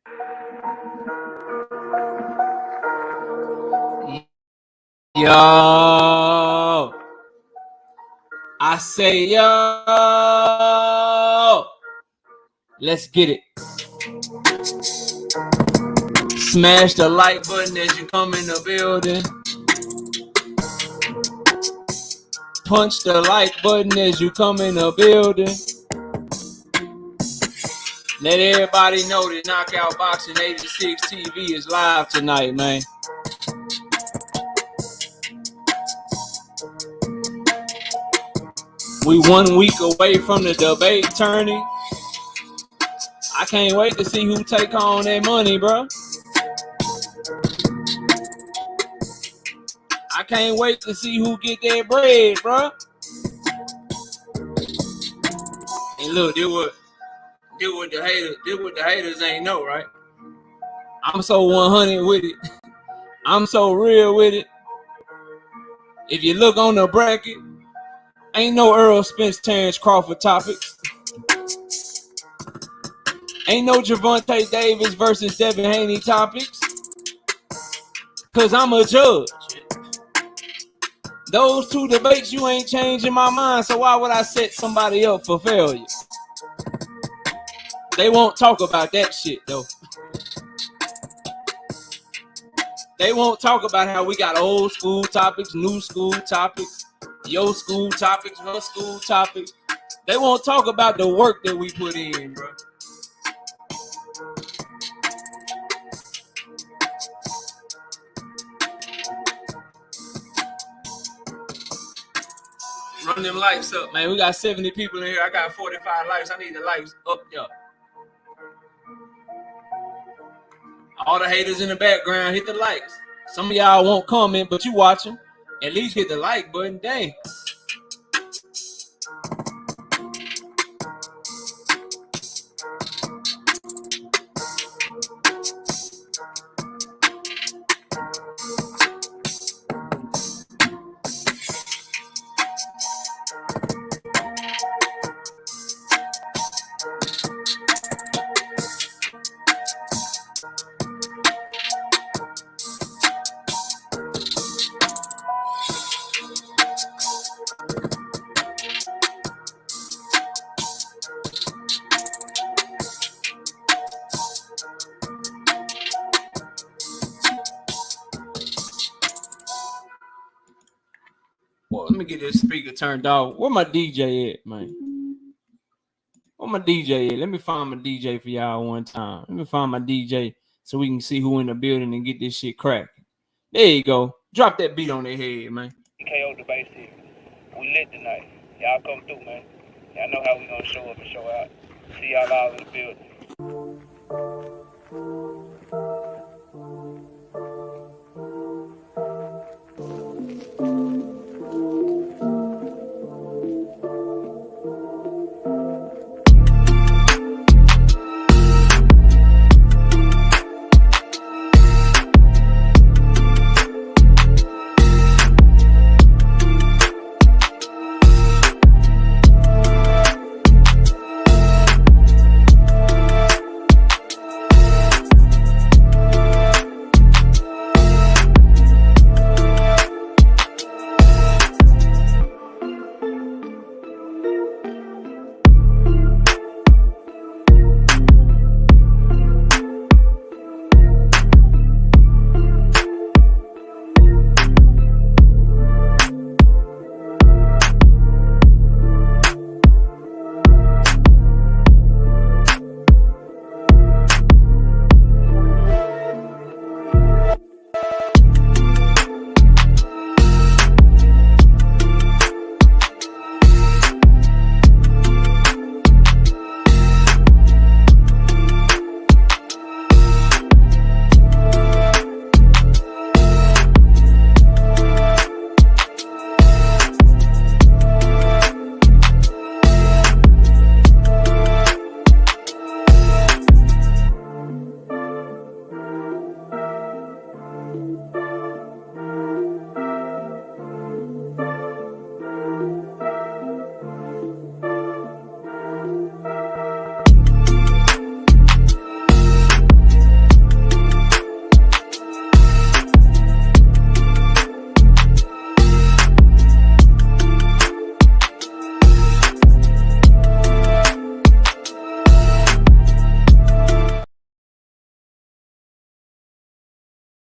Yo, I say yo, let's get it. Smash the like button as you come in the building. Punch the like button as you come in the building. Let everybody know that Knockout Boxing 86 TV is live tonight, man. We 1 week away from the debate tourney. I can't wait to see who take on that money, bro. I can't wait to see who get that bread, bro. And look, this what the haters ain't know, right? I'm so 100 with it. I'm so real with it. If you look on the bracket, ain't no Errol, Spence, Terence Crawford topics. Ain't no Gervonta Davis versus Devin Haney topics. Cause I'm a judge. Those two debates, you ain't changing my mind, so why would I set somebody up for failure? They won't talk about that shit, though. They won't talk about how we got old school topics, new school topics, your school topics, her school topics. They won't talk about the work that we put in, bro. Run them lights up, man. We got 70 people in here. I got 45 lights. I need the lights up there. All the haters in the background, hit the likes. Some of y'all won't comment, but you watching. At least hit the like button. Dang. Well, let me get this speaker turned off. Where my DJ at, man? Where my DJ at? Let me find my DJ for y'all one time. Let me find my DJ so we can see who in the building and get this shit cracking. There you go. Drop that beat on their head, man. TKO Debate Series. We lit tonight. Y'all come through, man. Y'all know how we gonna show up and show out. See y'all all in the building.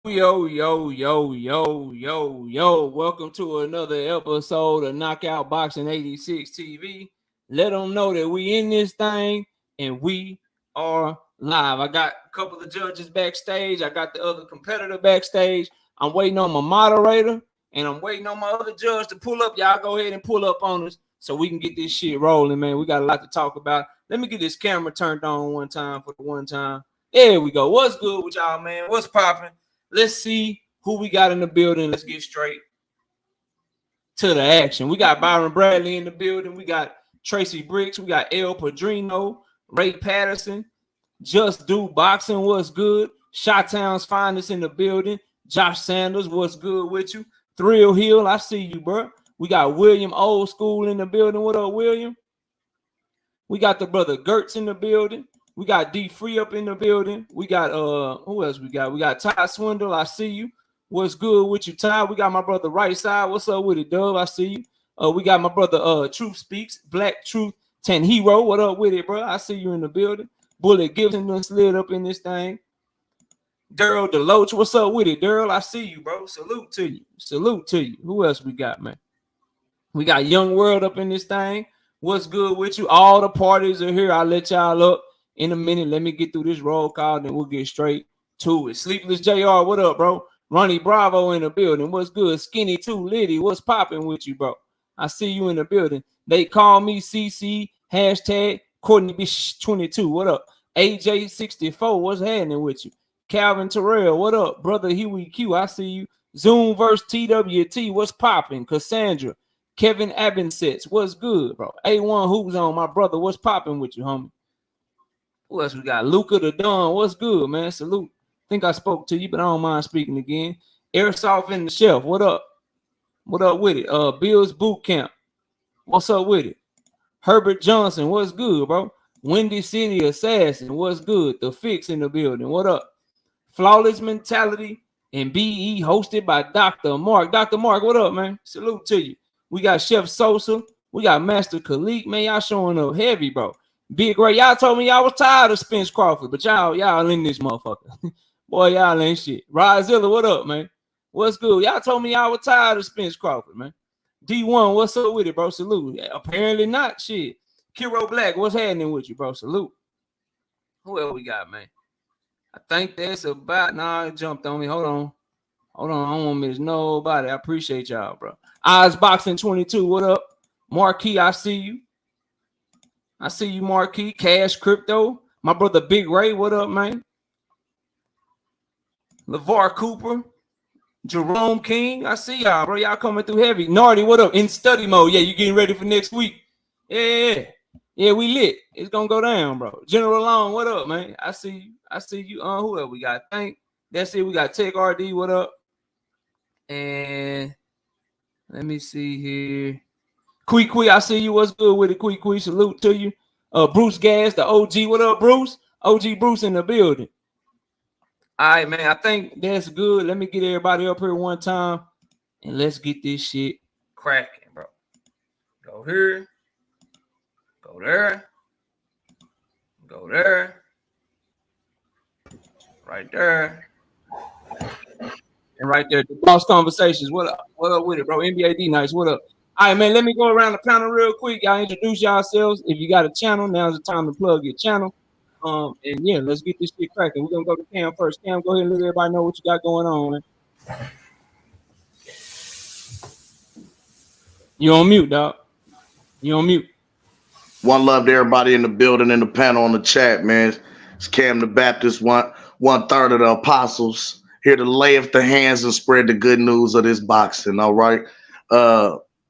Yo. Welcome to another episode of Knockout Boxing 86 TV. Let them know that we in this thing and we are live. I got a couple of judges backstage. I got the other competitor backstage. I'm waiting on my moderator and I'm waiting on my other judge to pull up. Y'all go ahead and pull up on us so we can get this shit rolling, man. We got a lot to talk about. Let me get this camera turned on one time for the one time. There we go. What's good with y'all, man? What's popping? Let's see who we got in the building. Let's get straight to the action. We got Byron Bradley in the building. We got Tracy Bricks. We got El Padrino, Ray Patterson, Just Do Boxing. What's good? Chi-Town's finest in the building. Josh Sanders. What's good with you? Thrill Hill. I see you, bro. We got William Old School in the building. What up, William? We got the brother Gertz in the building. We got D Free up in the building. We got who else we got? We got Ty Swindle. I see you. What's good with you, Ty? We got my brother Right Side. What's up with it, Dub? I see you. We got my brother Truth Speaks, Black Truth 10 Hero. What up with it, bro? I see you in the building. Bullet Gibson done slid up in this thing. Daryl Deloach, what's up with it, Daryl? I see you, bro. Salute to you. Salute to you. Who else we got, man? We got Young World up in this thing. What's good with you? All the parties are here. I'll let y'all up in a minute. Let me get through this roll call, then we'll get straight to it. Sleepless JR, what up, bro? Ronnie Bravo in the building. What's good? Skinny 2 Liddy, what's popping with you, bro? I see you in the building. They call me CC, hashtag Courtney Bish 22. What up? AJ64, what's happening with you? Calvin Terrell, what up? Brother Huey Q, I see you. Zoom versus TWT, what's popping? Cassandra, Kevin Abinsets, what's good, bro? A1 Hoops on, my brother, what's popping with you, homie? Who else we got? Luca the Don, what's good, man? Salute. Think I spoke to you, but I don't mind speaking again. Airsoft in the Shelf, what up? What up with it? Bill's Boot Camp, what's up with it? Herbert Johnson, what's good, bro? Windy City Assassin, what's good? The Fix in the building, what up? Flawless Mentality and BE hosted by Dr. Mark. Dr. Mark, what up, man? Salute to you. We got Chef Sosa. We got Master Khalik. Man, y'all showing up heavy, bro. Big Ray, y'all told me y'all was tired of Spence Crawford, but y'all in this motherfucker. Boy, y'all ain't shit. Rozilla, what up, man? What's good? Y'all told me y'all was tired of Spence Crawford, man. D1, what's up with it, bro? Salute. Apparently not, shit. Kiro Black, what's happening with you, bro? Salute. Who else we got, man? I think that's about. Nah, it jumped on me. Hold on. I don't want to miss nobody. I appreciate y'all, bro. Eyes Boxing 22. What up? Marquis, I see you. I see you, Marquis. Cash Crypto. My brother Big Ray. What up, man? LeVar Cooper. Jerome King. I see y'all, bro. Y'all coming through heavy. Nardy, what up? In study mode. Yeah, you getting ready for next week. Yeah, we lit. It's gonna go down, bro. General Long, what up, man? I see you. Who else we got? Think that's it. We got Tech RD, what up? And let me see here. Quee, I see you. What's good with it, Quee? Salute to you. Bruce Gas, the OG. What up, Bruce? OG Bruce in the building. All right, man. I think that's good. Let me get everybody up here one time, and let's get this shit cracking, bro. Go here. Go there. Go there. Right there. And right there. The Boss Conversations. What up? What up with it, bro? NBA D Nights. What up? All right, man. Let me go around the panel real quick. Y'all introduce yourselves. If you got a channel, now's the time to plug your channel. And yeah, let's get this shit cracking. We're gonna go to Cam first. Cam, go ahead and let everybody know what you got going on, man. You on mute, dog. You on mute. One love to everybody in the building, in the panel, on the chat, man. It's Cam the Baptist, one third of the apostles, here to lay up the hands and spread the good news of this boxing. All right.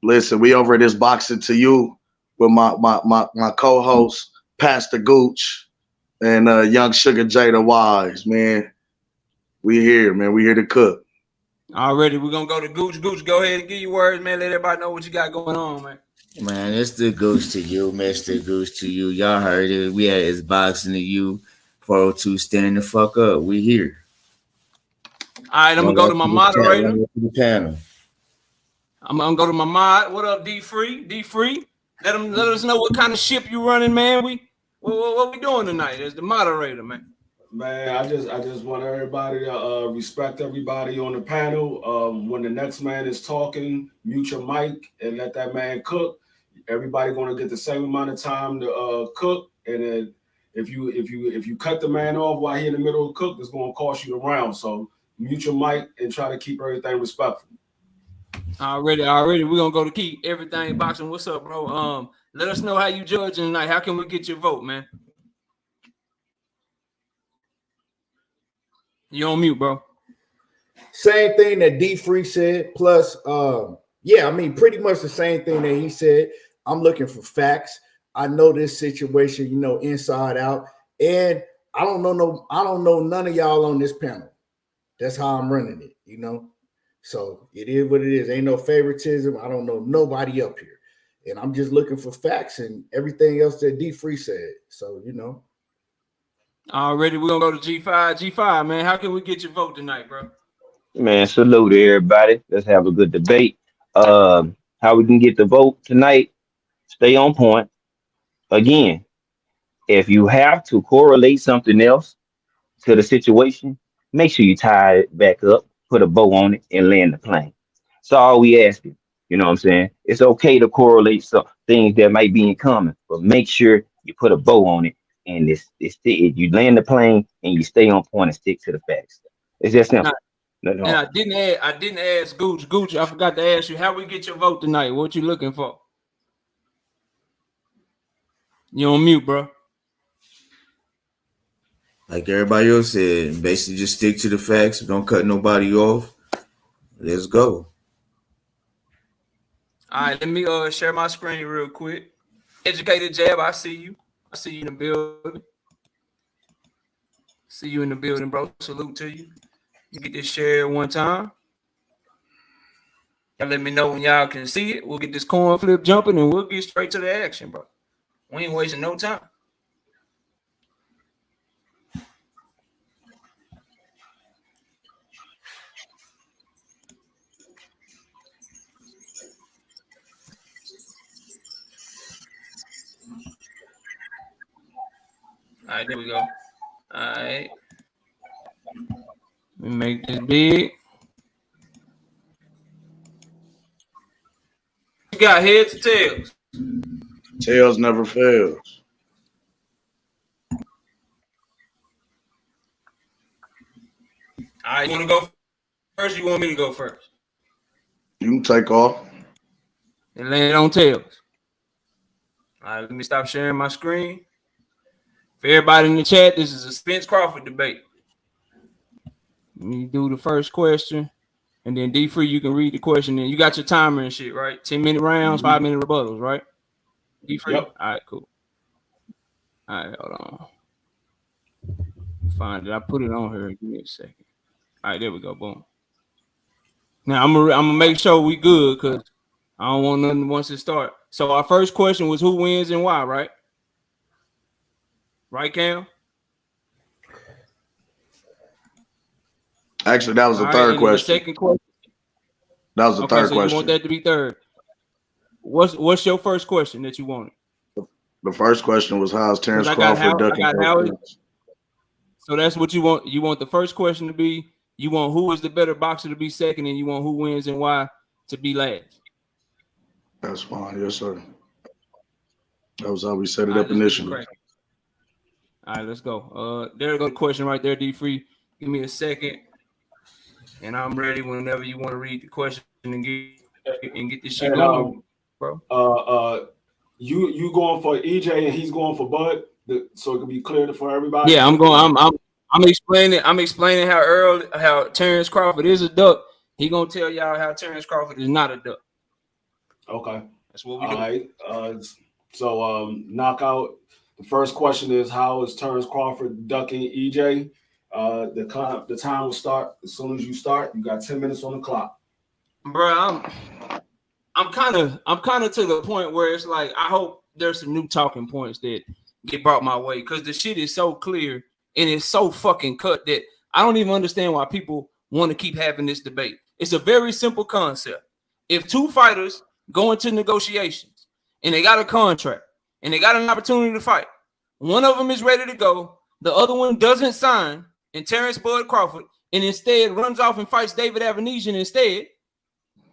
Listen, we over at this boxing to you with my co-host, Pastor Gooch, and young Sugar Jada Wise, man. We here, man. We here to cook. Already, we're gonna go to Gooch. Gooch, go ahead and give your words, man. Let everybody know what you got going on, man. Man, it's the Goose to you, Mr. Goose to you. Y'all heard it. We had It's Boxing to you. 402 standing the fuck up. We here. All right, I'm gonna go to my moderator. The panel. I'm gonna go to my mod. What up, D Free? D Free. Let us know what kind of ship you running, man. What we doing tonight as the moderator, man. Man, I just want everybody to respect everybody on the panel. When the next man is talking, mute your mic and let that man cook. Everybody gonna get the same amount of time to cook, and then if you cut the man off while he in the middle of cook, it's gonna cost you the round. So mute your mic and try to keep everything respectful. Already, we're gonna go to Keep Everything Boxing. What's up, bro? Let us know how you judging tonight. How can we get your vote, man? You on mute, bro. Same thing that D Free said, plus yeah, I mean pretty much the same thing that he said. I'm looking for facts. I know this situation, you know, inside out, and I don't know none of y'all on this panel. That's how I'm running it, you know. So it is what it is. Ain't no favoritism. I don't know nobody up here. And I'm just looking for facts and everything else that D Free said. So, you know. Already, we're gonna go to G5. G5, man. How can we get your vote tonight, bro? Man, salute to everybody. Let's have a good debate. How we can get the vote tonight? Stay on point. Again, if you have to correlate something else to the situation, make sure you tie it back up, put a bow on it, and land the plane. That's all we asking. You know what I'm saying? It's okay to correlate some things that might be in common, but make sure you put a bow on it and you land the plane and you stay on point and stick to the facts. It's just simple. And I didn't ask Gooch. Gooch, I forgot to ask you how we get your vote tonight. What you looking for? You on mute, bro. Like everybody else said, basically just stick to the facts. Don't cut nobody off. Let's go. All right, let me share my screen real quick. Educated Jab, I see you. I see you in the building. See you in the building, bro. Salute to you. You get this share one time. Y'all let me know when y'all can see it. We'll get this coin flip jumping and we'll get straight to the action, bro. We ain't wasting no time. All right, there we go. All right. Let me make this big. You got heads or tails? Tails never fails. All right, you want to go first? Or you want me to go first? You can take off. And land on tails. All right, let me stop sharing my screen. For everybody in the chat, this is a Spence Crawford debate. Let me do the first question. And then D Free, you can read the question. And you got your timer and shit, right? 10-minute rounds, 5-minute rebuttals, right? D Free? Yep. All right, cool. All right, hold on. Find it. I put it on here. Give me a second. All right, there we go. Boom. Now I'm gonna make sure we good because I don't want nothing once it start. So our first question was who wins and why, right? Right, Cam? Actually, that was the third question. The second question. That was the third so question. You want that to be third. What's your first question that you wanted? The first question was how's Terence Crawford ducking? So that's what you want. You want the first question to be, you want who is the better boxer to be second, and you want who wins and why to be last. That's fine. Yes, sir. That was how we set it up initially. All right, let's go. There goes the question right there, D Free. Give me a second. And I'm ready whenever you want to read the question and get this shit going, bro. You going for EJ and he's going for Bud, so it can be clear for everybody. Yeah, I'm explaining how Errol, how Terence Crawford is a duck. He gonna tell y'all how Terence Crawford is not a duck. Okay, that's what we do. All right. So knockout. The first question is how is Terence Crawford ducking EJ? The time will start as soon as you start. You got 10 minutes on the clock. Bro, I'm kind of to the point where it's like I hope there's some new talking points that get brought my way because the shit is so clear and it's so fucking cut that I don't even understand why people want to keep having this debate. It's a very simple concept. If two fighters go into negotiations and they got a contract and they got an opportunity to fight, one of them is ready to go the other one doesn't sign, and Terence Bud Crawford, and instead runs off and fights David Avenesian instead,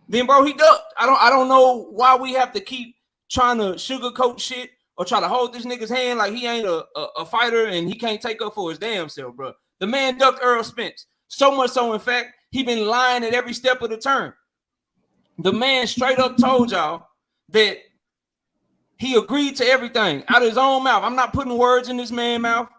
then bro, he ducked. I don't know why we have to keep trying to sugarcoat shit or try to hold this nigga's hand like he ain't a fighter and he can't take up for his damn self, bro. The man ducked Errol Spence. So much so, in fact, he been lying at every step of the turn. The man straight up told y'all that he agreed to everything out of his own mouth. I'm not putting words in this man's mouth.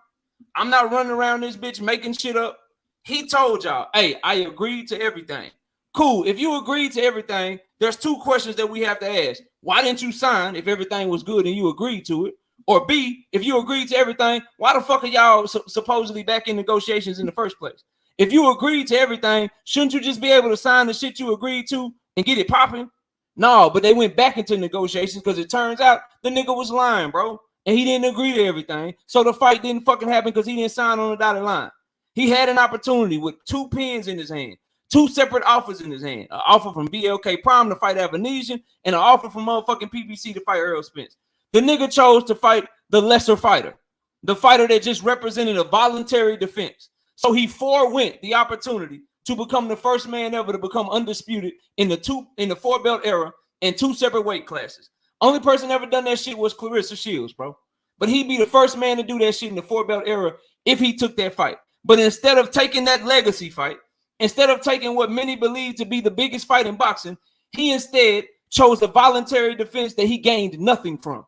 I'm not running around this bitch making shit up. He told y'all, hey, I agreed to everything. Cool. If you agreed to everything, there's two questions that we have to ask. Why didn't you sign if everything was good and you agreed to it? Or B, if you agreed to everything, why the fuck are y'all supposedly back in negotiations in the first place? If you agreed to everything, shouldn't you just be able to sign the shit you agreed to and get it popping? No, but they went back into negotiations because it turns out the nigga was lying, bro. And he didn't agree to everything. So the fight didn't fucking happen because he didn't sign on the dotted line. He had an opportunity with 2 pens in his hand, 2 separate offers in his hand. An offer from BLK Prime to fight Avenesian and an offer from motherfucking PBC to fight Errol Spence. The nigga chose to fight the lesser fighter, the fighter that just represented a voluntary defense. So he forewent the opportunity to become the first man ever to become undisputed in the 4-belt era in 2 separate weight classes. Only person ever done that shit was Clarissa Shields, bro. But he'd be the first man to do that shit in the 4-belt era if he took that fight. But instead of taking that legacy fight, instead of taking what many believe to be the biggest fight in boxing, he instead chose a voluntary defense that he gained nothing from.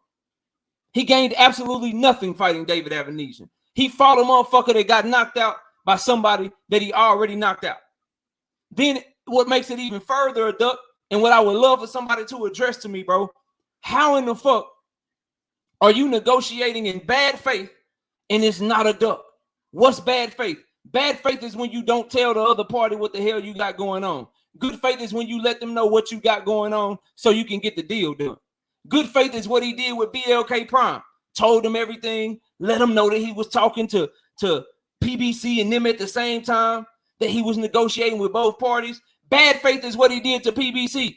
He gained absolutely nothing fighting David Avenesian. He fought a motherfucker that got knocked out by somebody that he already knocked out. Then what makes it even further a duck, and what I would love for somebody to address to me, bro, how in the fuck are you negotiating in bad faith and it's not a duck? What's bad faith? Bad faith is when you don't tell the other party what the hell you got going on. Good faith is when you let them know what you got going on so you can get the deal done. Good faith is what he did with BLK Prime. Told him everything, let him know that he was talking to PBC and them at the same time, that he was negotiating with both parties. Bad faith is what he did to PBC.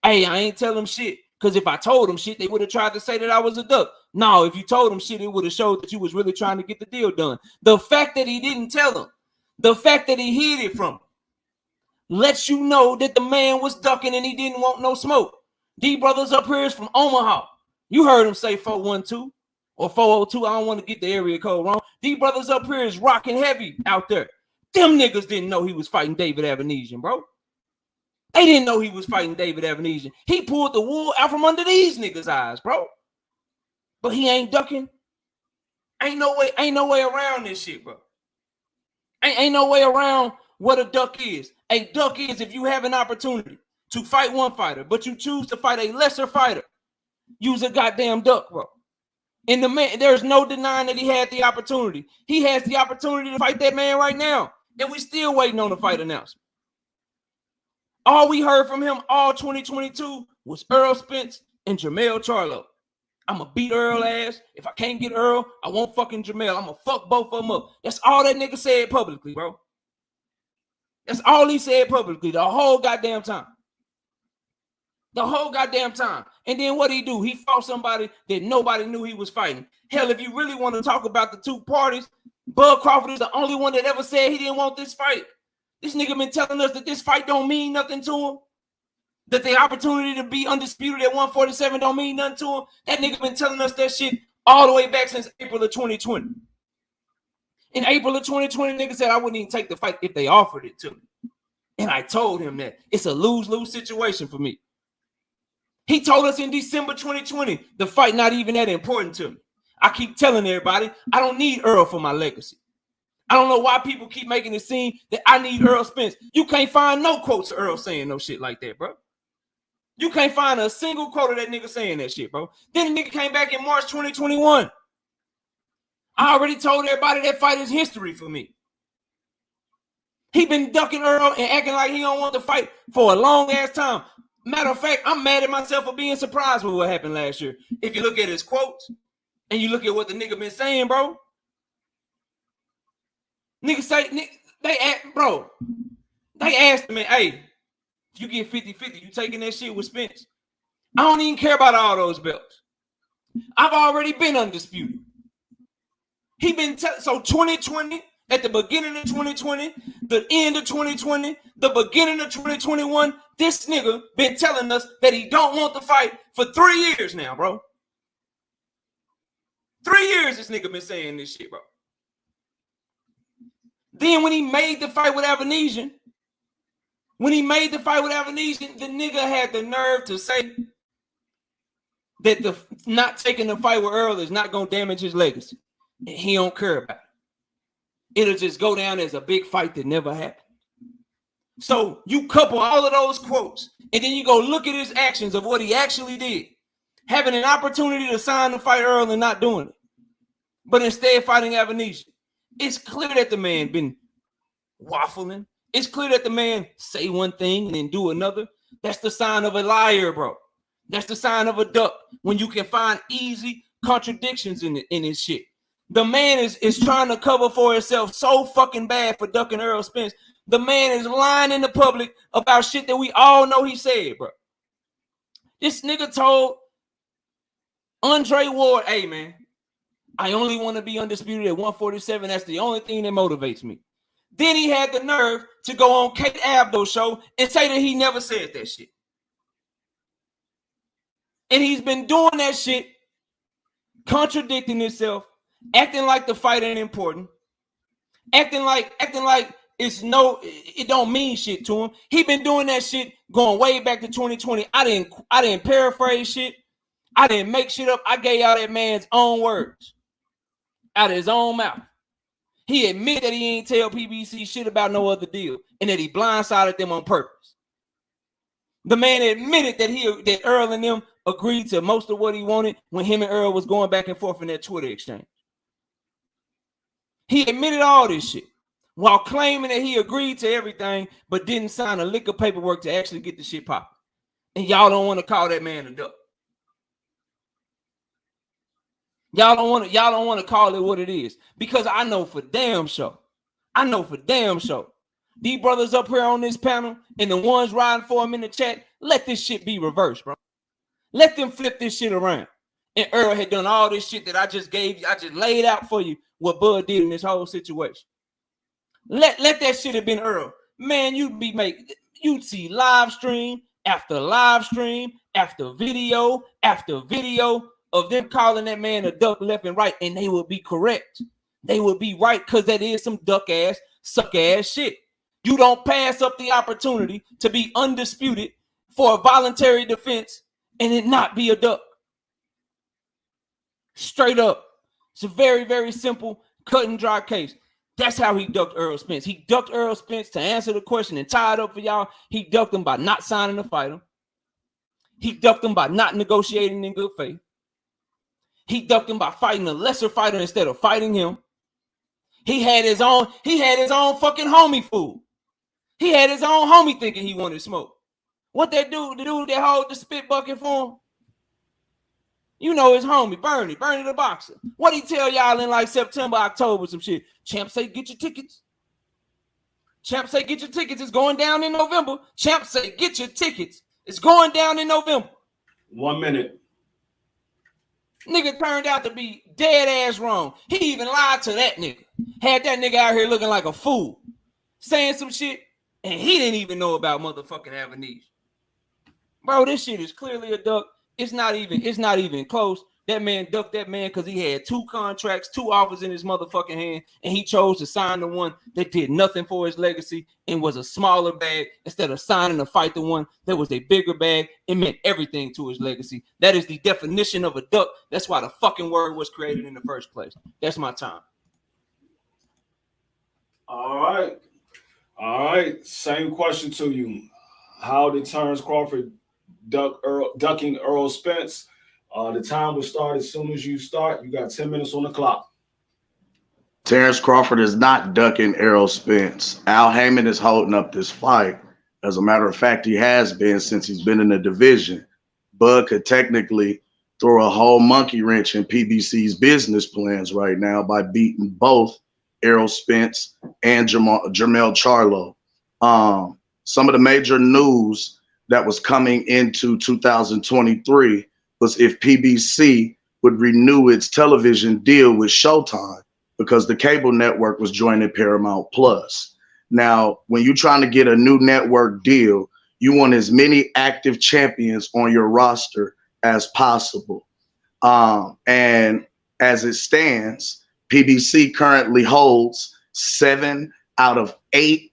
Hey, I ain't tell him shit, because if I told him shit, they would have tried to say that I was a duck. No, if you told him shit, it would have showed that you was really trying to get the deal done. The fact that he didn't tell him, the fact that he hid it from him, lets you know that the man was ducking and he didn't want no smoke. D Brothers up here is from Omaha. You heard him say 412 or 402. I don't want to get the area code wrong. D Brothers up here is rocking heavy out there. Them niggas didn't know he was fighting David Avenesian, bro. They didn't know he was fighting David Avenesian. He pulled the wool out from under these niggas' eyes, bro. But he ain't ducking. Ain't no way around this shit, bro. Ain't no way around what a duck is. A duck is if you have an opportunity to fight one fighter, but you choose to fight a lesser fighter. Use a goddamn duck, bro. And the man, there's no denying that he had the opportunity. He has the opportunity to fight that man right now. And we still waiting on the fight announcement. All we heard from him all 2022 was Errol Spence and Jermell Charlo. I'm going to beat Errol ass. If I can't get Errol, I won't fucking Jermell. I'm going to fuck both of them up. That's all that nigga said publicly, bro. That's all he said publicly the whole goddamn time. The whole goddamn time. And then what he do? He fought somebody that nobody knew he was fighting. Hell, if you really want to talk about the two parties, Bud Crawford is the only one that ever said he didn't want this fight. This nigga been telling us that this fight don't mean nothing to him. That the opportunity to be undisputed at 147 don't mean nothing to him. That nigga been telling us that shit all the way back since April of 2020. In April of 2020, nigga said I wouldn't even take the fight if they offered it to me. And I told him that it's a lose-lose situation for me. He told us in December 2020, the fight not even that important to me. I keep telling everybody, I don't need Errol for my legacy. I don't know why people keep making it seem that I need Errol Spence. You can't find no quotes of Errol saying no shit like that, bro. You can't find a single quote of that nigga saying that shit, bro. Then the nigga came back in March 2021. I already told everybody that fight is history for me. He been ducking Errol and acting like he don't want to fight for a long ass time. Matter of fact, I'm mad at myself for being surprised with what happened last year. If you look at his quotes and you look at what the nigga been saying, bro. Niggas say, they asked me, hey, if you get 50-50, you taking that shit with Spence? I don't even care about all those belts. I've already been undisputed. He been so 2020, at the beginning of 2020, the end of 2020, the beginning of 2021, this nigga been telling us that he don't want the fight for 3 years now, bro. 3 years this nigga been saying this shit, bro. Then when he made the fight with Avanesian, the nigga had the nerve to say that the not taking the fight with Errol is not going to damage his legacy. And he don't care about it. It'll just go down as a big fight that never happened. So you couple all of those quotes, and then you go look at his actions of what he actually did. Having an opportunity to sign the fight Errol and not doing it. But instead fighting Avanesian. It's clear that the man been waffling. It's clear that the man say one thing and then do another. That's the sign of a liar, bro. That's the sign of a duck when you can find easy contradictions in his shit. The man is trying to cover for himself so fucking bad for ducking Errol Spence. The man is lying in the public about shit that we all know he said, bro. This nigga told Andre Ward, hey, man, I only want to be undisputed at 147. That's the only thing that motivates me. Then he had the nerve to go on Kate Abdo's show and say that he never said that shit. And he's been doing that shit, contradicting himself, acting like the fight ain't important, acting like it don't mean shit to him. He been doing that shit going way back to 2020. I didn't paraphrase shit. I didn't make shit up. I gave out that man's own words out of his own mouth. He admitted that he ain't tell PBC shit about no other deal and that he blindsided them on purpose. The man admitted that Errol and them agreed to most of what he wanted when him and Errol was going back and forth in that Twitter exchange. He admitted all this shit while claiming that he agreed to everything but didn't sign a lick of paperwork to actually get the shit popping. And y'all don't want to call that man a duck. Y'all don't want to call it what it is, because I know for damn sure. These brothers up here on this panel and the ones riding for him in the chat, let this shit be reversed, bro. Let them flip this shit around. And Errol had done all this shit that I just gave you. I just laid out for you what Bud did in this whole situation. Let that shit have been Errol. Man, you'd see live stream after live stream after video of them calling that man a duck left and right, and they would be correct. They would be right, because that is some duck ass, suck ass shit. You don't pass up the opportunity to be undisputed for a voluntary defense and it not be a duck. Straight up. It's a very, very simple cut and dry case. That's how he ducked Errol Spence. He ducked Errol Spence to answer the question and tie it up for y'all. He ducked him by not signing the fighter. He ducked him by not negotiating in good faith. He ducked him by fighting a lesser fighter instead of fighting him. He had his own fucking homie fool. He had his own homie thinking he wanted smoke. What that dude, the dude that hold the spit bucket for him? You know his homie, Bernie the boxer. What he tell y'all in like September, October, some shit? Champ say get your tickets. Champ say get your tickets. It's going down in November. Champ say get your tickets. It's going down in November. 1 minute. Nigga turned out to be dead ass wrong. He even lied to that nigga. Had that nigga out here looking like a fool, saying some shit, and he didn't even know about motherfucking Avenesian. Bro, this shit is clearly a duck. It's not even close. That man ducked that man because he had 2 contracts, 2 offers in his motherfucking hand, and he chose to sign the one that did nothing for his legacy and was a smaller bag instead of signing to fight the one that was a bigger bag and meant everything to his legacy. That is the definition of a duck. That's why the fucking word was created in the first place. That's my time. All right. Same question to you. How did Terence Crawford ducking Errol Spence? The time will start as soon as you start. You got 10 minutes on the clock. Terence Crawford is not ducking Errol Spence. Al Heyman is holding up this fight. As a matter of fact, he has been since he's been in the division. Bud could technically throw a whole monkey wrench in PBC's business plans right now by beating both Errol Spence and Jermell Charlo. Some of the major news that was coming into 2023 was if PBC would renew its television deal with Showtime. because the cable network was joining Paramount Plus. Now, when you're trying to get a new network deal, you want as many active champions on your roster as possible. And as it stands, PBC currently holds 7 out of 8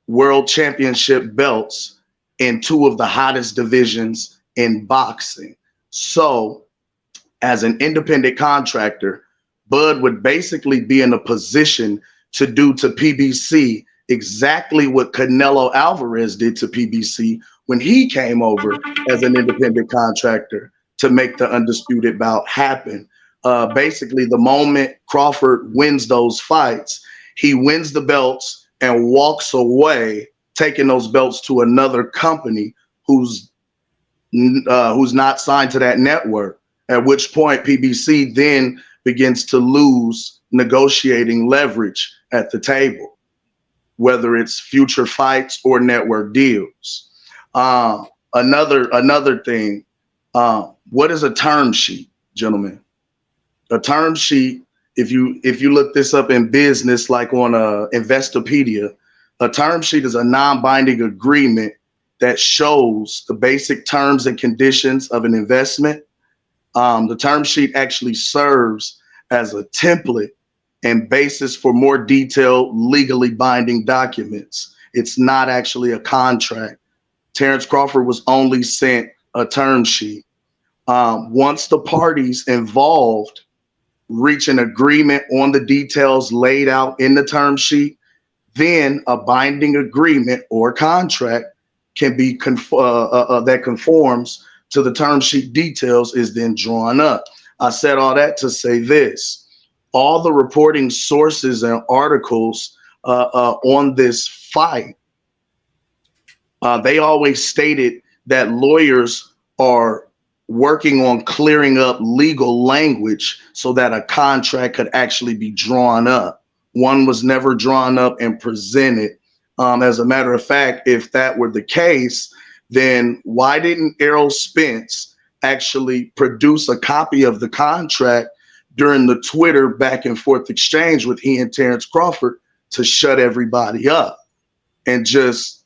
world championship belts in 2 of the hottest divisions in boxing. So, as an independent contractor, Bud would basically be in a position to do to PBC exactly what Canelo Alvarez did to PBC when he came over as an independent contractor to make the undisputed bout happen. Basically, the moment Crawford wins those fights, he wins the belts and walks away, taking those belts to another company who's not signed to that network. At which point, PBC then begins to lose negotiating leverage at the table, whether it's future fights or network deals. Another thing, what is a term sheet, gentlemen? A term sheet, if you look this up in business, like on Investopedia, a term sheet is a non-binding agreement that shows the basic terms and conditions of an investment. The term sheet actually serves as a template and basis for more detailed, legally binding documents. It's not actually a contract. Terence Crawford was only sent a term sheet. Once the parties involved reach an agreement on the details laid out in the term sheet, then a binding agreement or contract can be that conforms to the term sheet details is then drawn up. I said all that to say this: all the reporting sources and articles on this fight, they always stated that lawyers are working on clearing up legal language so that a contract could actually be drawn up. One was never drawn up and presented. As a matter of fact, if that were the case, then why didn't Errol Spence actually produce a copy of the contract during the Twitter back and forth exchange with he and Terence Crawford to shut everybody up and just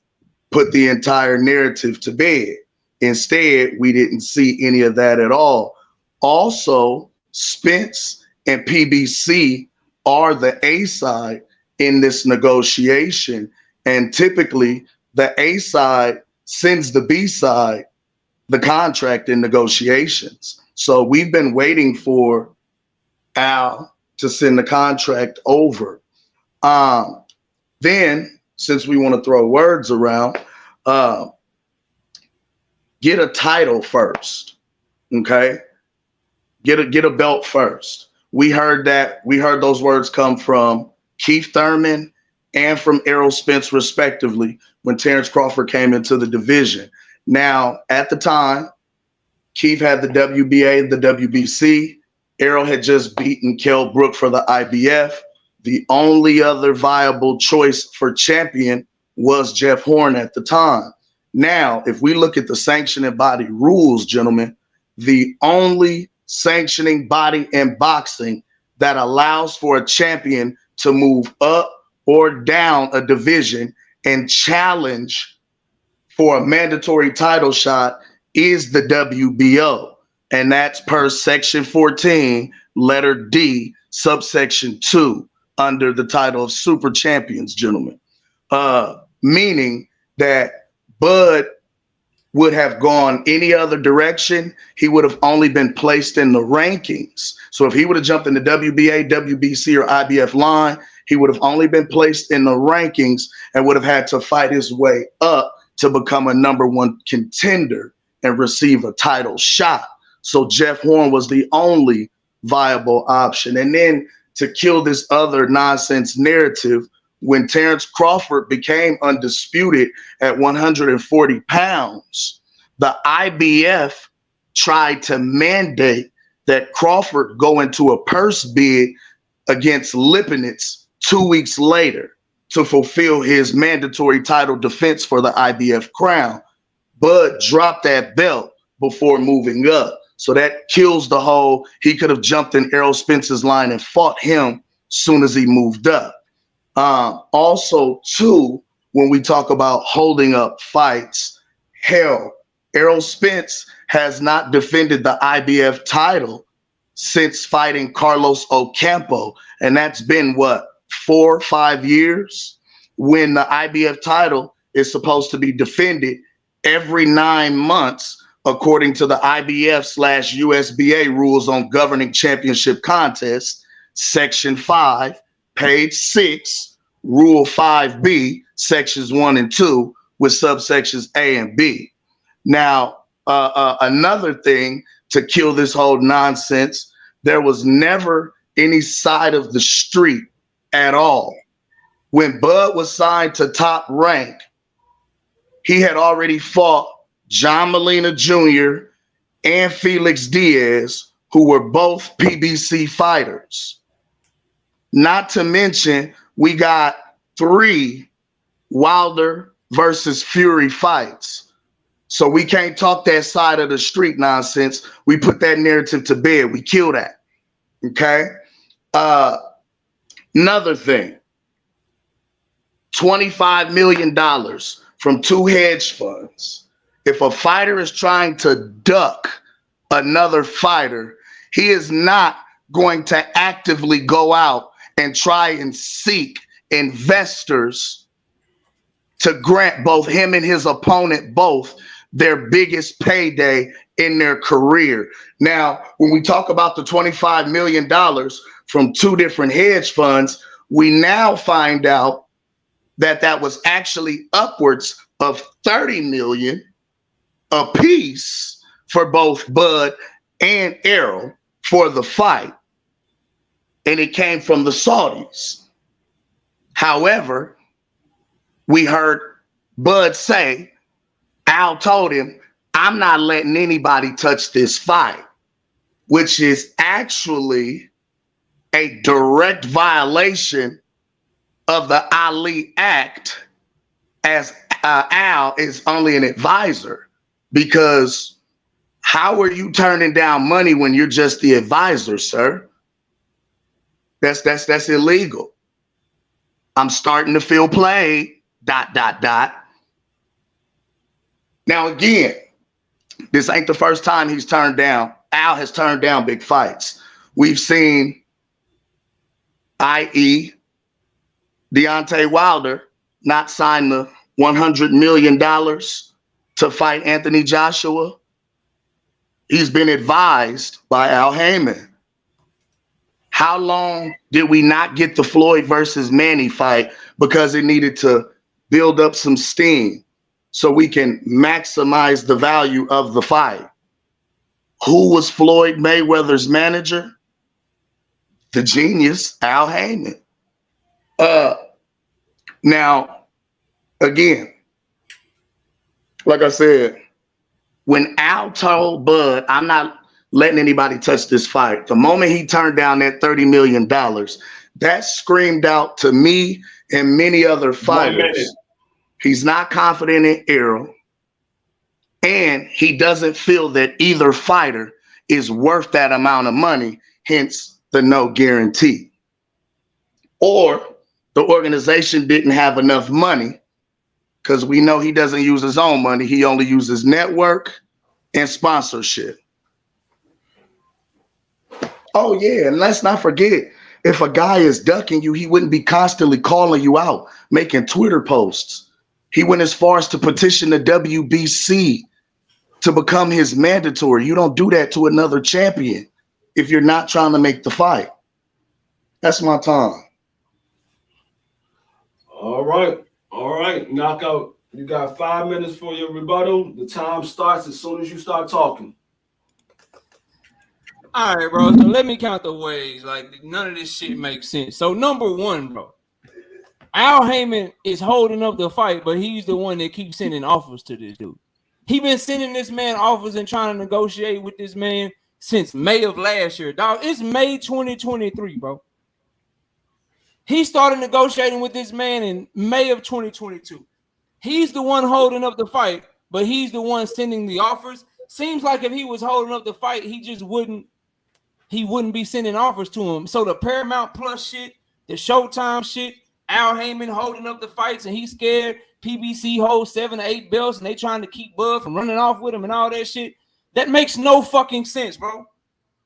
put the entire narrative to bed? Instead, we didn't see any of that at all. Also, Spence and PBC are the A side in this negotiation. And typically, the A side sends the B side the contract in negotiations. So we've been waiting for Al to send the contract over. Then, since we want to throw words around, get a title first, okay? Get a belt first. We heard those words come from Keith Thurman and from Errol Spence, respectively, when Terence Crawford came into the division. Now, at the time, Keith had the WBA, the WBC. Errol had just beaten Kell Brook for the IBF. The only other viable choice for champion was Jeff Horn at the time. Now, if we look at the sanctioning body rules, gentlemen, the only sanctioning body in boxing that allows for a champion to move up or down a division and challenge for a mandatory title shot is the WBO. And that's per section 14, letter D, subsection 2, under the title of super champions, gentlemen. Meaning that Bud would have gone any other direction. He would have only been placed in the rankings. So if he would have jumped in the WBA, WBC, or IBF line, he would have only been placed in the rankings and would have had to fight his way up to become a #1 contender and receive a title shot. So Jeff Horn was the only viable option. And then to kill this other nonsense narrative, when Terence Crawford became undisputed at 140 pounds, the IBF tried to mandate that Crawford go into a purse bid against Lipinets 2 weeks later to fulfill his mandatory title defense for the IBF crown. Bud dropped that belt before moving up. So that kills the whole, he could have jumped in Errol Spence's line and fought him soon as he moved up. Also, too, when we talk about holding up fights, hell, Errol Spence has not defended the IBF title since fighting Carlos Ocampo, and that's been what, 4 or 5 years, when the IBF title is supposed to be defended every 9 months according to the IBF/USBA rules on governing championship contests, Section 5, page 6, Rule 5B, sections 1 and 2, with subsections A and B. Now, another thing to kill this whole nonsense, there was never any side of the street at all. When Bud was signed to Top Rank, he had already fought John Molina Jr. and Felix Diaz, who were both PBC fighters. Not to mention, we got 3 Wilder versus Fury fights. So we can't talk that side of the street nonsense. We put that narrative to bed. We kill that. Okay? Another thing, $25 million from 2 hedge funds. If a fighter is trying to duck another fighter, he is not going to actively go out and try and seek investors to grant both him and his opponent both their biggest payday in their career. Now, when we talk about the $25 million from 2 different hedge funds, we now find out that that was actually upwards of $30 million a piece for both Bud and Errol for the fight. And it came from the Saudis. However, we heard Bud say, Al told him, I'm not letting anybody touch this fight, which is actually a direct violation of the Ali Act, as Al is only an advisor. Because how are you turning down money when you're just the advisor, sir? That's illegal. I'm starting to feel played, ... Now, again, this ain't the first time he's turned down. Al has turned down big fights. We've seen, i.e., Deontay Wilder not sign the $100 million to fight Anthony Joshua. He's been advised by Al Heyman. How long did we not get the Floyd versus Manny fight because it needed to build up some steam so we can maximize the value of the fight? Who was Floyd Mayweather's manager? The genius, Al Heyman. Now, again, like I said, when Al told Bud, I'm not letting anybody touch this fight, the moment he turned down that $30 million, that screamed out to me and many other fighters. He's not confident in Errol, and he doesn't feel that either fighter is worth that amount of money, hence the no guarantee. Or the organization didn't have enough money, because we know he doesn't use his own money. He only uses network and sponsorship. Oh, yeah, and let's not forget, if a guy is ducking you, he wouldn't be constantly calling you out, making Twitter posts. He went as far as to petition the WBC to become his mandatory. You don't do that to another champion if you're not trying to make the fight. That's my time. All right, Knockout. You got 5 minutes for your rebuttal. The time starts as soon as you start talking. All right, bro. So let me count the ways. Like, none of this shit makes sense. So, number one, bro, Al Heyman is holding up the fight, but he's the one that keeps sending offers to this dude. He been sending this man offers and trying to negotiate with this man since May of last year. Dog, it's May 2023, bro. He started negotiating with this man in May of 2022. He's the one holding up the fight, but he's the one sending the offers. Seems like if he was holding up the fight, he wouldn't be sending offers to him. So the Paramount Plus shit The Showtime shit, Al Heyman holding up the fights and he's scared. PBC holds 7 or 8 belts and they trying to keep Bud from running off with him and all that shit. That makes no fucking sense, bro.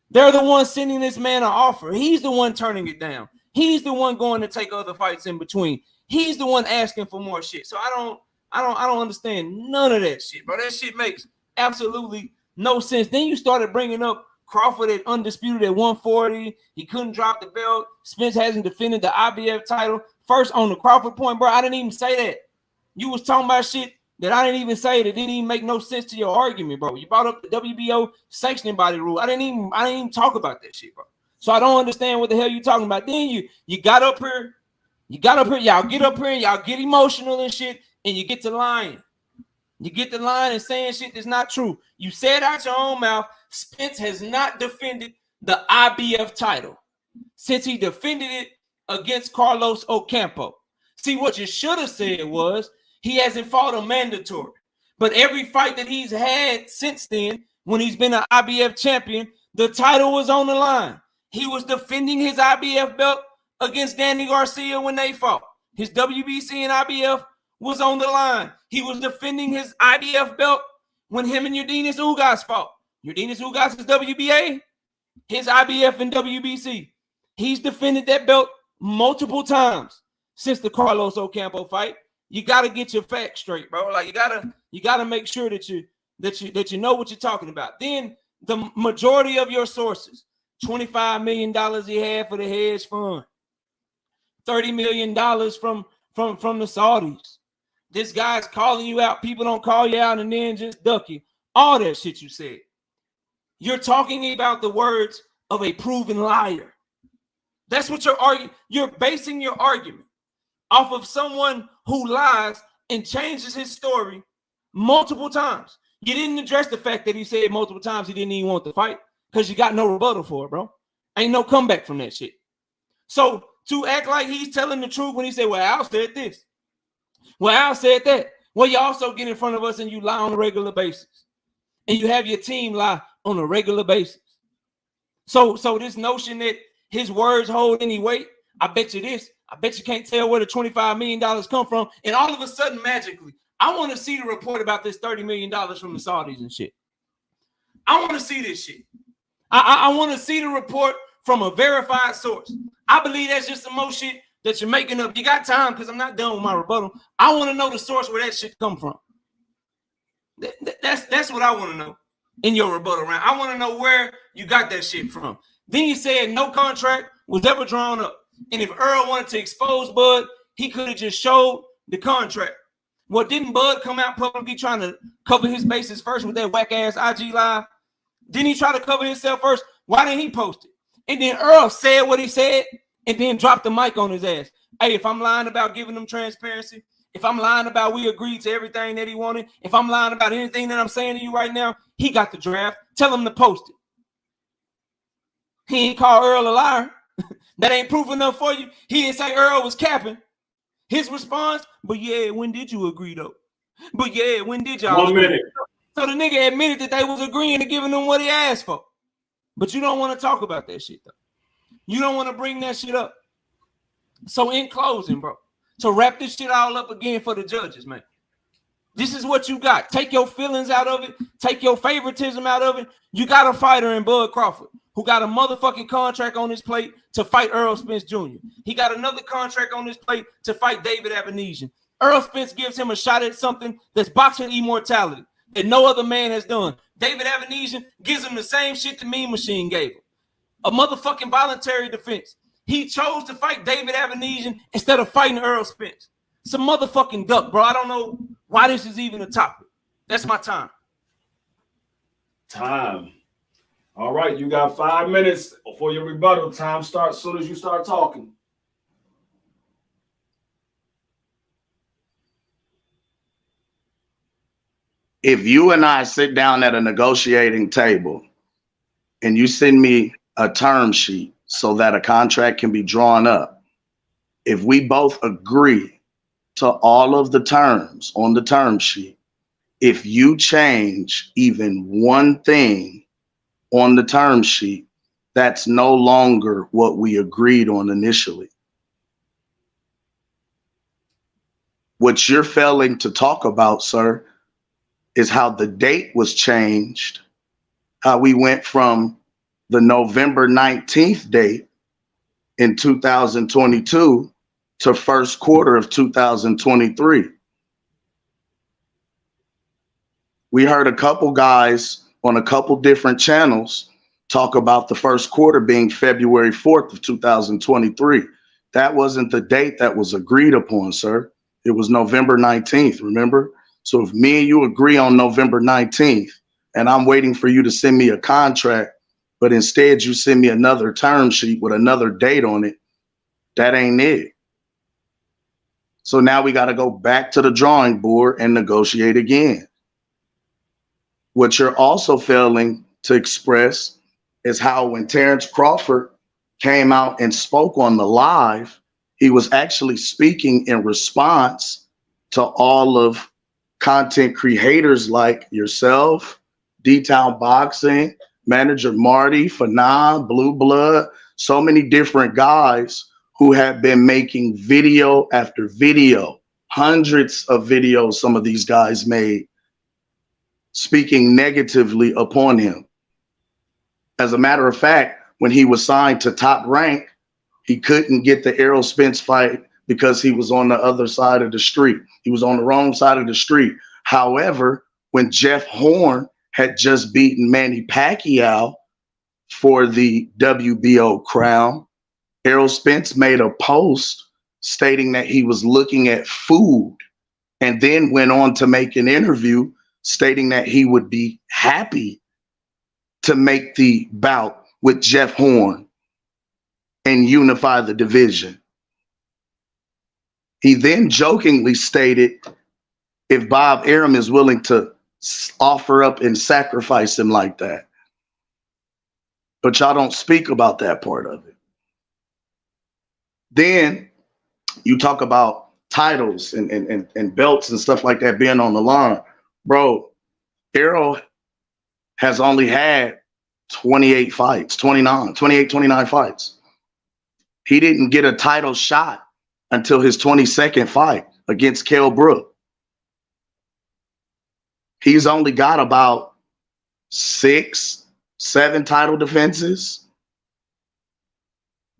They're the ones sending this man an offer. He's the one turning it down. He's the one going to take other fights in between. He's the one asking for more shit. So I don't understand none of that shit, bro. That shit makes absolutely no sense. Then you started bringing up Crawford at undisputed at 140. He couldn't drop the belt. Spence hasn't defended the IBF title. First on the Crawford point, bro, I didn't even say that. You was talking about shit that I didn't even say that didn't even make no sense to your argument, bro. You brought up the WBO sanctioning body rule. I didn't even talk about that shit, bro. So I don't understand what the hell you talking about. Then you got up here, y'all get up here and y'all get emotional and shit, and you get to lying. You get the line and saying shit that's not true. You said out your own mouth, Spence has not defended the IBF title since he defended it against Carlos Ocampo. See, what you should have said was he hasn't fought a mandatory. But every fight that he's had since then, when he's been an IBF champion, the title was on the line. He was defending his IBF belt against Danny Garcia when they fought. His WBC and IBF was on the line. He was defending his IBF belt when him and Urdinas Ugas fought. Urdinas Ugas is WBA, his IBF and WBC. He's defended that belt multiple times since the Carlos Ocampo fight. You got to get your facts straight, bro. Like you gotta make sure that you know what you're talking about. Then the majority of your sources, $25 million he had for the hedge fund, $30 million from the Saudis. This guy's calling you out. People don't call you out and then just duck you. All that shit you said. You're talking about the words of a proven liar. That's what you're arguing. You're basing your argument off of someone who lies and changes his story multiple times. You didn't address the fact that he said multiple times he didn't even want to fight because you got no rebuttal for it, bro. Ain't no comeback from that shit. So to act like he's telling the truth when he said, well, Al said this. Well, Al said that. Well, you also get in front of us and you lie on a regular basis. And you have your team lie on a regular basis. So this notion that his words hold any weight, I bet you this. I bet you can't tell where the $25 million come from. And all of a sudden, magically, I want to see the report about this $30 million from the Saudis and shit. I want to see this shit. I want to see the report from a verified source. I believe that's just some more shit that you're making up. You got time because I'm not done with my rebuttal. I want to know the source where that shit come from. That's what I want to know in your rebuttal round. I want to know where you got that shit from. Then you said no contract was ever drawn up. And if Errol wanted to expose Bud, he could have just showed the contract. Well, didn't Bud come out publicly trying to cover his bases first with that whack-ass IG live? Didn't he try to cover himself first? Why didn't he post it? And then Errol said what he said and then dropped the mic on his ass. Hey, if I'm lying about giving them transparency, if I'm lying about we agreed to everything that he wanted, if I'm lying about anything that I'm saying to you right now, he got the draft. Tell him to post it. He ain't call Errol a liar. That ain't proof enough for you. He didn't say Errol was capping. His response, but yeah, when did you agree though? But yeah, when did y'all? 1 minute. So the nigga admitted that they was agreeing to giving him what he asked for. But you don't want to talk about that shit though. You don't want to bring that shit up. So in closing, bro, to wrap this shit all up again for the judges, man. This is what you got. Take your feelings out of it. Take your favoritism out of it. You got a fighter in Bud Crawford who got a motherfucking contract on his plate to fight Errol Spence Jr. He got another contract on his plate to fight David Avenesian. Errol Spence gives him a shot at something that's boxing immortality that no other man has done. David Avenesian gives him the same shit the Mean Machine gave him. A motherfucking voluntary defense. He chose to fight David Avenesian instead of fighting Errol Spence. Some motherfucking duck, bro. I don't know why this is even a topic. That's my time. Time. All right, you got 5 minutes for your rebuttal. Time starts as soon as you start talking. If you and I sit down at a negotiating table and you send me a term sheet so that a contract can be drawn up, if we both agree to all of the terms on the term sheet, if you change even one thing on the term sheet, that's no longer what we agreed on initially. What you're failing to talk about, sir, is how the date was changed, how we went from the November 19th date in 2022 to first quarter of 2023. We heard a couple guys on a couple different channels talk about the first quarter being February 4th of 2023. That wasn't the date that was agreed upon, sir. It was November 19th, remember? So if me and you agree on November 19th, and I'm waiting for you to send me a contract, but instead you send me another term sheet with another date on it, that ain't it. So now we got to go back to the drawing board and negotiate again. What you're also failing to express is how when Terence Crawford came out and spoke on the live, he was actually speaking in response to all of content creators like yourself, D-Town Boxing, Manager Marty, Fanan, Blue Blood, so many different guys who have been making video after video, hundreds of videos some of these guys made, speaking negatively upon him. As a matter of fact, when he was signed to Top Rank, he couldn't get the Errol Spence fight because he was on the other side of the street. He was on the wrong side of the street. However, when Jeff Horn had just beaten Manny Pacquiao for the WBO crown, Errol Spence made a post stating that he was looking at food and then went on to make an interview stating that he would be happy to make the bout with Jeff Horn and unify the division. He then jokingly stated if Bob Arum is willing to offer up and sacrifice him like that. But y'all don't speak about that part of it. Then you talk about titles and belts and stuff like that being on the line. Bro, Errol has only had 28 fights, 29 fights. He didn't get a title shot until his 22nd fight against Kell Brook. He's only got about 6, 7 title defenses.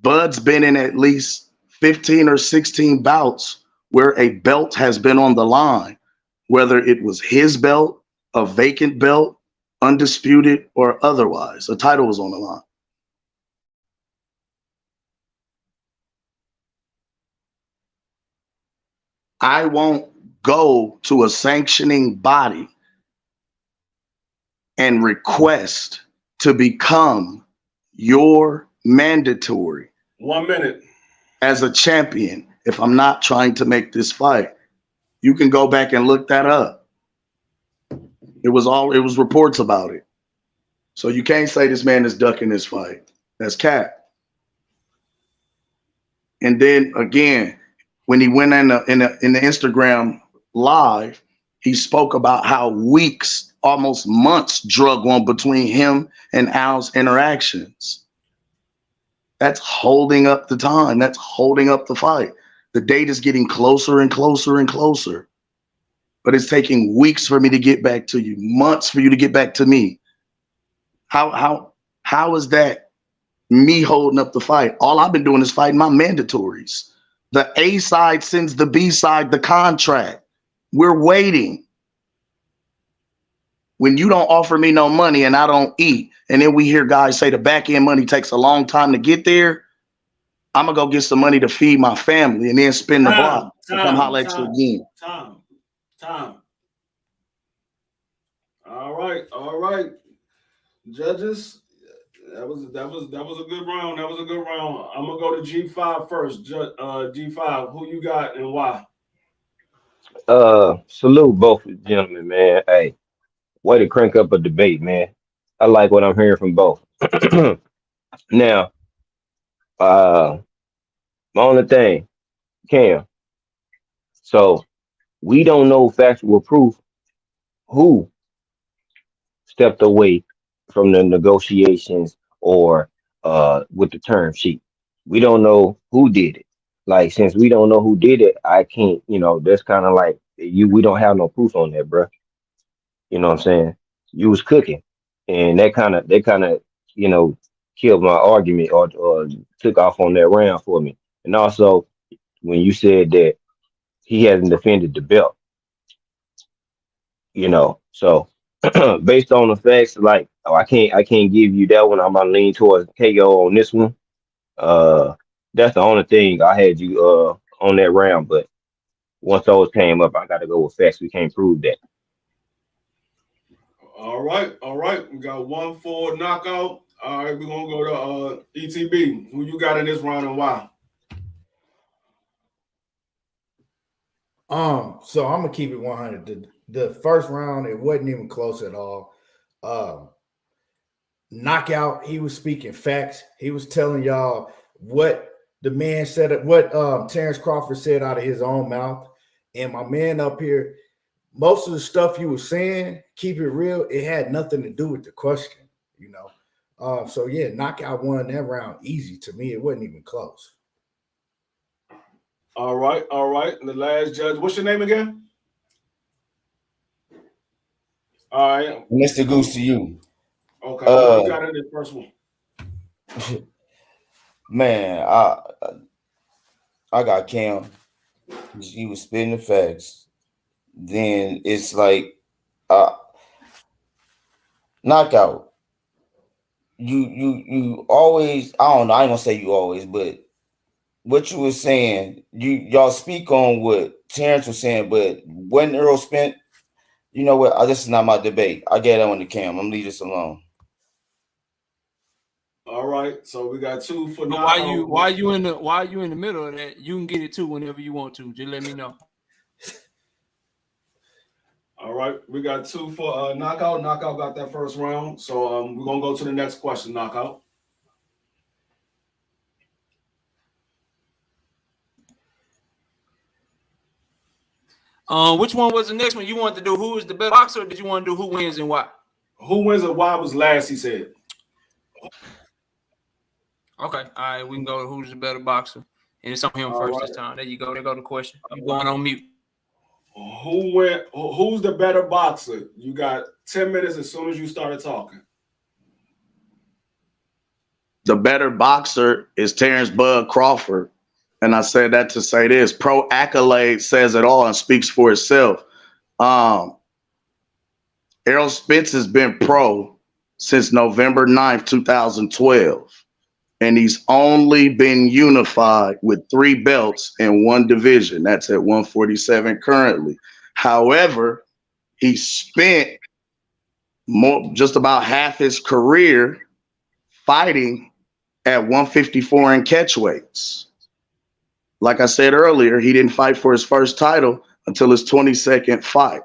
Bud's been in at least 15 or 16 bouts where a belt has been on the line, whether it was his belt, a vacant belt, undisputed, or otherwise. A title was on the line. I won't go to a sanctioning body and request to become your mandatory 1 minute as a champion if I'm not trying to make this fight. You can go back and look that up. It was reports about it. So you can't say this man is ducking this fight. That's cap. And then again, when he went in the Instagram live, he spoke about how weeks, almost months drug on between him and Al's interactions. That's holding up the time. That's holding up the fight. The date is getting closer and closer and closer. But it's taking weeks for me to get back to you, months for you to get back to me. How is that me holding up the fight? All I've been doing is fighting my mandatories. The A side sends the B side the contract. We're waiting. When you don't offer me no money and I don't eat, and then we hear guys say the back end money takes a long time to get there, I'm gonna go get some money to feed my family and then spin the block to come holler at you again. Time. All right. Judges, that was a good round. I'm gonna go to G5 first. G5, who you got and why? Salute both gentlemen, man. Hey, way to crank up a debate, man. I like what I'm hearing from both. Now, my only thing, Cam. So we don't know factual proof who stepped away from the negotiations or with the term sheet. We don't know who did it. like since we don't know who did it, I can't, you know, that's kind of like we don't have no proof on that, bro. You know what I'm saying? You was cooking, and that kind of, you know, killed my argument or took off on that round for me. And also, when you said that he hasn't defended the belt, you know, so based on the facts, like I can't give you that one. I'm gonna lean towards KO on this one. Uh, that's the only thing I had you on that round, but once those came up, I got to go with facts. We can't prove that. All right. We got 1-4 knockout. All right, we're gonna go to ETB. Who you got in this round and why? So I'm gonna keep it 100. The first round, it wasn't even close at all. Knockout, he was speaking facts. He was telling y'all what the man said, what Terence Crawford said out of his own mouth. And my man up here, most of the stuff he was saying, keep it real, it had nothing to do with the question, you know. So yeah, knockout won that round easy to me. It wasn't even close. All right. And the last judge, what's your name again? All right. Mr. Goose to you. Okay, who you got in this first one? Man, I got Cam. He was spitting the facts. Then it's like knockout. You always, I don't know, I ain't gonna say you always, but what you were saying, y'all speak on what Terence was saying, but when Errol Spence, you know what? This is not my debate. I get on the Cam. I'm gonna leave this alone. All right, so we got 2 for knockout. Why you in the middle of that? You can get it too whenever you want to. Just let me know. All right, we got 2 for knockout. Knockout got that first round. So we're gonna go to the next question, knockout. Which one was the next one? You wanted to do who is the better boxer, or did you want to do who wins and why? Who wins and why was last, he said. Okay, all right, we can go to who's the better boxer. And it's on him first this time. There you go. There go the question. I'm going on mute. Who's the better boxer? You got 10 minutes as soon as you started talking. The better boxer is Terence Bud Crawford. And I said that to say this. Pro accolade says it all and speaks for itself. Errol Spence has been pro since November 9th, 2012. And he's only been unified with 3 belts in 1 division. That's at 147 currently. However, he spent just about half his career fighting at 154 in catchweights. Like I said earlier, he didn't fight for his first title until his 22nd fight.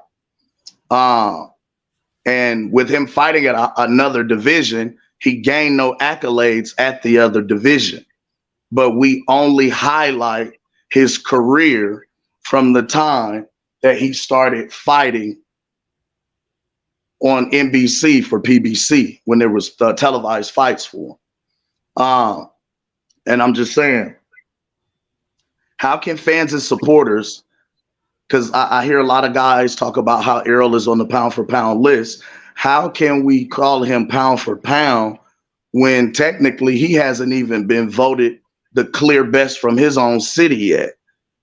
And with him fighting at another division, he gained no accolades at the other division. But we only highlight his career from the time that he started fighting on NBC for PBC when there was televised fights for him. And I'm just saying, how can fans and supporters, because I hear a lot of guys talk about how Errol is on the pound for pound list. How can we call him pound for pound when technically he hasn't even been voted the clear best from his own city yet?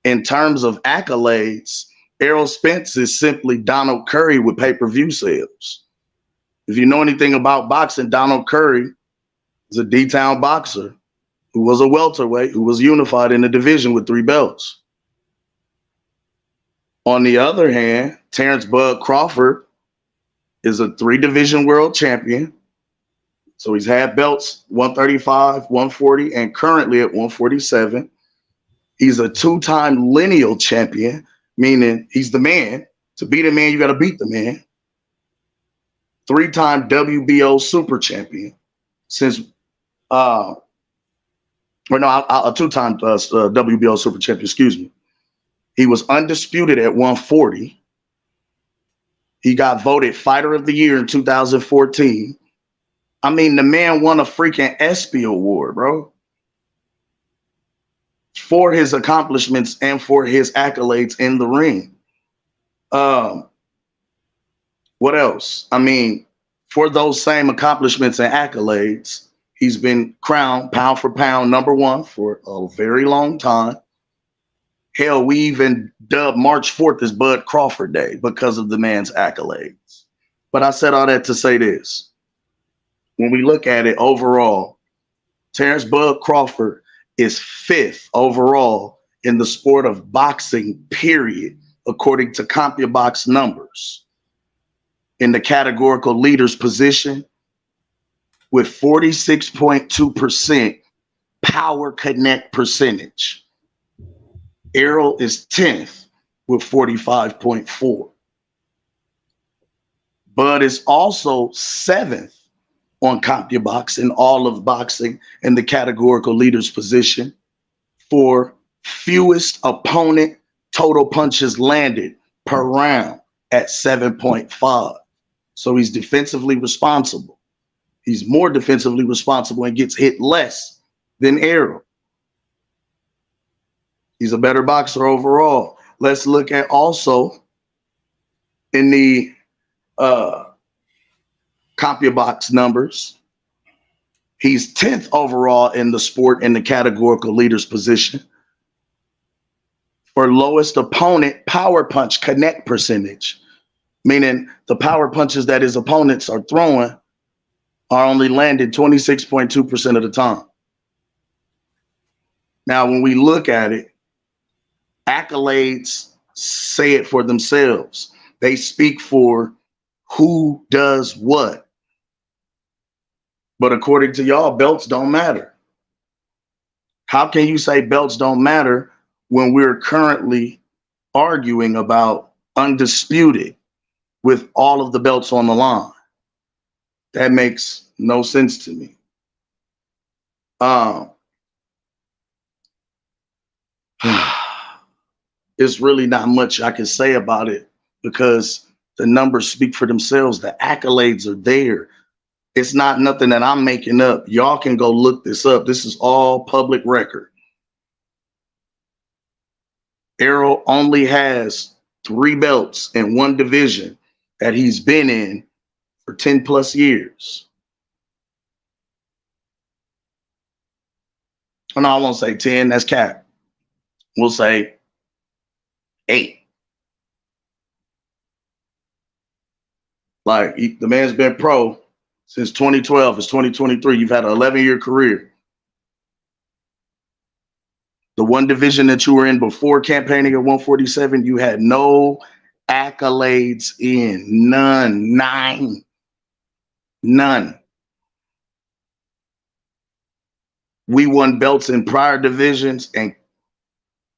In terms of accolades, Errol Spence is simply Donald Curry with pay-per-view sales. If you know anything about boxing, Donald Curry is a D-Town boxer who was a welterweight, who was unified in the division with 3 belts. On the other hand, Terence Bud Crawford is a 3-division world champion. So he's had belts 135, 140, and currently at 147. He's a 2-time lineal champion, meaning he's the man. To be the man, you got to beat the man. 3-time WBO super champion since, a 2-time WBO super champion, excuse me. He was undisputed at 140. He got voted Fighter of the Year in 2014. I mean, the man won a freaking ESPY award, bro. for his accomplishments and for his accolades in the ring. What else? I mean, for those same accomplishments and accolades, he's been crowned pound for pound #1 for a very long time. Hell, we even dubbed March 4th as Bud Crawford Day because of the man's accolades. But I said all that to say this. When we look at it overall, Terence Bud Crawford is 5th overall in the sport of boxing, period, according to CompuBox numbers, in the categorical leaders position with 46.2% power connect percentage. Errol is 10th with 45.4. Bud is also 7th on CompuBox in all of boxing in the categorical leaders position for fewest opponent total punches landed per round at 7.5. So he's defensively responsible. He's more defensively responsible and gets hit less than Errol. He's a better boxer overall. Let's look at also in the CompuBox numbers. He's 10th overall in the sport in the categorical leaders position for lowest opponent power punch connect percentage, meaning the power punches that his opponents are throwing are only landed 26.2% of the time. Now, when we look at it, accolades say it for themselves. They speak for who does what. But according to y'all, belts don't matter. How can you say belts don't matter when we're currently arguing about undisputed with all of the belts on the line? That makes no sense to me. It's really not much I can say about it because the numbers speak for themselves. The accolades are there. It's not nothing that I'm making up. Y'all can go look this up. This is all public record. Errol only has 3 belts in one division that he's been in for 10 plus years. No, I won't say 10, that's cap. We'll say 8. Like, the man's been pro since 2012. It's 2023. You've had an 11-year career. The one division that you were in before campaigning at 147, you had no accolades in. None. We won belts in prior divisions and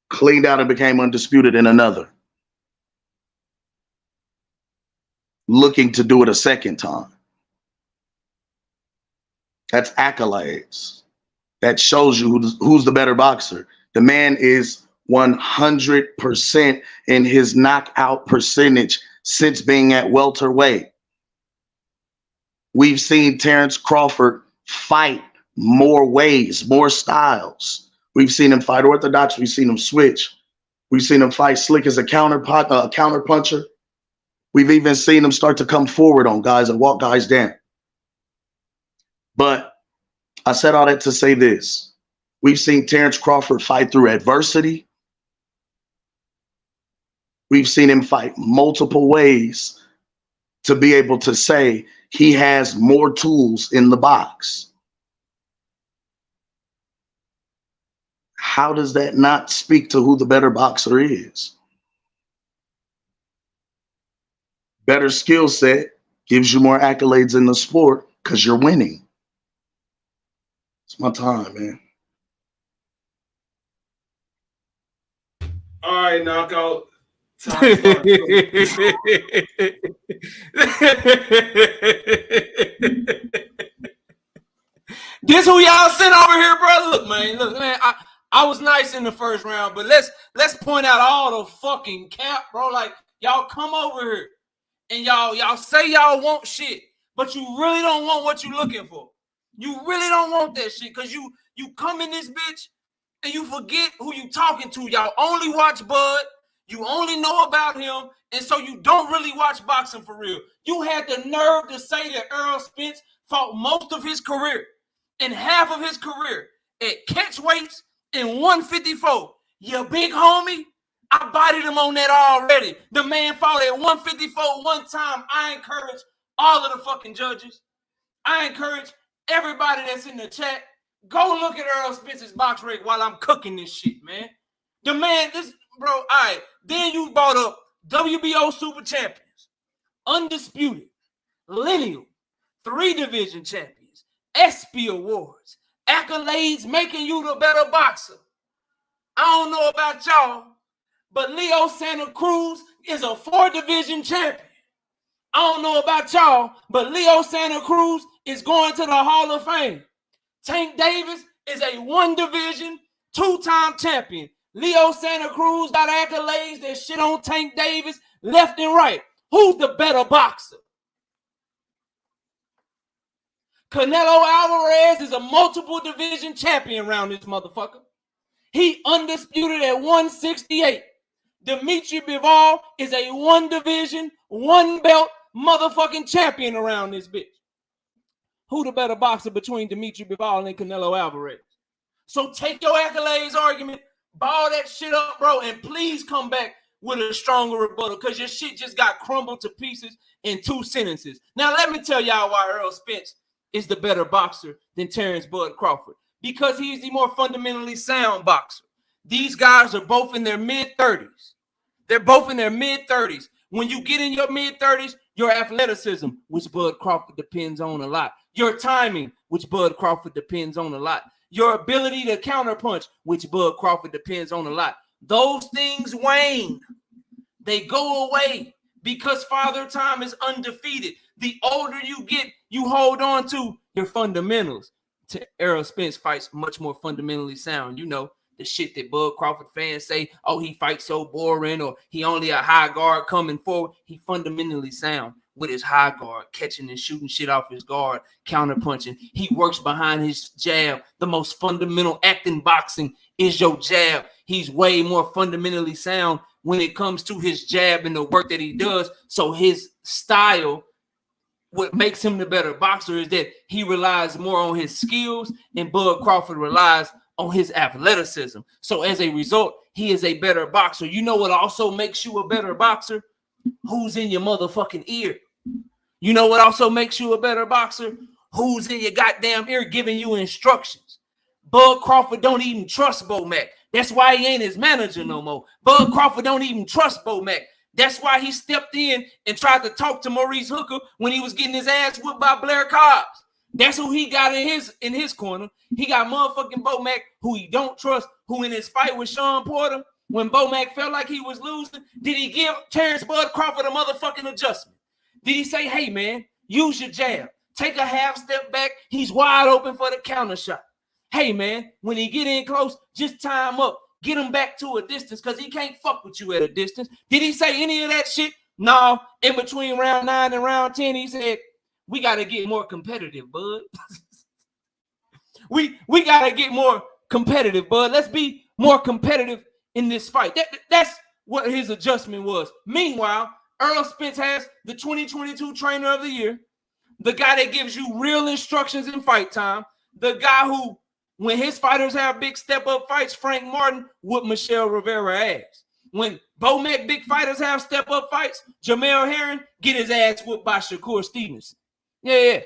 cleaned out and became undisputed in another. Looking to do it a second time. That's accolades. That shows you who's the better boxer. The man is 100% in his knockout percentage since being at welterweight. We've seen Terence Crawford fight more ways, more styles. We've seen him fight orthodox. We've seen him switch. We've seen him fight slick as a counter puncher. We've even seen him start to come forward on guys and walk guys down. But I said all that to say this. We've seen Terence Crawford fight through adversity. We've seen him fight multiple ways to be able to say he has more tools in the box. How does that not speak to who the better boxer is? Better skill set gives you more accolades in the sport because you're winning. It's my time, man. All right, knockout. Time start. This who y'all sent over here, bro. Look, man. I was nice in the first round, but let's point out all the fucking cap, bro. Like, y'all come over here and y'all say y'all want shit, but you really don't want what you looking for. You really don't want that shit because you come in this bitch and you forget who you talking to. Y'all only watch Bud. You only know about him, and so you don't really watch boxing for real. You had the nerve to say that Errol Spence fought most of his career and half of his career at catch weights in 154. You big homie, I bodied him on that already. The man fought at 154 one time. I encourage all of the fucking judges. I encourage everybody that's in the chat, go look at Errol Spence's box rate while I'm cooking this shit, man. The man, this, bro, all right. Then you brought up WBO Super Champions, Undisputed, Lineal, 3 division champions, ESPY Awards, accolades making you the better boxer. I don't know about y'all, but Leo Santa Cruz is a 4 division champion. I don't know about y'all, but Leo Santa Cruz is going to the Hall of Fame. Tank Davis is a 1 division, 2-time champion. Leo Santa Cruz got accolades that shit on Tank Davis left and right. Who's the better boxer? Canelo Alvarez is a multiple division champion around this motherfucker. He undisputed at 168. Dimitri Bivol is a 1 division, 1 belt motherfucking champion around this bitch. Who the better boxer between Dimitri Bivol and Canelo Alvarez? So take your accolades argument, ball that shit up, bro, and please come back with a stronger rebuttal because your shit just got crumbled to pieces in 2 sentences. Now, let me tell y'all why Errol Spence is the better boxer than Terence Bud Crawford. Because he's the more fundamentally sound boxer. These guys are both in their mid-30s. They're both in their mid-30s. When you get in your mid-30s, your athleticism, which Bud Crawford depends on a lot. Your timing, which Bud Crawford depends on a lot. Your ability to counterpunch, which Bud Crawford depends on a lot. Those things wane. They go away because Father Time is undefeated. The older you get, you hold on to your fundamentals. Errol Spence fights much more fundamentally sound. You know, the shit that Bud Crawford fans say, oh, he fights so boring or he only a high guard coming forward. He fundamentally sound with his high guard, catching and shooting shit off his guard, counterpunching. He works behind his jab. The most fundamental act in boxing is your jab. He's way more fundamentally sound when it comes to his jab and the work that he does. So his style, what makes him the better boxer is that he relies more on his skills and Bud Crawford relies on his athleticism. So as a result, he is a better boxer. You know what also makes you a better boxer? Who's in your motherfucking ear? You know what also makes you a better boxer? Who's in your goddamn ear giving you instructions? Bud Crawford don't even trust Bo Mac. That's why he ain't his manager no more. Bud Crawford don't even trust Bo Mac. That's why he stepped in and tried to talk to Maurice Hooker when he was getting his ass whipped by Blair Cobbs. That's who he got in his corner. He got motherfucking Bo Mac, who he don't trust, who in his fight with Sean Porter, when Bo Mac felt like he was losing, did he give Terence Bud Crawford a motherfucking adjustment? Did he say, hey, man, use your jab. Take a half step back. He's wide open for the counter shot. Hey, man, when he get in close, just tie him up. Get him back to a distance because he can't fuck with you at a distance. Did he say any of that shit? No. In between round 9 and round 10, he said, we got to get more competitive, bud. we got to get more competitive, bud. Let's be more competitive in this fight. That's what his adjustment was. Meanwhile, Errol Spence has the 2022 Trainer of the Year, the guy that gives you real instructions in fight time, the guy who, when his fighters have big step-up fights, Frank Martin whooped Michelle Rivera ass. When Bo Mac big fighters have step-up fights, Jamel Herring get his ass whooped by Shakur Stevenson. Yeah.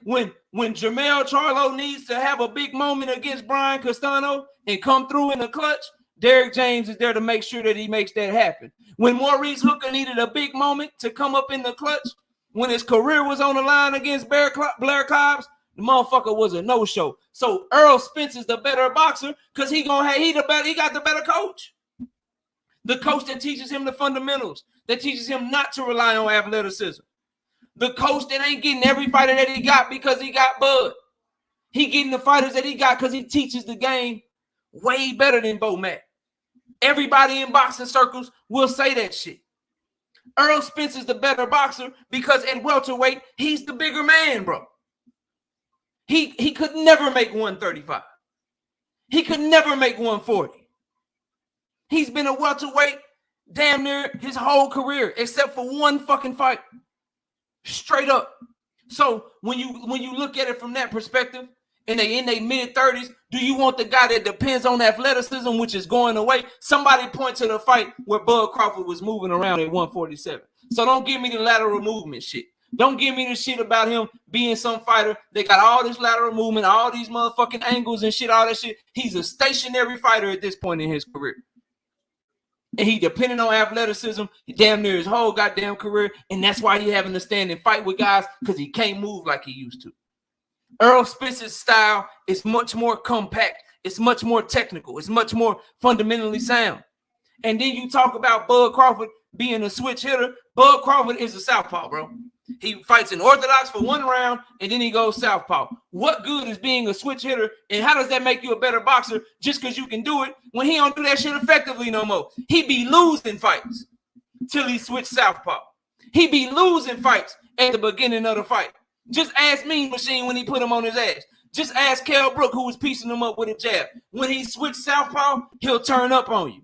When Jamel Charlo needs to have a big moment against Brian Castano and come through in the clutch, Derrick James is there to make sure that he makes that happen. When Maurice Hooker needed a big moment to come up in the clutch, when his career was on the line against Blair Cobbs, the motherfucker was a no-show. So Errol Spence is the better boxer because he got the better coach. The coach that teaches him the fundamentals, that teaches him not to rely on athleticism. The coach that ain't getting every fighter that he got because he got Bud. He getting the fighters that he got because he teaches the game way better than Bo Mac. Everybody in boxing circles will say that shit. Errol Spence is the better boxer because at welterweight, he's the bigger man, bro. He could never make 135. He could never make 140. He's been a welterweight damn near his whole career, except for one fucking fight. Straight up. So when you look at it from that perspective, and they in their mid-30s, do you want the guy that depends on athleticism, which is going away? Somebody point to the fight where Bud Crawford was moving around at 147. So don't give me the lateral movement shit. Don't give me the shit about him being some fighter. They got all this lateral movement, all these motherfucking angles and shit, all that shit. He's a stationary fighter at this point in his career. And he depending on athleticism damn near his whole goddamn career. And that's why he having to stand and fight with guys, because he can't move like he used to. Errol Spence's style is much more compact. It's much more technical. It's much more fundamentally sound. And then you talk about Bud Crawford being a switch hitter. Bud Crawford is a southpaw, bro. He fights in orthodox for one round, and then he goes southpaw. What good is being a switch hitter, and how does that make you a better boxer just because you can do it when he don't do that shit effectively no more? He be losing fights till he switch southpaw. He be losing fights at the beginning of the fight. Just ask Mean Machine when he put him on his ass. Just ask Kell Brook, who was piecing him up with a jab. When he switched southpaw, he'll turn up on you.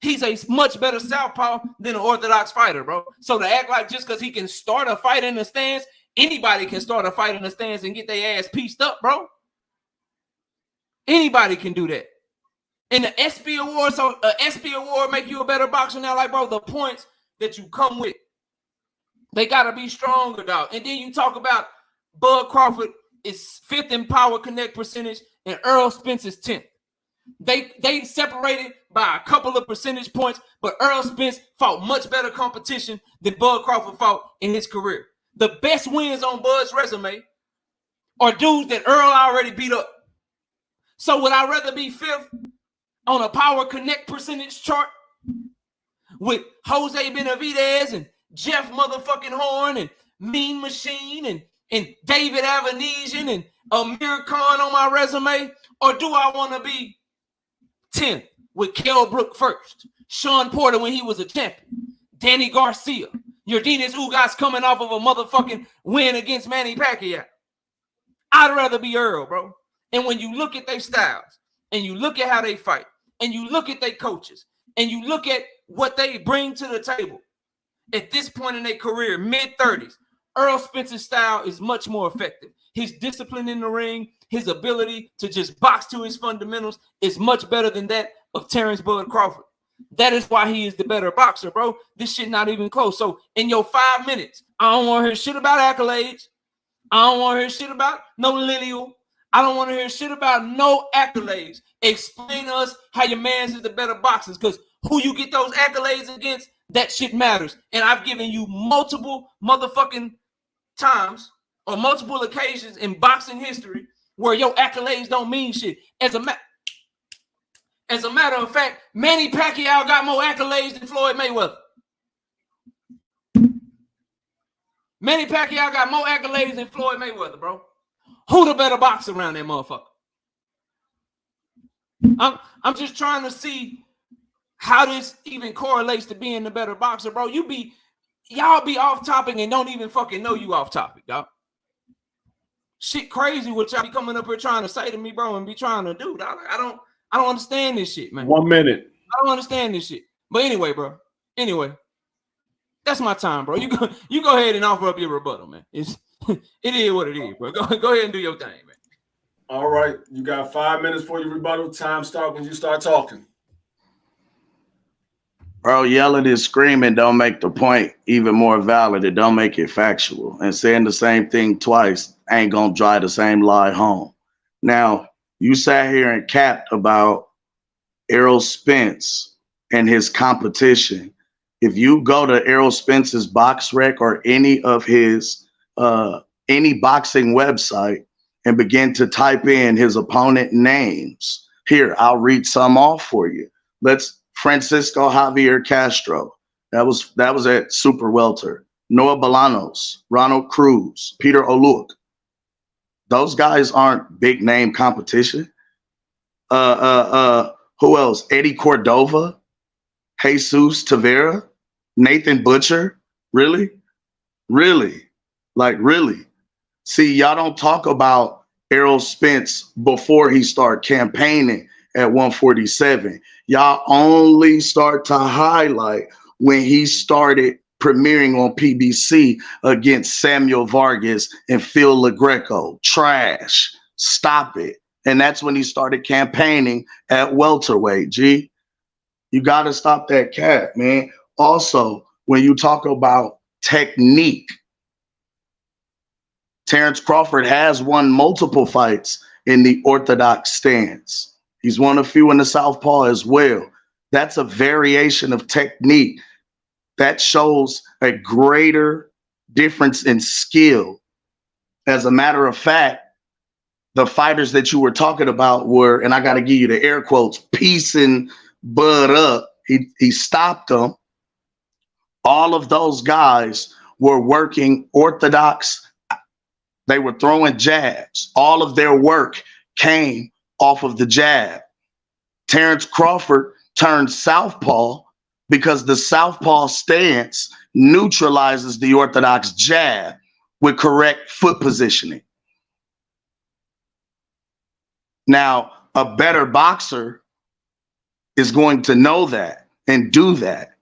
He's a much better southpaw than an orthodox fighter, bro. So to act like just because he can start a fight in the stands, anybody can start a fight in the stands and get their ass pieced up, bro. Anybody can do that. And the SP Award, so SP Award make you a better boxer now, like, bro, the points that you come with, they got to be stronger, dog. And then you talk about Bud Crawford is 5th in power connect percentage and Errol Spence is 10th. They separated by a couple of percentage points, but Errol Spence fought much better competition than Bud Crawford fought in his career. The best wins on Bud's resume are dudes that Errol already beat up. So would I rather be 5th on a power connect percentage chart with Jose Benavidez and Jeff motherfucking Horn and Mean Machine and David Avanesian and Amir Khan on my resume? Or do I want to be 10th with Kell Brook first, Sean Porter when he was a champion, Danny Garcia, Yordenis Ugas coming off of a motherfucking win against Manny Pacquiao? I'd rather be Errol, bro. And when you look at their styles and you look at how they fight and you look at their coaches and you look at what they bring to the table at this point in their career, mid-30s, Errol Spence's style is much more effective. His discipline in the ring, his ability to just box to his fundamentals is much better than that of Terence Bud Crawford. That is why he is the better boxer, bro. This shit not even close. So in your 5 minutes, I don't want to hear shit about accolades. I don't want to hear shit about no lineal. I don't want to hear shit about no accolades. Explain to us how your man's is the better boxers, because who you get those accolades against, that shit matters. And I've given you multiple motherfucking times or multiple occasions in boxing history where your accolades don't mean shit. As a matter of fact, Manny Pacquiao got more accolades than Floyd Mayweather. Manny Pacquiao got more accolades than Floyd Mayweather, bro. Who the better boxer around that motherfucker? I'm just trying to see how this even correlates to being the better boxer, bro. Y'all be off topic and don't even fucking know you off topic, dog. Shit crazy what y'all be coming up here trying to say to me, bro, and be trying to do, dog. I don't understand this shit, man. 1 minute. I don't understand this shit. But anyway, bro. Anyway, that's my time, bro. You go ahead and offer up your rebuttal, man. It is what it is, bro. Go ahead and do your thing, man. All right. You got 5 minutes for your rebuttal. Time start when you start talking. Bro, yelling and screaming don't make the point even more valid. It don't make it factual. And saying the same thing twice ain't gonna drive the same lie home. Now, you sat here and capped about Errol Spence and his competition. If you go to Errol Spence's box rec or any of his any boxing website and begin to type in his opponent names, here, I'll read some off for you. Francisco Javier Castro. That was at Super Welter. Noah Bolanos, Ronald Cruz, Peter Oluk. Those guys aren't big name competition. Who else? Eddie Cordova, Jesus Tavera, Nathan Butcher. Really? Like, really? See, y'all don't talk about Errol Spence before he started campaigning at 147. Y'all only start to highlight when he started premiering on PBC against Samuel Vargas and Phil LaGreco. Trash. Stop it. And that's when he started campaigning at welterweight, G. You got to stop that cap, man. Also, when you talk about technique, Terence Crawford has won multiple fights in the orthodox stance. He's won a few in the southpaw as well. That's a variation of technique. That shows a greater difference in skill. As a matter of fact, the fighters that you were talking about were, and I got to give you the air quotes, piecing Bud up. He stopped them. All of those guys were working orthodox. They were throwing jabs. All of their work came off of the jab. Terence Crawford turned southpaw because the southpaw stance neutralizes the orthodox jab with correct foot positioning. Now, a better boxer is going to know that and do that.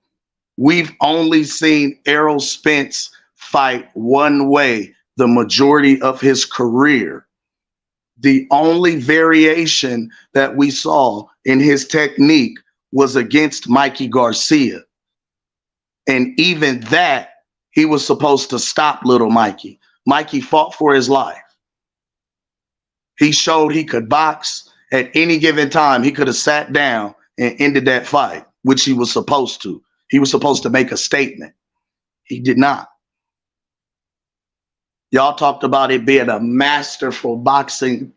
We've only seen Errol Spence fight one way the majority of his career. The only variation that we saw in his technique was against Mikey Garcia. And even that, he was supposed to stop little Mikey. Mikey fought for his life. He showed he could box at any given time. He could have sat down and ended that fight, which he was supposed to. He was supposed to make a statement. He did not. Y'all talked about it being a masterful boxing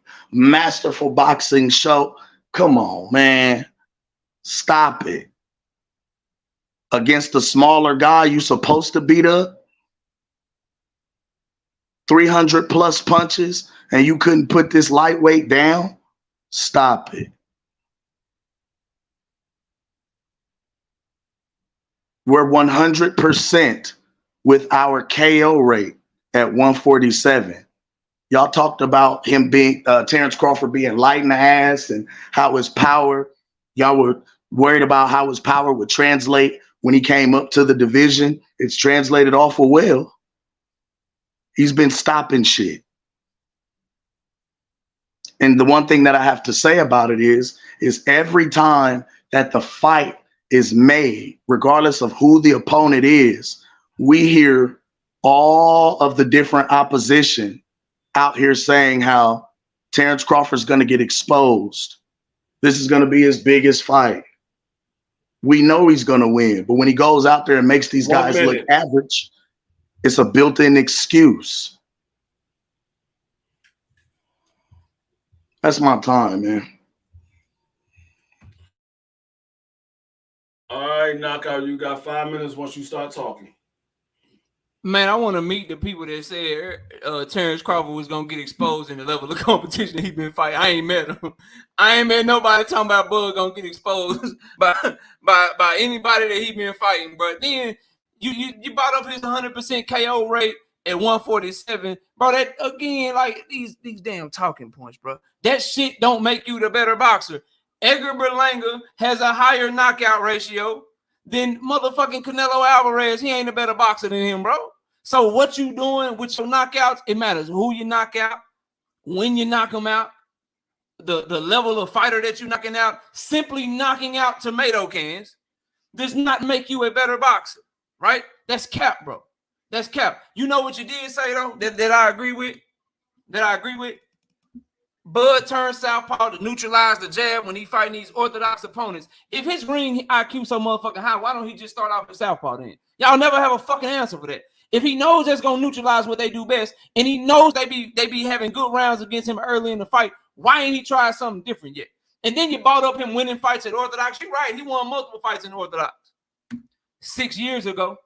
show. Come on, man. Stop it. Against the smaller guy you supposed to beat up, 300 plus punches, and you couldn't put this lightweight down? Stop it. We're 100% with our KO rate at 147. Y'all talked about him being, Terence Crawford being light in the ass and how his power, y'all were worried about how his power would translate when he came up to the division. It's translated awful well. He's been stopping shit. And the one thing that I have to say about it is every time that the fight is made, regardless of who the opponent is, we hear all of the different opposition out here saying how Terence Crawford's going to get exposed. This is going to be his biggest fight. We know he's going to win, but when he goes out there and makes these guys look average, it's a built-in excuse. That's my time, man. All right, Knockout, you got 5 minutes once you start talking. Man, I want to meet the people that said Terence Crawford was going to get exposed in the level of competition he's been fighting. I ain't met him. I ain't met nobody talking about Bud going to get exposed by anybody that he been fighting. But then you brought up his 100% KO rate at 147. Bro, that, again, like these damn talking points, bro. That shit don't make you the better boxer. Edgar Berlanga has a higher knockout ratio than motherfucking Canelo Alvarez. He ain't a better boxer than him, bro. So what you doing with your knockouts, it matters who you knock out, when you knock them out, the level of fighter that you're knocking out. Simply knocking out tomato cans does not make you a better boxer, right? That's cap, bro. That's cap. You know what you did say, though, that I agree with? Bud turned southpaw to neutralize the jab when he fighting these orthodox opponents. If his ring IQ so motherfucking high, why don't he just start off with southpaw then? Y'all never have a fucking answer for that. If he knows that's gonna neutralize what they do best, and he knows they be having good rounds against him early in the fight, why ain't he tried something different yet? And then you brought up him winning fights at orthodox. You're right, he won multiple fights in orthodox 6 years ago.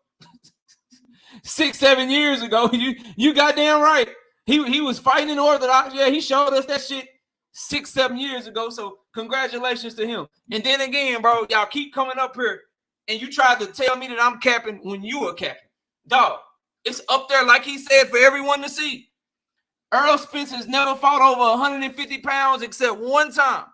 6-7 years ago. You goddamn right. He was fighting in orthodox. Yeah, he showed us that shit 6-7 years ago. So congratulations to him. And then again, bro, y'all keep coming up here and you tried to tell me that I'm capping when you were capping. Dog, it's up there like he said for everyone to see. Errol Spence has never fought over 150 pounds except one time.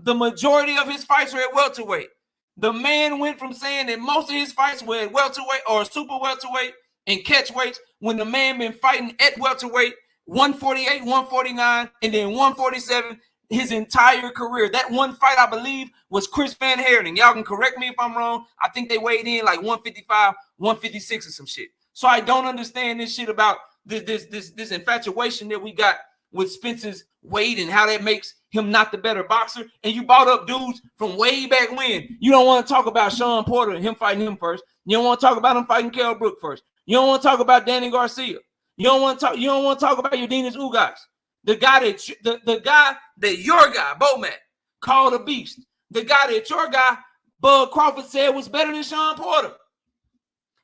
The majority of his fights are at welterweight. The man went from saying that most of his fights were at welterweight or super welterweight and catch weights when the man been fighting at welterweight, 148, 149, and then 147 his entire career. That one fight, I believe, was Chris Van Herring. Y'all can correct me if I'm wrong. I think they weighed in like 155, 156 or some shit. So I don't understand this shit about this infatuation that we got with Spence's weight and how that makes him not the better boxer. And you brought up dudes from way back when. You don't want to talk about Sean Porter and him fighting him first. You don't want to talk about him fighting Kell Brook first. You don't want to talk about Danny Garcia. You don't want to talk about your Dinas Ugas. The guy that your guy, Bomac, called a beast. The guy that your guy, Bud Crawford, said was better than Sean Porter.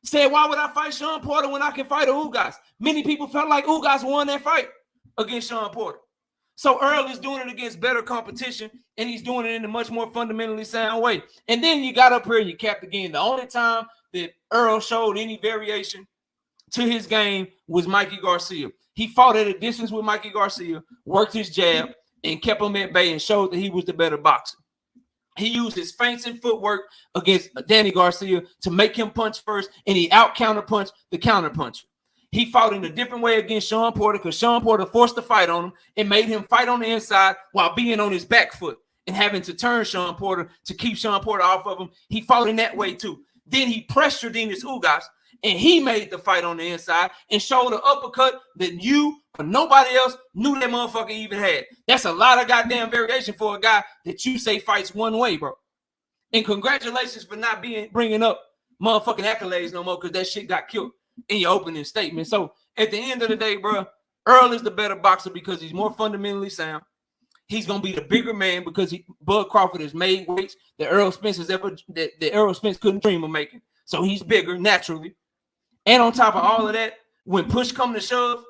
Said, why would I fight Sean Porter when I can fight a Ugas? Many people felt like Ugas won that fight against Sean Porter. So Errol is doing it against better competition, and he's doing it in a much more fundamentally sound way. And then you got up here and you capped again. The only time that Errol showed any variation to his game was Mikey Garcia. He fought at a distance with Mikey Garcia, worked his jab, and kept him at bay and showed that he was the better boxer. He used his feints and footwork against Danny Garcia to make him punch first, and he out-counterpunched the counterpuncher. He fought in a different way against Sean Porter because Sean Porter forced the fight on him and made him fight on the inside while being on his back foot and having to turn Sean Porter to keep Sean Porter off of him. He fought in that way too. Then he pressured Dinas Ugas, and he made the fight on the inside and showed an uppercut that you or nobody else knew that motherfucker even had. That's a lot of goddamn variation for a guy that you say fights one way, bro. And congratulations for not bringing up motherfucking accolades no more because that shit got killed in your opening statement. So at the end of the day, bro, Errol is the better boxer because he's more fundamentally sound. He's gonna be the bigger man because Bud Crawford has made weights that Errol Spence couldn't dream of making. So he's bigger naturally. And on top of all of that, when push come to shove,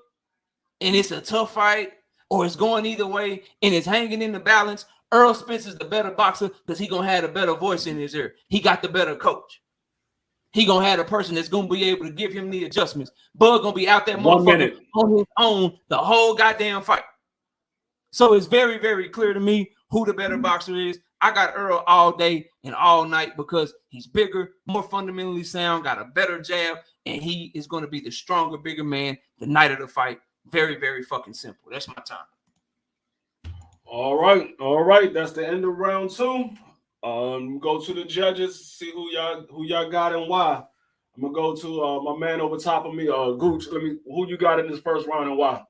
and it's a tough fight, or it's going either way, and it's hanging in the balance, Errol Spence is the better boxer because he's gonna have a better voice in his ear. He got the better coach. He gonna have a person that's gonna be able to give him the adjustments. Bud gonna be out there motherfucker on his own the whole goddamn fight. So it's very, very clear to me who the better boxer is. I got Errol all day and all night because he's bigger, more fundamentally sound, got a better jab, and he is going to be the stronger, bigger man the night of the fight. Very, very fucking simple. That's my time. All right. That's the end of round 2. Go to the judges, see who y'all got and why. I'm gonna go to my man over top of me, Gooch. Who you got in this first round and why?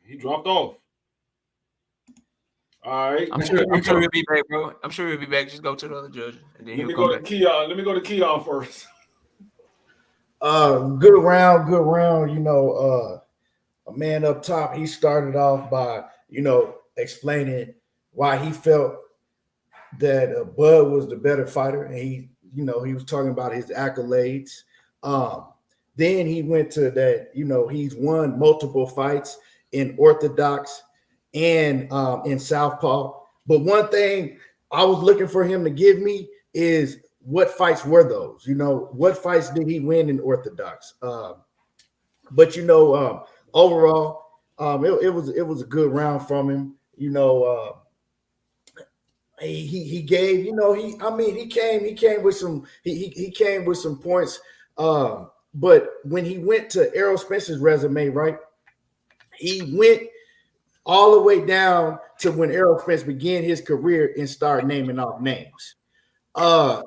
He dropped off. All right. I'm sure he'll be back, bro. I'm sure he'll be back. Just go to the other judge, and then Let me go to Keon first. Good round. You know, a man up top. He started off by explaining why he felt that Bud was the better fighter, and he was talking about his accolades. Then he went to that. He's won multiple fights in orthodox and in southpaw. But one thing I was looking for him to give me is what fights were those? What fights did he win in orthodox? But overall, it was a good round from him. He gave, he came with some points. But when he went to Errol Spence's resume, right, he went all the way down to when Errol Spence began his career and started naming off names. That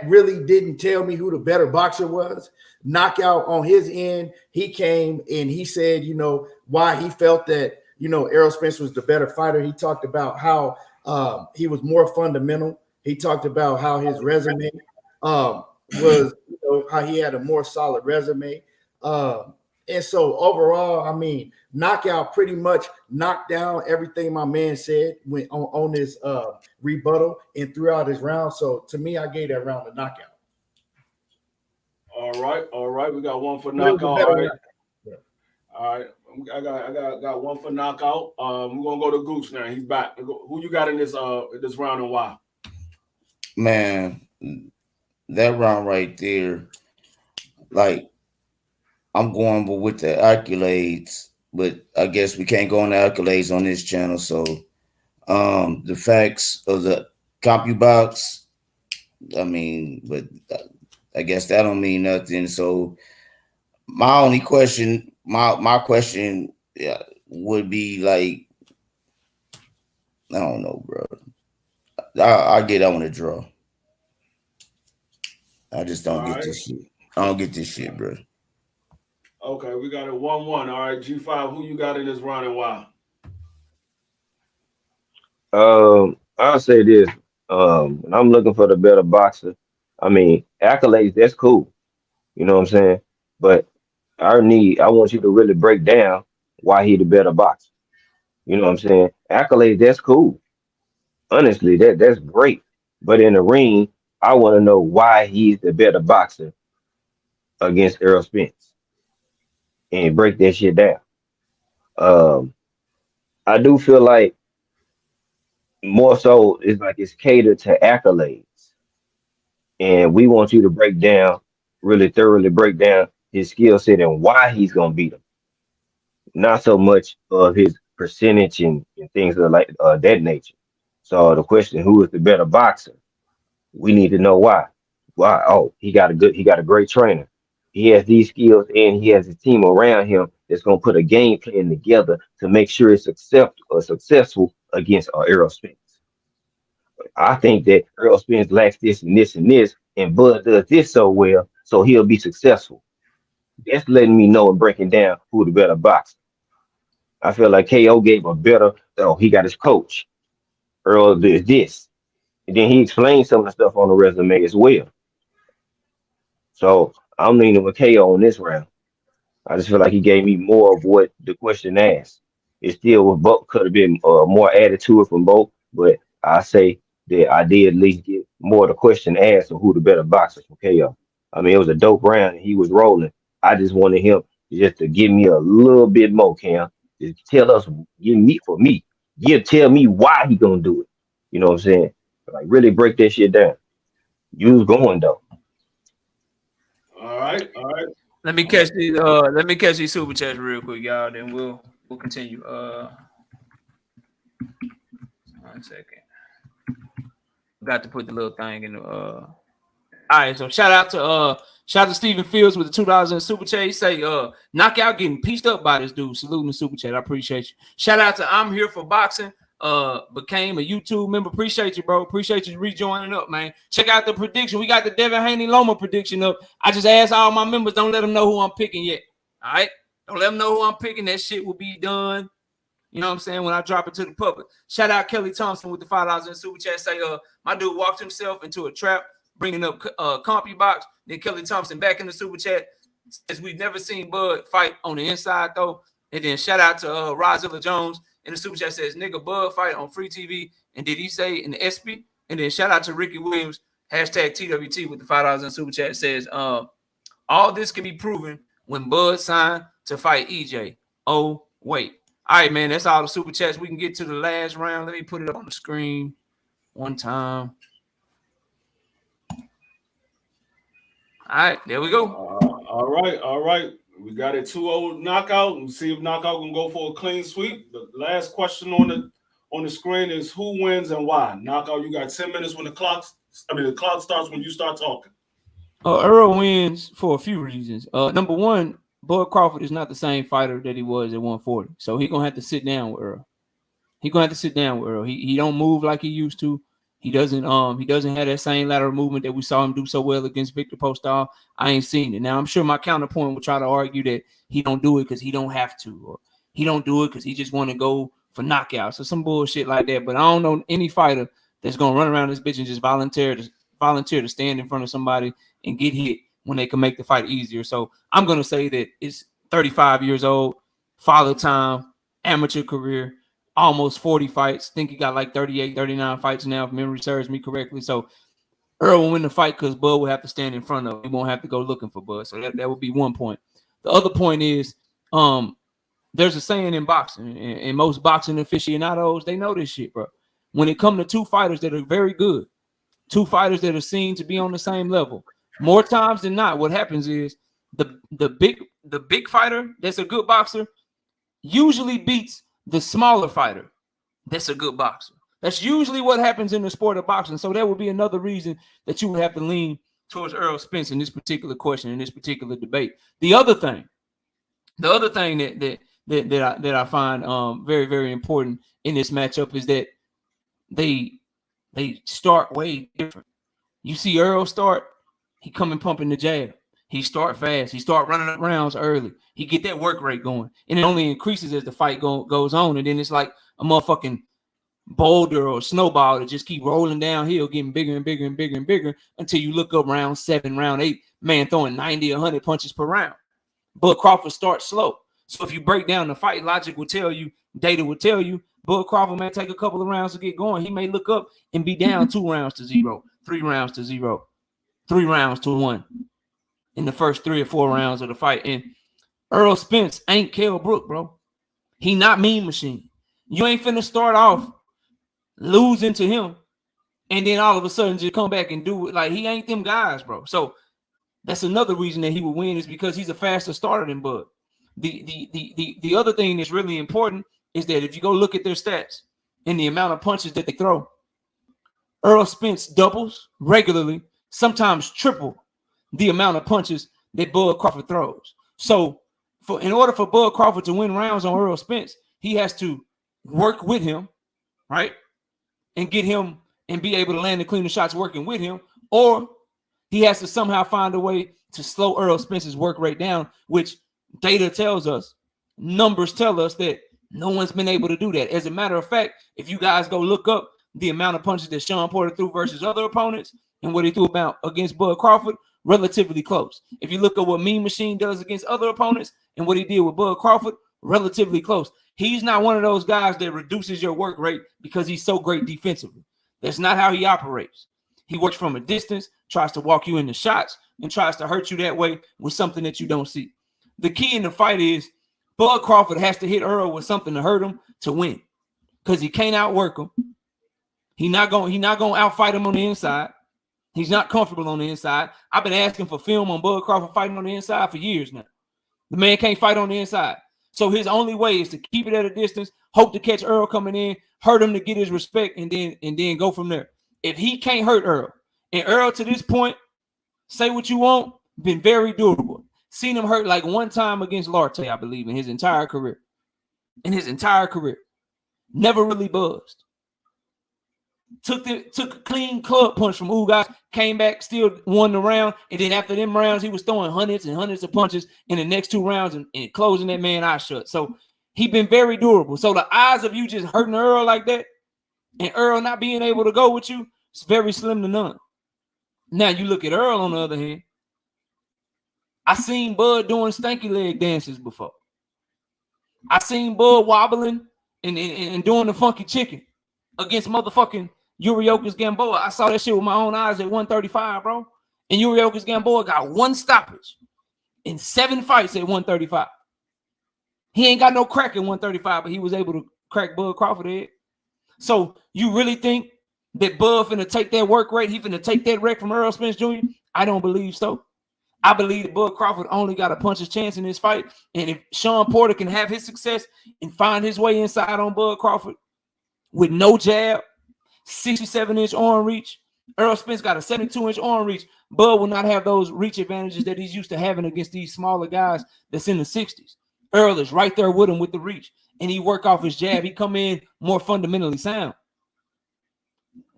really didn't tell me who the better boxer was. Knockout on his end, he came and he said, why he felt that, Errol Spence was the better fighter. He talked about how he was more fundamental. He talked about how his resume was, how he had a more solid resume. And so overall, Knockout pretty much knocked down everything my man said on his rebuttal and throughout his round. So to me, I gave that round a knockout. All right. We got one for knockout. All right. I got one for knockout. We're gonna go to Gooch now. He's back. Who you got in this round and why? Man, that round right there, like, I'm going with the accolades, but I guess we can't go on the accolades on this channel. So the facts of the CompuBox, I mean, but I guess that don't mean nothing. So my only question, my question would be like, I don't know, bro. I get on a draw. I just don't get this shit. I don't get this shit, bro. Okay, we got it 1-1. All right, G5, who you got in this round and why? I'll say this. When I'm looking for the better boxer, I mean, accolades, that's cool. You know what I'm saying? But I want you to really break down why he the better boxer. You know what I'm saying? Accolades, that's cool. Honestly, that's great. But in the ring, I want to know why he's the better boxer against Errol Spence and break that shit down. Um, I do feel like more so it's like it's catered to accolades. And we want you to break down, really thoroughly break down his skill set and why he's gonna beat him. Not so much of his percentage and things of like that nature. So the question, who is the better boxer? We need to know why. Why? Oh, he got a great trainer. He has these skills and he has a team around him that's gonna put a game plan together to make sure it's successful against Errol Spence. I think that Errol Spence lacks this and this and this, and Bud does this so well, so he'll be successful. That's letting me know and breaking down who the better boxer. I feel like KO gave a better. Oh, he got his coach. Earl did this, and then he explained some of the stuff on the resume as well. So I'm leaning with KO on this round. I just feel like he gave me more of what the question asked. It still was both could have been more added to it from both, but I say that I did at least get more of the question asked of who the better boxer from KO. I mean, it was a dope round and he was rolling. I just wanted him just to give me a little bit more, Cam. Just tell us, give me for me. Tell me why he gonna do it. You know what I'm saying? Like really break that shit down. You was going though. All right. Let me catch these super chats real quick, y'all. Then we'll continue. 1 second. Got to put the little thing in the all right, so shout out to Stephen Fields with the $2 in super chat. He say knockout getting pieced up by this dude. Saluting the super chat. I appreciate you. Shout out to I'm Here for Boxing. Became a YouTube member. Appreciate you, bro. Appreciate you rejoining up, man. Check out the prediction. We got the Devin Haney Loma prediction up. I just asked all my members, don't let them know who I'm picking yet. All right, don't let them know who I'm picking. That shit will be done. You know what I'm saying? When I drop it to the public. Shout out Kelly Thompson with the $5 in super chat. Say, my dude walked himself into a trap, bringing up CompuBox. Then Kelly Thompson back in the super chat. Says we've never seen Bud fight on the inside though. And then shout out to Rozilla Jones in the super chat says nigga Bud fight on free TV. And did he say in the SP? And then shout out to Ricky Williams hashtag TWT with the $5 in super chat says all this can be proven when Bud signed to fight EJ. Oh wait. All right, man, that's all the super chats. We can get to the last round. Let me put it up on the screen one time. All right, there we go. All right. We got a 2-0 knockout. We'll see if knockout can go for a clean sweep. The last question on the screen is who wins and why. Knockout, you got 10 minutes when the clock starts when you start talking. Errol wins for a few reasons. Number one, Bud Crawford is not the same fighter that he was at 140. So he's gonna have to sit down with Errol. He don't move like he used to. He doesn't have that same lateral movement that we saw him do so well against Victor Postol. I ain't seen it. Now I'm sure my counterpoint will try to argue that he don't do it because he don't have to, or he don't do it because he just want to go for knockouts or some bullshit like that. But I don't know any fighter that's gonna run around this bitch and just volunteer to stand in front of somebody and get hit when they can make the fight easier. So I'm going to say that it's 35 years old, father time, amateur career, almost 40 fights. Think he got like 38, 39 fights now, if memory serves me correctly. So Errol will win the fight because Bud will have to stand in front of him. He won't have to go looking for Bud. So that would be one point. The other point is there's a saying in boxing, and most boxing aficionados, they know this shit, bro. When it comes to two fighters that are very good, two fighters that are seen to be on the same level, more times than not, what happens is the big fighter that's a good boxer, usually beats the smaller fighter that's a good boxer. That's usually what happens in the sport of boxing. So that would be another reason that you would have to lean towards Errol Spence in this particular question, in this particular debate. The other thing that I find very, very important in this matchup is that they start way different. You see Errol start, he coming pumping the jab. He start fast. He start running up rounds early. He get that work rate going. And it only increases as the fight goes on. And then it's like a motherfucking boulder or snowball that just keep rolling downhill, getting bigger and bigger and bigger and bigger until you look up round 7, round 8, man throwing 90, 100 punches per round. Bud Crawford starts slow. So if you break down the fight, logic will tell you, data will tell you, Bud Crawford may take a couple of rounds to get going. He may look up and be down 2 rounds to 0, 3 rounds to 0, 3 rounds to 1 in the first 3 or 4 rounds of the fight. And Errol Spence ain't Kell Brook, bro. He not Mean Machine. You ain't finna start off losing to him and then all of a sudden just come back and do it. Like, he ain't them guys, bro. So that's another reason that he would win, is because he's a faster starter than Bud. The other thing that's really important is that if you go look at their stats and the amount of punches that they throw, Errol Spence doubles regularly, sometimes triple the amount of punches that Bud Crawford throws. So in order for Bud Crawford to win rounds on Errol Spence, he has to work with him, right? And get him and be able to land the cleaner shots working with him, or he has to somehow find a way to slow Errol Spence's work rate down, which data tells us, numbers tell us that no one's been able to do that. As a matter of fact, if you guys go look up the amount of punches that Sean Porter threw versus other opponents and what he threw about against Bud Crawford, relatively close. If you look at what Mean Machine does against other opponents and what he did with Bud Crawford, relatively close. He's not one of those guys that reduces your work rate because he's so great defensively. That's not how he operates. He works from a distance, tries to walk you into shots, and tries to hurt you that way with something that you don't see. The key in the fight is Bud Crawford has to hit Errol with something to hurt him to win, because he can't outwork him. He's not gonna outfight him on the inside. He's not comfortable on the inside. I've been asking for film on Bud Crawford fighting on the inside for years now. The man can't fight on the inside. So his only way is to keep it at a distance, hope to catch Errol coming in, hurt him to get his respect, and then go from there. If he can't hurt Errol, and Errol to this point, say what you want, been very durable. Seen him hurt like one time against Larte, I believe, in his entire career. Never really buzzed. Took a clean club punch from Ugas, came back, still won the round, and then after them rounds, he was throwing hundreds and hundreds of punches in the next 2 rounds and closing that man eye shut. So he been very durable. So the odds of you just hurting Errol like that and Errol not being able to go with you, it's very slim to none. Now you look at Errol on the other hand. I seen Bud doing stanky leg dances before. I seen Bud wobbling and doing the funky chicken against motherfucking Yuriokas Gamboa. I saw that shit with my own eyes at 135, bro. And Yuriokas Gamboa got 1 stoppage in 7 fights at 135. He ain't got no crack at 135, but he was able to crack Bud Crawford head. So you really think that Bud finna take that work rate? He finna take that wreck from Errol Spence Jr.? I don't believe so. I believe that Bud Crawford only got a puncher's chance in this fight. And if Sean Porter can have his success and find his way inside on Bud Crawford with no jab, 67-inch arm reach, Errol Spence got a 72-inch arm reach. Bud will not have those reach advantages that he's used to having against these smaller guys that's in the 60s. Errol is right there with him with the reach, and he work off his jab. He come in more fundamentally sound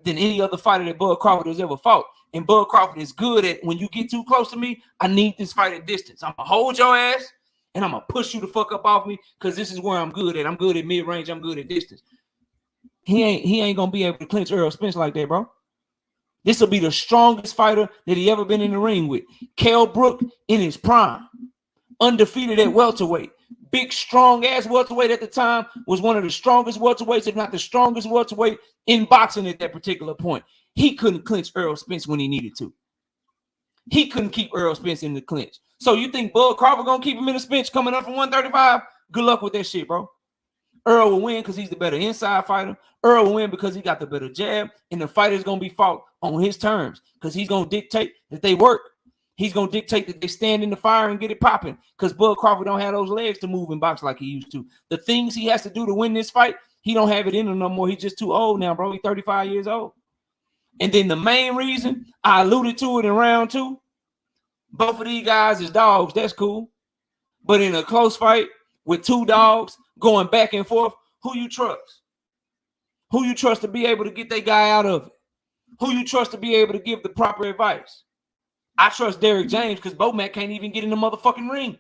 than any other fighter that Bud Crawford has ever fought. And Bud Crawford is good at, when you get too close to me, I need this fight at distance. I'm going to hold your ass, and I'm going to push you the fuck up off me, because this is where I'm good at. I'm good at mid-range. I'm good at distance. He ain't going to be able to clinch Errol Spence like that, bro. This will be the strongest fighter that he ever been in the ring with. Kell Brook in his prime. Undefeated at welterweight. Big, strong-ass welterweight at the time. Was one of the strongest welterweights, if not the strongest welterweight in boxing at that particular point. He couldn't clinch Errol Spence when he needed to. He couldn't keep Errol Spence in the clinch. So you think Bud Crawford going to keep him in the clinch coming up from 135? Good luck with that shit, bro. Errol will win because he's the better inside fighter. Errol will win because he got the better jab. And the fight is going to be fought on his terms because he's going to dictate that they work. He's gonna dictate that they stand in the fire and get it popping because Bud Crawford don't have those legs to move and box like he used to. The things he has to do to win this fight, he don't have it in him no more. He's just too old now, bro. He's 35 years old. And then the main reason, I alluded to it in round 2, both of these guys is dogs. That's cool. But in a close fight with 2 dogs going back and forth, who you trust? Who you trust to be able to get that guy out of it? Who you trust to be able to give the proper advice? I trust Derrick James because Bomac can't even get in the motherfucking ring.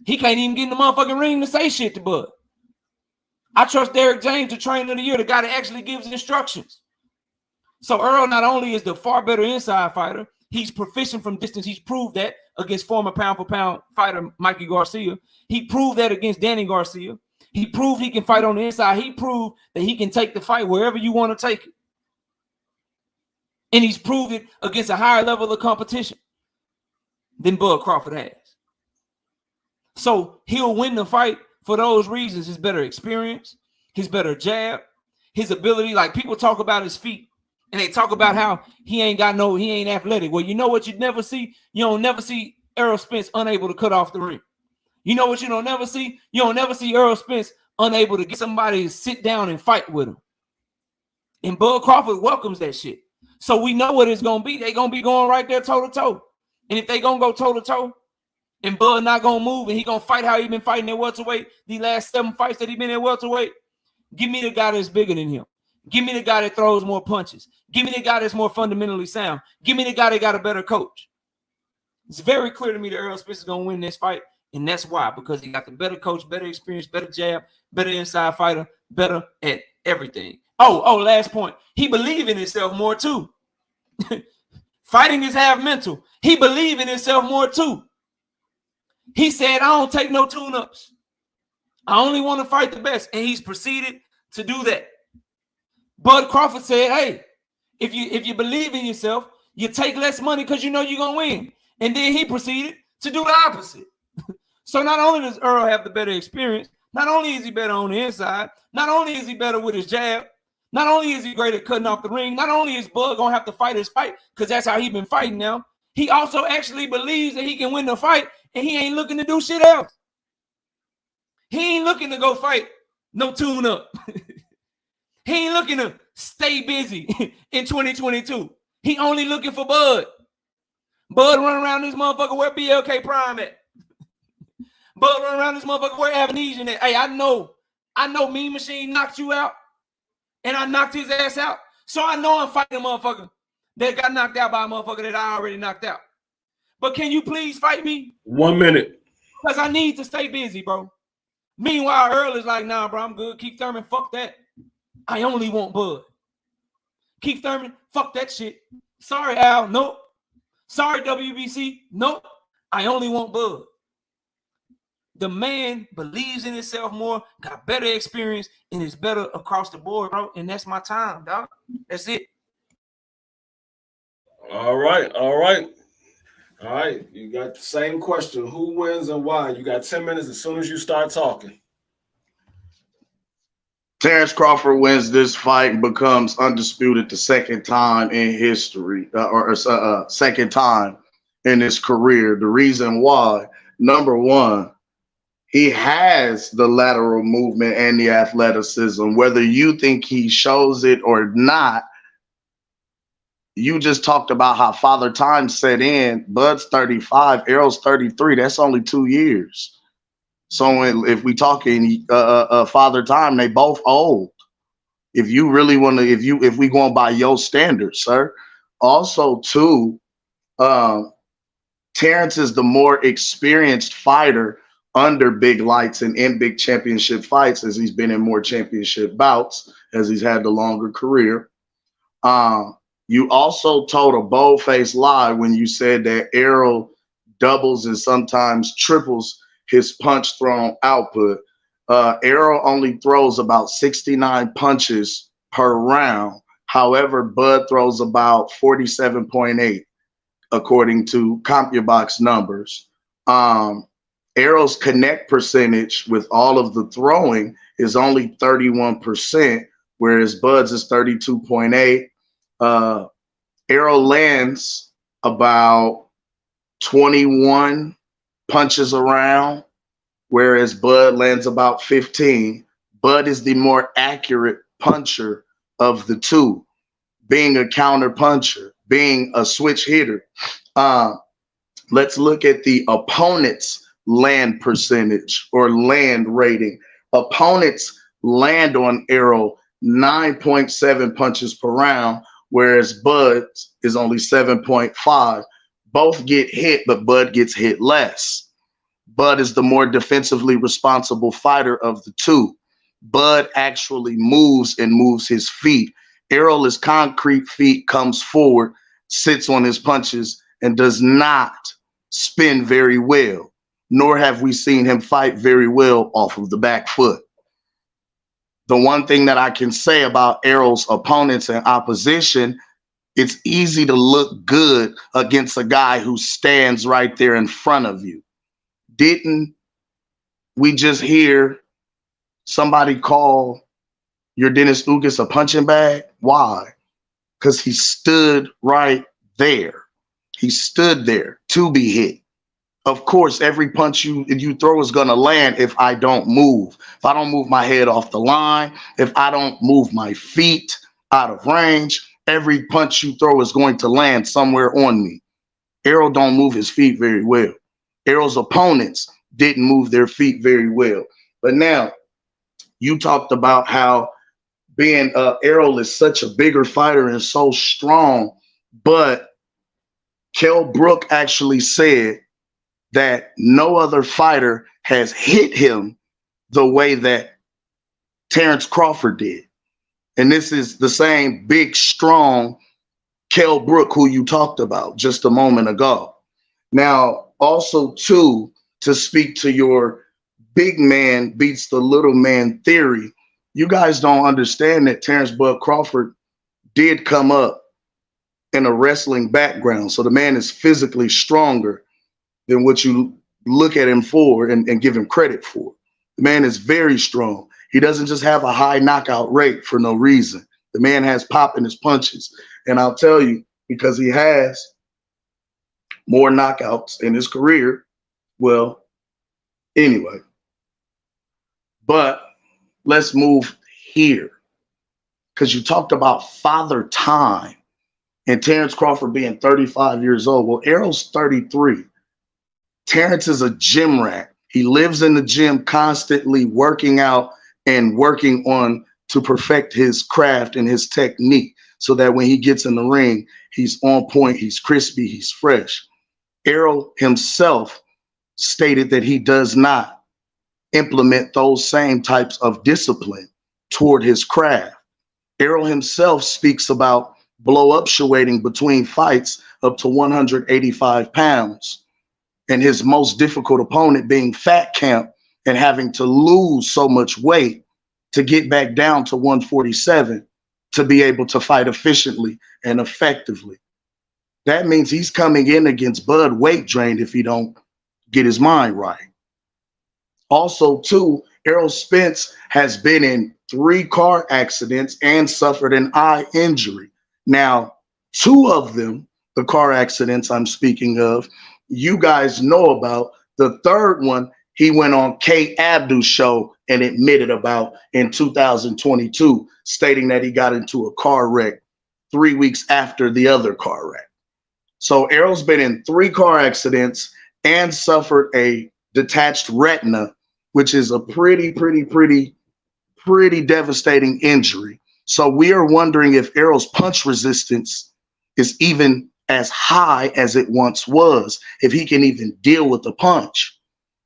He can't even get in the motherfucking ring to say shit to Bud. I trust Derrick James, the trainer of the year, the guy that actually gives instructions. So Errol not only is the far better inside fighter, he's proficient from distance. He's proved that against former pound-for-pound fighter Mikey Garcia. He proved that against Danny Garcia. He proved he can fight on the inside. He proved that he can take the fight wherever you want to take it. And he's proved it against a higher level of competition than Bud Crawford has. So he'll win the fight for those reasons: his better experience, his better jab, his ability. Like, people talk about his feet and they talk about how he ain't athletic. Well, you know what you'd never see? You don't never see Errol Spence unable to cut off the ring. You know what you don't never see? You don't never see Errol Spence unable to get somebody to sit down and fight with him. And Bud Crawford welcomes that shit. So we know what it's going to be. They're going to be going right there toe-to-toe. And if they going to go toe-to-toe and Bud not going to move and he going to fight how he been fighting at welterweight these last 7 fights that he been at welterweight, give me the guy that's bigger than him. Give me the guy that throws more punches. Give me the guy that's more fundamentally sound. Give me the guy that got a better coach. It's very clear to me that Errol Spence is going to win this fight, and that's why, because he got the better coach, better experience, better jab, better inside fighter, better at everything. Oh, last point. He believes in himself more too. Fighting is half mental. He believes in himself more too. He said, I don't take no tune-ups. I only want to fight the best. And he's proceeded to do that. Bud Crawford said, hey, if you believe in yourself, you take less money because you know you're going to win. And then he proceeded to do the opposite. So not only does Errol have the better experience, not only is he better on the inside, not only is he better with his jab, not only is he great at cutting off the ring, not only is Bud going to have to fight his fight because that's how he's been fighting now, he also actually believes that he can win the fight, and he ain't looking to do shit else. He ain't looking to go fight no tune-up. He ain't looking to stay busy in 2022. He only looking for Bud. Bud run around this motherfucker where BLK Prime at. Bud run around this motherfucker where Amnesia at. Hey, I know Mean Machine knocked you out, and I knocked his ass out. So I know I'm fighting a motherfucker that got knocked out by a motherfucker that I already knocked out. But can you please fight me? 1 minute. Because I need to stay busy, bro. Meanwhile, Earl is like, nah, bro, I'm good. Keith Thurman, fuck that. I only want Bud. Keith Thurman, fuck that shit. Sorry, Al, nope. Sorry, WBC, nope. I only want Bud. The man believes in himself more, got better experience, and is better across the board, bro. And that's my time, dog. That's it. All right. You got the same question. Who wins and why? You got 10 minutes as soon as you start talking. Terence Crawford wins this fight and becomes undisputed the second time in history, second time in his career. The reason why, number one, he has the lateral movement and the athleticism. Whether you think he shows it or not, you just talked about how Father Time set in. Bud's 35, Errol's 33. That's only 2 years. So if we talking Father Time, they both old. If you really want to, if we going by your standards, sir. Also, too, Terence is the more experienced fighter under big lights and in big championship fights, as he's been in more championship bouts, as he's had the longer career. You also told a bold-faced lie when you said that Errol doubles and sometimes triples his punch thrown output. Errol only throws about 69 punches per round. However, Bud throws about 47.8, according to CompuBox numbers. Errol's connect percentage with all of the throwing is only 31%, whereas Bud's is 32.8. Errol lands about 21 punches around, whereas Bud lands about 15. Bud is the more accurate puncher of the two, being a counter puncher, being a switch hitter. Let's look at the opponent's land percentage or land rating. Opponents land on Errol 9.7 punches per round, whereas Bud is only 7.5. Both get hit, but Bud gets hit less. Bud is the more defensively responsible fighter of the two. Bud actually moves and moves his feet. Errol is concrete feet, comes forward, sits on his punches, and does not spin very well, nor have we seen him fight very well off of the back foot. The one thing that I can say about Errol's opponents and opposition, it's easy to look good against a guy who stands right there in front of you. Didn't we just hear somebody call your Dennis Ugas a punching bag? Why? Because he stood right there. He stood there to be hit. Of course, every punch you throw is going to land if I don't move. If I don't move my head off the line, if I don't move my feet out of range, every punch you throw is going to land somewhere on me. Errol don't move his feet very well. Errol's opponents didn't move their feet very well. But now, you talked about how being Errol is such a bigger fighter and so strong, but Kell Brook actually said that no other fighter has hit him the way that Terence Crawford did. And this is the same big, strong Kell Brook who you talked about just a moment ago. Now, also, too, to speak to your big man beats the little man theory, you guys don't understand that Terence Bud Crawford did come up in a wrestling background. So the man is physically stronger than what you look at him for and give him credit for. The man is very strong. He doesn't just have a high knockout rate for no reason. The man has pop in his punches. And I'll tell you, because he has more knockouts in his career, well, anyway. But let's move here, because you talked about father time and Terence Crawford being 35 years old. Well, Errol's 33. Terence is a gym rat. He lives in the gym constantly working out and working on to perfect his craft and his technique so that when he gets in the ring, he's on point, he's crispy, he's fresh. Errol himself stated that he does not implement those same types of discipline toward his craft. Errol himself speaks about blow-up-shawating between fights up to 185 pounds. And his most difficult opponent being Fat Camp and having to lose so much weight to get back down to 147 to be able to fight efficiently and effectively. That means he's coming in against Bud weight drained if he don't get his mind right. Also, too, Errol Spence has been in 3 car accidents and suffered an eye injury. Now, 2 of them, the car accidents I'm speaking of, you guys know about. The third one, he went on K. Abdul's show and admitted about in 2022, stating that he got into a car wreck 3 weeks after the other car wreck. So Errol's been in 3 car accidents and suffered a detached retina, which is a pretty devastating injury. So we are wondering if Errol's punch resistance is even as high as it once was, if he can even deal with the punch.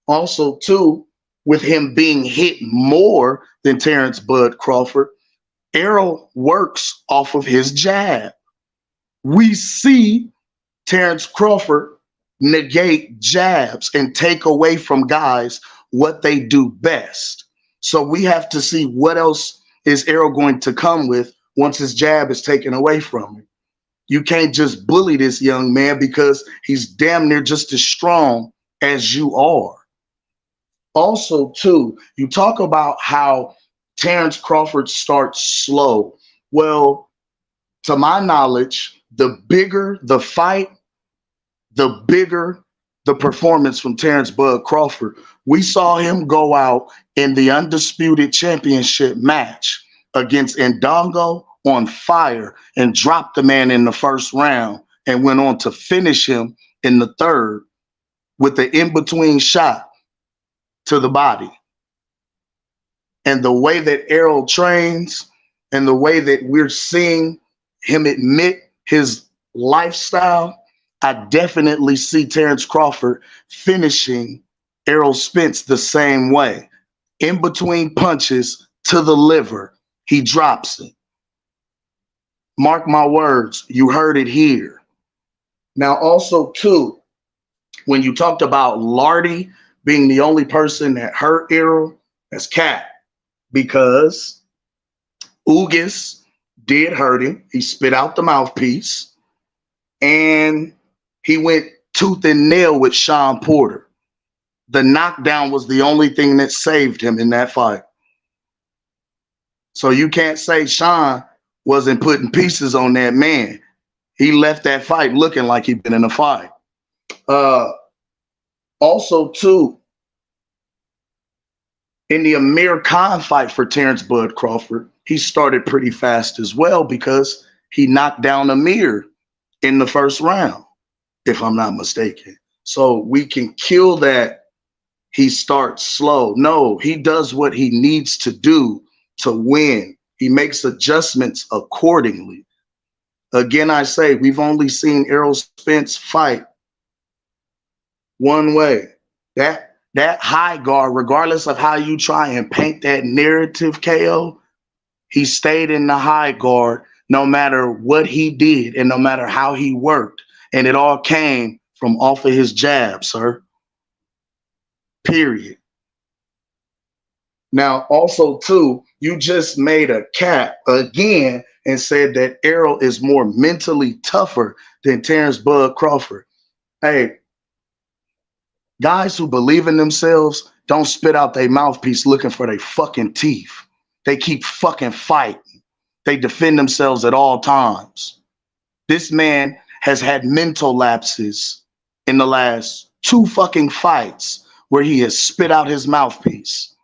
Also, too, with him being hit more than Terence Bud Crawford, Errol works off of his jab. We see Terence Crawford negate jabs and take away from guys what they do best. So we have to see what else is Errol going to come with once his jab is taken away from him. You can't just bully this young man because he's damn near just as strong as you are. Also, too, you talk about how Terence Crawford starts slow. Well, to my knowledge, the bigger the fight, the bigger the performance from Terence Bud Crawford. We saw him go out in the undisputed championship match against Ndongo on fire and drop the man in the first round and went on to finish him in the third with the in-between shot to the body. And the way that Errol trains and the way that we're seeing him admit his lifestyle, I definitely see Terence Crawford finishing Errol Spence the same way. In between punches to the liver, he drops it. Mark my words, you heard it here. Now, also, too, when you talked about Lardy being the only person that hurt Errol, that's cap. Because Ugas did hurt him. He spit out the mouthpiece. And he went tooth and nail with Sean Porter. The knockdown was the only thing that saved him in that fight. So you can't say Sean wasn't putting pieces on that man. He left that fight looking like he'd been in a fight. Also, too, in the Amir Khan fight for Terence Bud Crawford, he started pretty fast as well because he knocked down Amir in the first round, if I'm not mistaken. So we can kill that he starts slow. No, he does what he needs to do to win. He makes adjustments accordingly. Again, I say we've only seen Errol Spence fight one way. That high guard, regardless of how you try and paint that narrative, KO, he stayed in the high guard no matter what he did and no matter how he worked. And it all came from off of his jab, sir. Period. Now, also, too, you just made a cap again and said that Errol is more mentally tougher than Terence Bud Crawford. Hey, guys who believe in themselves don't spit out their mouthpiece looking for their fucking teeth. They keep fucking fighting. They defend themselves at all times. This man has had mental lapses in the last 2 fucking fights where he has spit out his mouthpiece.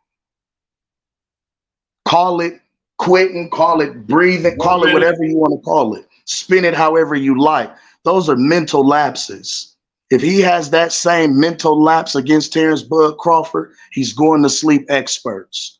Call it quitting, call it breathing, call it whatever you want to call it. Spin it however you like. Those are mental lapses. If he has that same mental lapse against Terence Bud Crawford, he's going to sleep experts.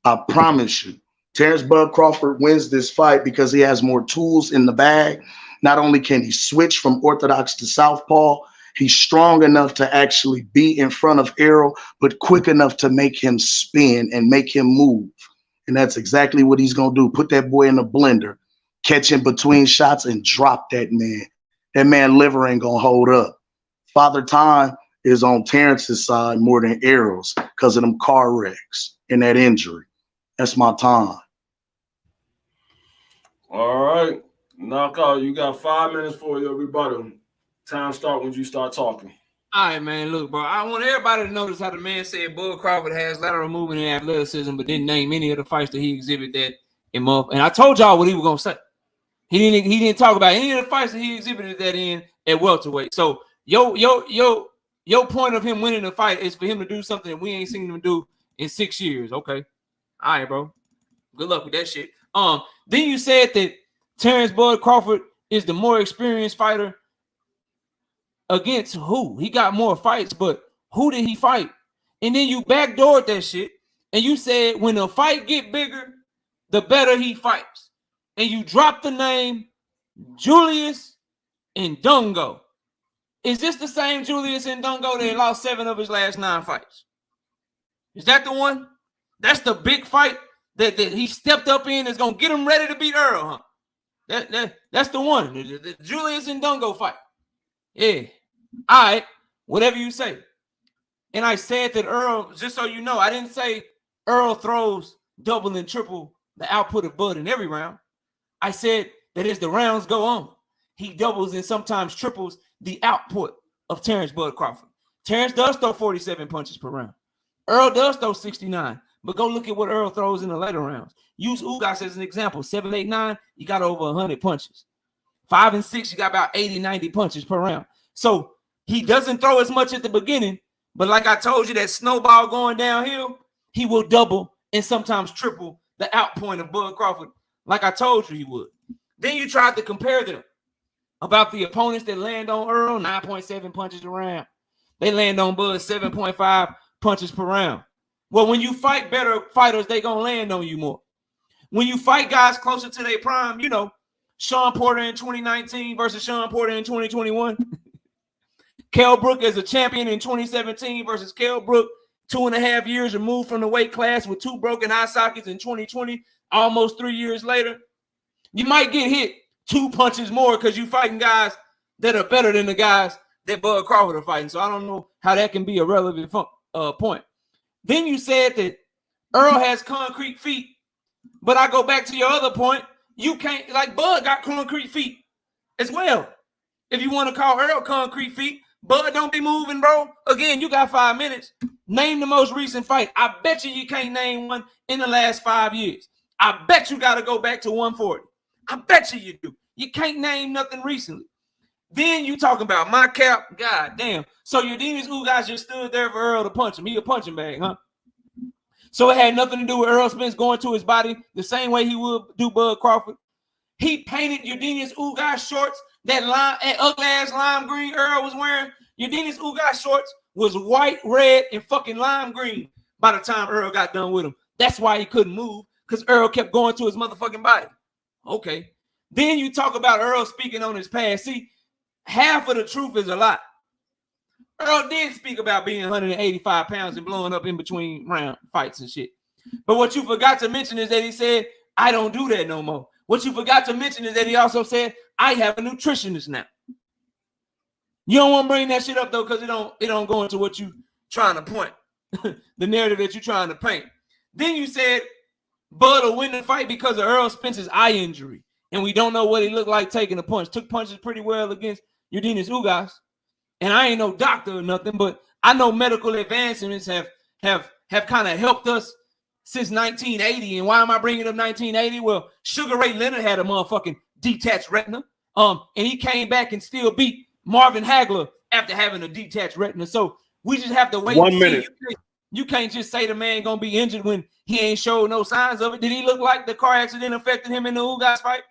I promise you. Terence Bud Crawford wins this fight because he has more tools in the bag. Not only can he switch from orthodox to southpaw, he's strong enough to actually be in front of Errol, but quick enough to make him spin and make him move. And that's exactly what he's going to do. Put that boy in a blender, catch him between shots, and drop that man. That man liver ain't going to hold up. Father Time is on Terrence's side more than Errol's because of them car wrecks and that injury. That's my time. All right. Knockout, you got 5 minutes for your rebuttal. Time start when you start talking. All right, man. Look, bro, I want everybody to notice how the man said Bud Crawford has lateral movement and athleticism, but didn't name any of the fights that he exhibited that in month. And I told y'all what he was gonna say. He didn't talk about any of the fights that he exhibited that in at welterweight. So your point of him winning the fight is for him to do something that we ain't seen him do in 6 years. Okay. All right, bro. Good luck with that shit. Then you said that Terence Bud Crawford is the more experienced fighter. Against who? He got more fights, but who did he fight? And then you backdoored that shit, and you said when the fight get bigger, the better he fights. And you dropped the name Julius Ndongo. Is this the same Julius Ndongo that lost 7 of his last 9 fights? Is that the one? That's the big fight that he stepped up in that's going to get him ready to beat Errol, huh? That's the one, the Julius Ndongo fight. Yeah. All right, whatever you say. And I said that Errol, just so you know, I didn't say Errol throws double and triple the output of Bud in every round. I said that as the rounds go on, he doubles and sometimes triples the output of Terence Bud Crawford. Terence does throw 47 punches per round. Errol does throw 69, but go look at what Errol throws in the later rounds. Use Ugas as an example. 7, 8, 9, you got over 100 punches. 5 and 6, you got about 80, 90 punches per round. So He doesn't throw as much at the beginning, but like I told you, that snowball going downhill, he will double and sometimes triple the outpoint of Bud Crawford, like I told you he would. Then you tried to compare them about the opponents that land on Errol, 9.7 punches a round. They land on Bud 7.5 punches per round. Well, when you fight better fighters, they gonna land on you more. When you fight guys closer to their prime, you know, Sean Porter in 2019 versus Sean Porter in 2021. Kell Brook as a champion in 2017 versus Kell Brook 2.5 years removed from the weight class with 2 broken eye sockets in 2020, almost 3 years later. You might get hit 2 punches more because you're fighting guys that are better than the guys that Bud Crawford are fighting. So I don't know how that can be a relevant point. Then you said that Errol has concrete feet, but I go back to your other point. You can't, like, Bud got concrete feet as well. If you want to call Errol concrete feet, Bud don't be moving, bro. Again, you got 5 minutes. Name the most recent fight. I bet you can't name one in the last 5 years. I bet you got to go back to 140. I bet you do. You can't name nothing recently. Then you talking about my cap. God damn. So your Dennis Ugas just stood there for Errol to punch him. He a punching bag, huh? So it had nothing to do with Errol Spence going to his body the same way he would do Bud Crawford. He painted Eugenius Ugas shorts, that ugly ass lime green Errol was wearing. Eugenius Ugas shorts was white, red, and fucking lime green by the time Errol got done with him. That's why he couldn't move, because Errol kept going to his motherfucking body. Okay. Then you talk about Errol speaking on his past. See, half of the truth is a lie. Errol did speak about being 185 pounds and blowing up in between round fights and shit. But what you forgot to mention is that he said, I don't do that no more. What you forgot to mention is that he also said, I have a nutritionist now. You don't want to bring that shit up, though, because it don't go into what you trying to point, the narrative that you're trying to paint. Then you said Bud will win the fight because of Errol Spence's eye injury, and we don't know what he looked like taking a punch. Took punches pretty well against Eugenius Ugas. And I ain't no doctor or nothing, but I know medical advancements have kind of helped us since 1980. And why am I bringing up 1980? Well, Sugar Ray Leonard had a motherfucking detached retina. And he came back and still beat Marvin Hagler after having a detached retina. So we just have to wait. 1 minute. You can't just say the man gonna be injured when he ain't showed no signs of it. Did he look like the car accident affected him in the Ugas fight?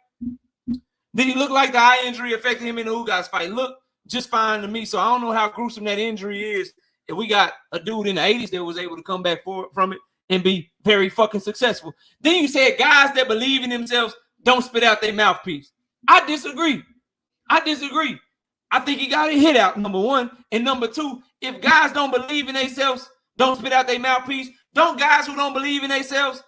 Did he look like the eye injury affected him in the Ugas fight? Look just fine to me. So I don't know how gruesome that injury is. If we got a dude in the 80s that was able to come back from it and be very fucking successful. Then you said guys that believe in themselves don't spit out their mouthpiece. I disagree. I think he got a hit out, number one. And number two, if guys don't believe in themselves, don't spit out their mouthpiece, don't guys who don't believe in themselves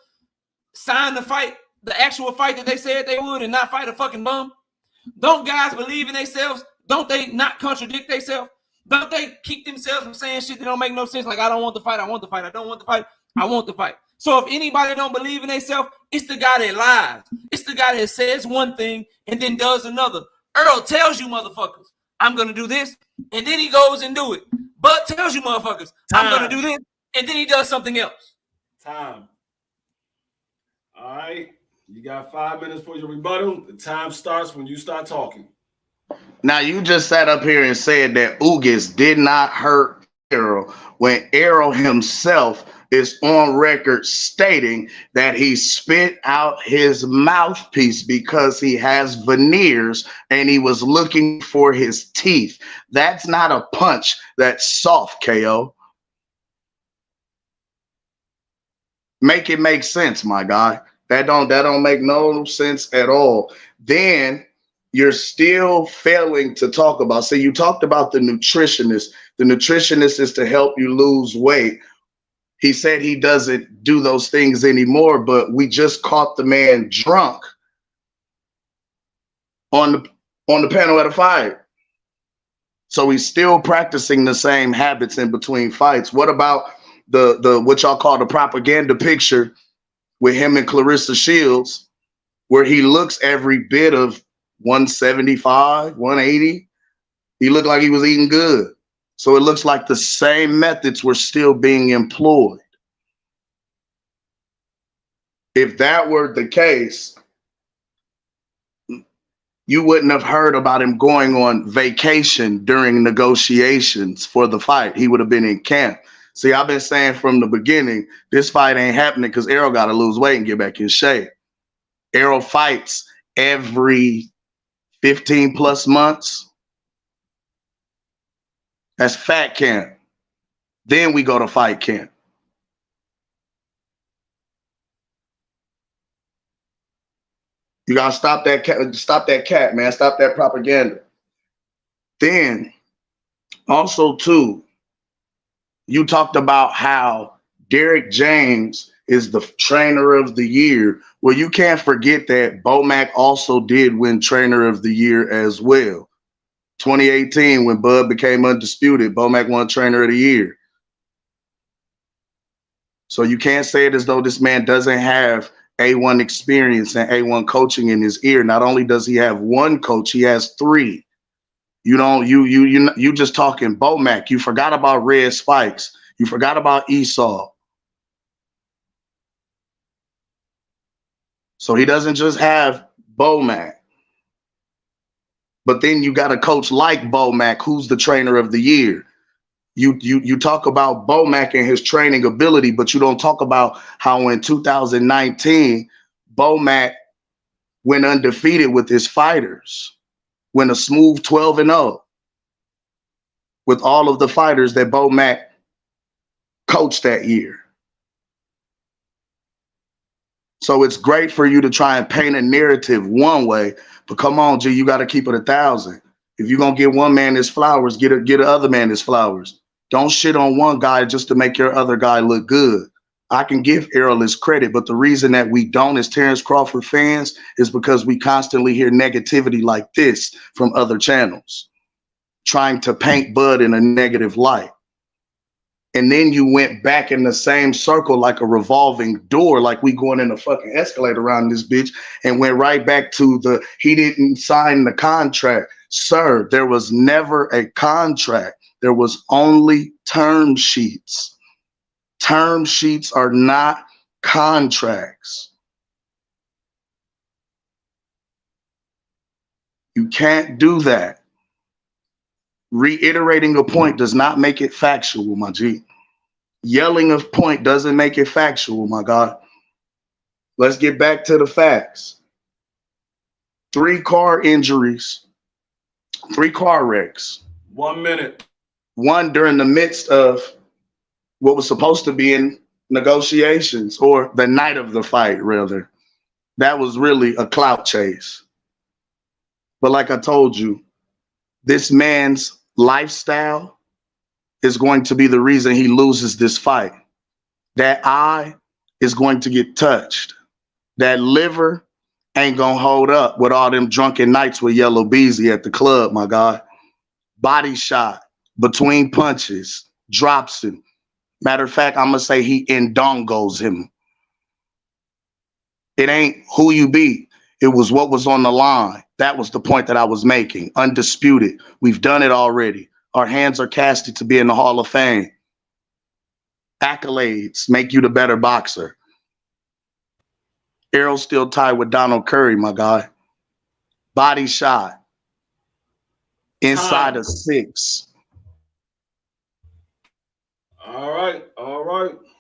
sign the fight, the actual fight that they said they would, and not fight a fucking bum? Don't guys believe in themselves? Don't they not contradict themselves? Don't they keep themselves from saying shit that don't make no sense? Like, I don't want the fight, I want the fight, I don't want the fight, I want the fight. So if anybody don't believe in themselves, it's the guy that lies. It's the guy that says one thing and then does another. Errol tells you motherfuckers, I'm going to do this, and then he goes and do it. Bud tells you motherfuckers, I'm going to do this, and then he does something else. Time. All right. You got 5 minutes for your rebuttal. The time starts when you start talking. Now, you just sat up here and said that Ugas did not hurt Errol when Errol himself is on record stating that he spit out his mouthpiece because he has veneers and he was looking for his teeth. That's not a punch. That's soft, KO. Make it make sense, my guy. That don't make no sense at all. Then you're still failing to talk about. So you talked about the nutritionist. The nutritionist is to help you lose weight. He said he doesn't do those things anymore, but we just caught the man drunk on the panel at a fight. So he's still practicing the same habits in between fights. What about the what y'all call the propaganda picture with him and Clarissa Shields, where he looks every bit of 175, 180? He looked like he was eating good. So it looks like the same methods were still being employed. If that were the case, you wouldn't have heard about him going on vacation during negotiations for the fight. He would have been in camp. See, I've been saying from the beginning, this fight ain't happening because Errol got to lose weight and get back in shape. Errol fights every 15 plus months. That's fat camp. Then we go to fight camp. You gotta stop that cat, man. Stop that propaganda. Then also too, you talked about how Derek James is the trainer of the year. Well, you can't forget that Bomac also did win trainer of the year as well. 2018, when Bud became undisputed, Bomac won trainer of the year. So you can't say it as though this man doesn't have A1 experience and A1 coaching in his ear. Not only does he have one coach, he has three. You just talking Bomac. You forgot about Red Spikes. You forgot about Esau. So he doesn't just have Bomac. But then you got a coach like Bomac, who's the trainer of the year. You talk about Bomac and his training ability, but you don't talk about how in 2019, Bomac went undefeated with his fighters, went a smooth 12-0 with all of the fighters that Bomac coached that year. So it's great for you to try and paint a narrative one way, but come on, G, you got to keep it 1,000. If you're going to get one man his flowers, get the other man his flowers. Don't shit on one guy just to make your other guy look good. I can give Errol his credit, but the reason that we don't as Terence Crawford fans is because we constantly hear negativity like this from other channels, trying to paint Bud in a negative light. And then you went back in the same circle like a revolving door, like we going in a fucking escalator around this bitch, and went right back to he didn't sign the contract. Sir, there was never a contract. There was only term sheets. Term sheets are not contracts. You can't do that. Reiterating a point does not make it factual, my G. Yelling a point doesn't make it factual, my God. Let's get back to the facts. 3 car injuries, 3 car wrecks. 1 minute. One during the midst of what was supposed to be in negotiations, or the night of the fight, rather. That was really a clout chase. But like I told you, this man's lifestyle is going to be the reason he loses this fight. That eye is going to get touched. That liver ain't gonna hold up with all them drunken nights with Yellow Beezy at the club, my God. Body shot, between punches, drops him. Matter of fact, I'm gonna say he endongos him. It ain't who you beat. It was what was on the line. That was the point that I was making. Undisputed. We've done it already. Our hands are casted to be in the Hall of Fame. Accolades make you the better boxer. Errol still tied with Donald Curry, my guy. Body shot. Inside of 6. All right.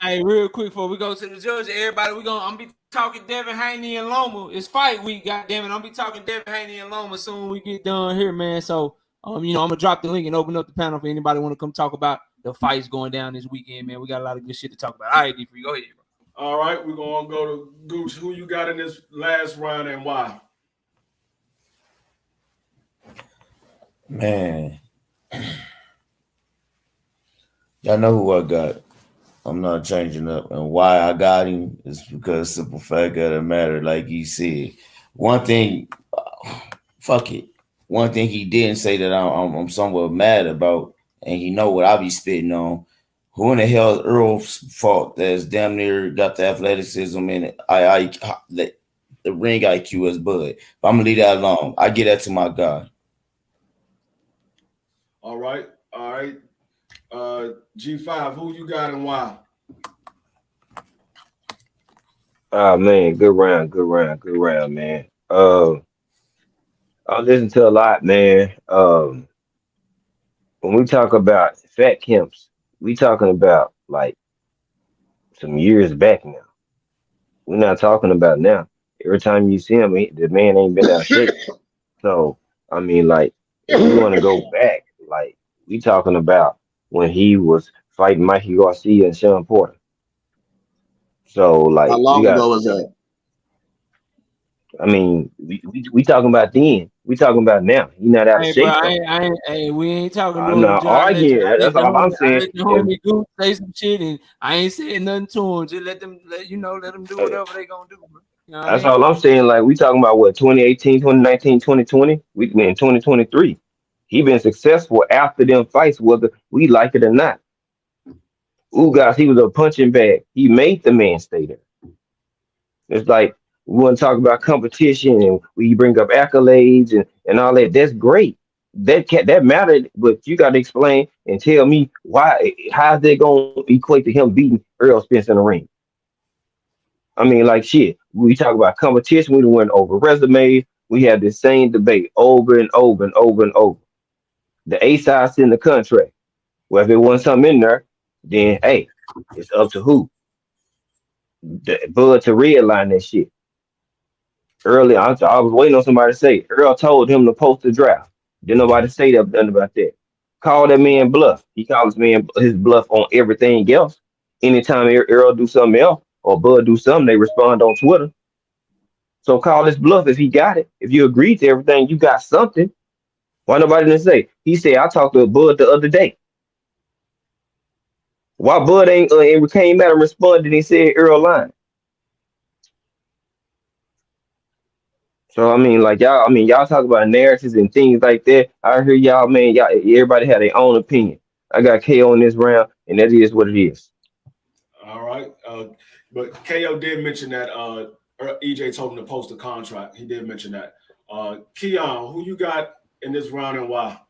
Hey, real quick before we go to the judge, everybody, I'm gonna be talking Devin Haney and Loma. It's fight week, goddammit. I'm gonna be talking Devin Haney and Loma soon we get done here, man. So I'm gonna drop the link and open up the panel for anybody want to come talk about the fights going down this weekend, man. We got a lot of good shit to talk about. All right, D3, go ahead, bro. All right, we're gonna go to Gooch. Who you got in this last round and why? Man, y'all know who I got. I'm not changing up, and why I got him is because simple fact of the matter, like he said. One thing, fuck it. One thing he didn't say that I'm somewhat mad about, and you know what I be spitting on. Who in the hell is Errol's fault that's damn near got the athleticism and the ring IQ as Bud? But I'm gonna leave that alone. I get that to my guy. All right. G5, who you got and why? Man, good round, man. I listen to a lot, man. When we talk about fat camps, we talking about like some years back now. We're not talking about now. Every time you see him, the man ain't been out shape. So I mean, like, if we want to go back, like we talking about when he was fighting Mikey Garcia and Sean Porter. So How like we long got. ago was that? I mean, we talking about then. We talking about now. He not out of Hey, bro, shape though. hey, we ain't talking I'm no not Joe. arguing. That's all I'm I saying. let the If homie Goose say some shit, and I ain't saying nothing to him. Just let them do uh, whatever they gonna do, bro. You know what I that's mean? all I'm saying. Like we talking about what 2018, 2019, 2020. We in 2023. He been successful after them fights, whether we like it or not. Ugas, he was a punching bag. He made the man stay there. It's like we want to talk about competition and we bring up accolades and all that. That's great. That mattered, but you got to explain and tell me why. How's that going to equate to him beating Errol Spence in the ring? I mean, like shit. We talk about competition. We went over resumes. We have the same debate over and over and over and over. The A side's in the contract. Well, if it wasn't something in there, then hey, it's up to who. The Bud to redline that shit. Early, I was waiting on somebody to say. Earl told him to post the draft. Didn't nobody say nothing about that. Call that man bluff. He calls his bluff on everything else. Anytime Earl do something else or Bud do something, they respond on Twitter. So call his bluff if he got it. If you agree to everything, you got something. Why nobody didn't say? He said I talked to Bud the other day. Why Bud ain't came out and responded and he said Earl lying? So I mean, like y'all talk about narratives and things like that. I hear y'all, man. Y'all, everybody had their own opinion. I got KO in this round, and that is what it is. All right. But KO did mention that EJ told him to post a contract. He did mention that. Keon, who you got in this round and why?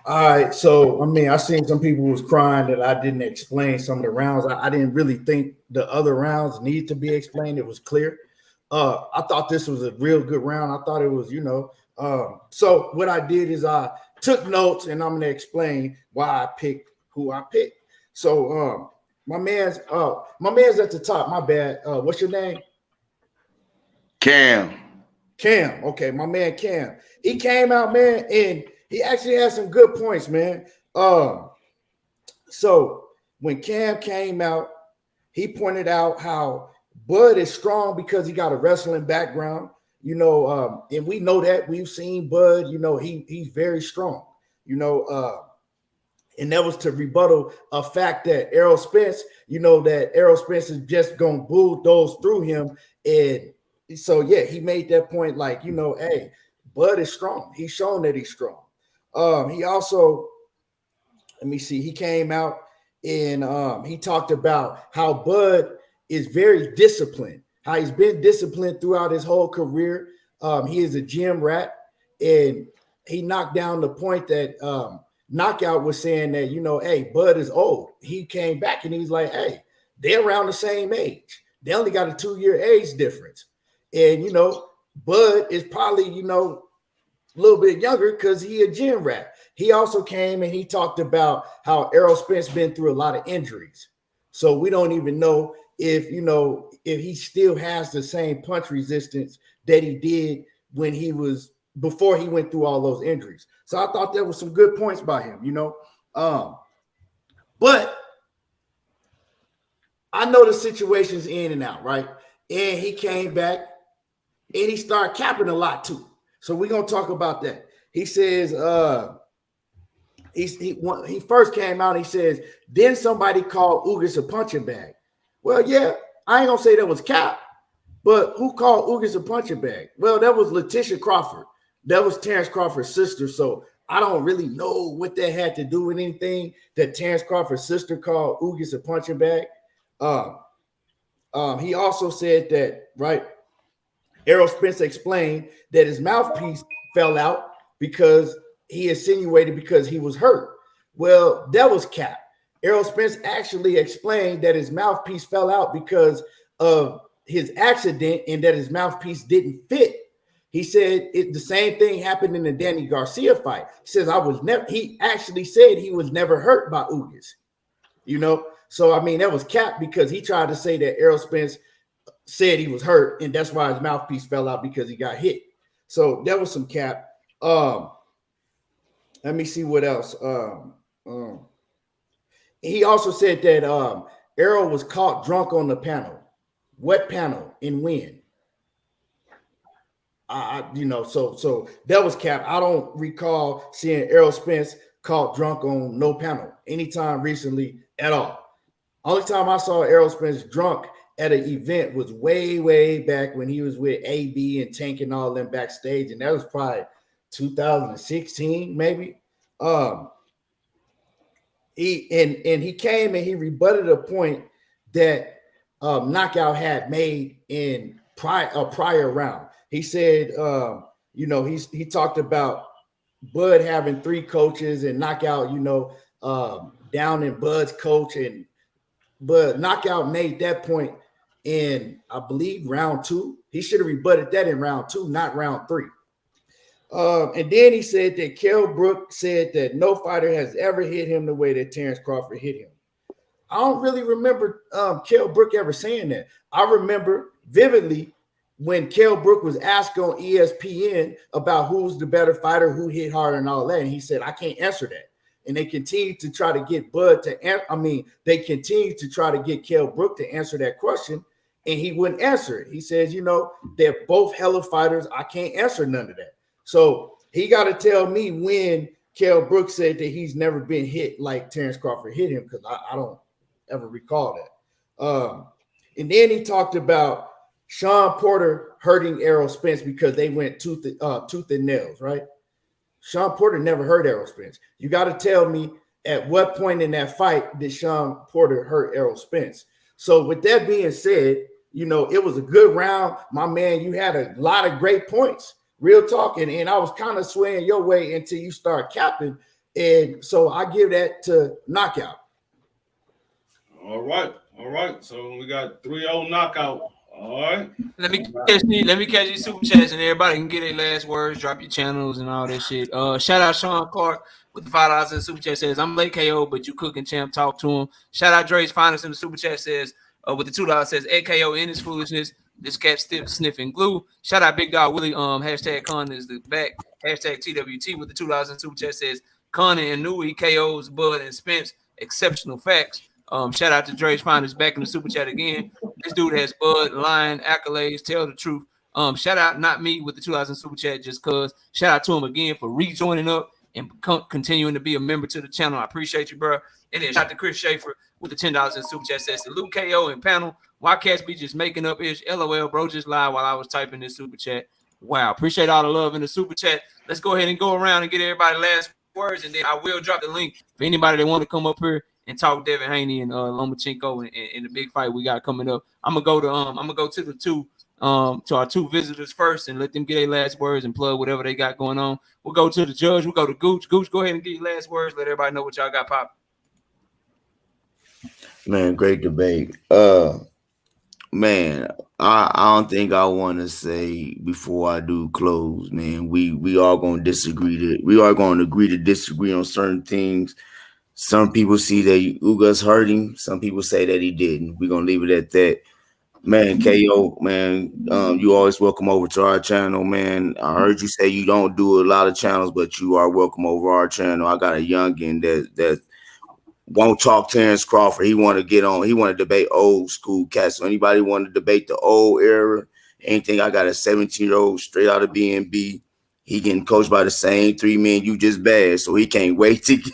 All right, so I mean, I seen some people was crying that I didn't explain some of the rounds. I didn't really think the other rounds need to be explained. It was clear. I thought this was a real good round. I thought it was, so what I did is I took notes and I'm gonna explain why I picked who I picked. So my man's at the top. My bad. What's your name? Cam. Cam. Okay, my man Cam. He came out, man, and he actually had some good points, man. So when Cam came out, he pointed out how Bud is strong because he got a wrestling background, and we know that. We've seen Bud, he's very strong, and that was to rebuttal a fact that Errol Spence, that Errol Spence is just gonna bulldoze through him. And so yeah, he made that point, like, hey, Bud is strong. He's shown that he's strong. He also, let me see, he came out and he talked about how Bud is very disciplined, how he's been disciplined throughout his whole career. He is a gym rat, and he knocked down the point that Knockout was saying that, hey, Bud is old. He came back and he's like, hey, they're around the same age. They only got a 2-year age difference. And, Bud is probably, a little bit younger because he a gym rat. He also came and he talked about how Errol Spence been through a lot of injuries. So we don't even know if he still has the same punch resistance that he did when he was before he went through all those injuries. So I thought there was some good points by him, but I know the situation's in and out, right? And he came back and he started capping a lot too. So we're gonna talk about that. He says he first came out, he says, then somebody called Ugas a punching bag. Well, yeah, I ain't gonna say that was cap, but who called Ugas a punching bag? Well, that was Letitia Crawford. That was Terence Crawford's sister. So I don't really know what that had to do with anything that Terence Crawford's sister called Ugas a punching bag. He also said that, right, Errol Spence explained that his mouthpiece fell out because he insinuated because he was hurt. Well, that was cap. Errol Spence actually explained that his mouthpiece fell out because of his accident and that his mouthpiece didn't fit. He said the same thing happened in the Danny Garcia fight. He says he actually said he was never hurt by Ugas. You know, so I mean that was cap because he tried to say that Errol Spence said he was hurt, and that's why his mouthpiece fell out because he got hit. So that was some cap. Let me see what else. He also said that Errol was caught drunk on the panel. What panel and when? So that was cap. I don't recall seeing Errol Spence caught drunk on no panel anytime recently at all. Only time I saw Errol Spence drunk at an event was way, way back when he was with AB and Tank and all them backstage, and that was probably 2016, maybe. He came and he rebutted a point that Knockout had made in a prior round. He said, he talked about Bud having 3 coaches and Knockout, down in Bud's coach, but Knockout made that point in, I believe, round 2. He should have rebutted that in round 2, not round 3. And then he said that Kell Brook said that no fighter has ever hit him the way that Terence Crawford hit him. I don't really remember Kell Brook ever saying that. I remember vividly when Kell Brook was asked on ESPN about who's the better fighter, who hit harder and all that, and he said, I can't answer that. And they continued to try to get Bud they continued to try to get Kell Brook to answer that question, and he wouldn't answer it. He says, they're both hella fighters. I can't answer none of that. So he got to tell me when Kell Brook said that he's never been hit like Terence Crawford hit him, because I don't ever recall that. And then he talked about Sean Porter hurting Errol Spence because they went tooth and nails, right? Sean Porter never hurt Errol Spence. You got to tell me at what point in that fight did Sean Porter hurt Errol Spence. So with that being said, it was a good round. My man, you had a lot of great points. Real talk, and I was kind of swaying your way until you start capping, and so I give that to Knockout. All right. So we got 3-0 Knockout. All right. Let me catch these super chats, and everybody can get their last words. Drop your channels and all that shit. Shout out Sean Clark with the $5 in the super chat, says I'm late KO, but you cooking champ. Talk to him. Shout out Dre's Finest in the super chat, says with the $2 says AKO in his foolishness. This cat still sniffing glue. Shout out Big Dog Willie. Hashtag Con is the back. Hashtag TWT with the $2 in super chat, says Con and Nui KOs Bud and Spence. Exceptional facts. Shout out to Dre's Finest back in the super chat again. This dude has Bud, Lion, accolades, tell the truth. Shout out Not Me with the $2 in super chat just cause. Shout out to him again for rejoining up and continuing to be a member to the channel. I appreciate you, bro. And then shout out to Chris Schaefer with the $10 in super chat, says salute KO and panel. Why cats be just making up ish? LOL, bro, just lied while I was typing this super chat. Wow, appreciate all the love in the super chat. Let's go ahead and go around and get everybody last words, and then I will drop the link for anybody that want to come up here and talk Devin Haney and Lomachenko and the big fight we got coming up. I'm gonna go to the two to our 2 visitors first and let them get their last words and plug whatever they got going on. We'll go to the judge. We'll go to Gooch. Gooch, go ahead and get your last words. Let everybody know what y'all got popping. Man, great debate. Man, I don't think I want to say before I do close, man, we are going to disagree. We are going to agree to disagree on certain things. Some people see that Ugas hurt him. Some people say that he didn't. We're going to leave it at that. Man, KO, man, you always welcome over to our channel, man. I heard you say you don't do a lot of channels, but you are welcome over our channel. I got a youngin that won't talk Terence Crawford. He want to get on. He want to debate old school cats. So anybody want to debate the old era, anything, I got a 17-year-old straight out of B&B. He getting coached by the same 3 men you just bashed, so he can't wait to get,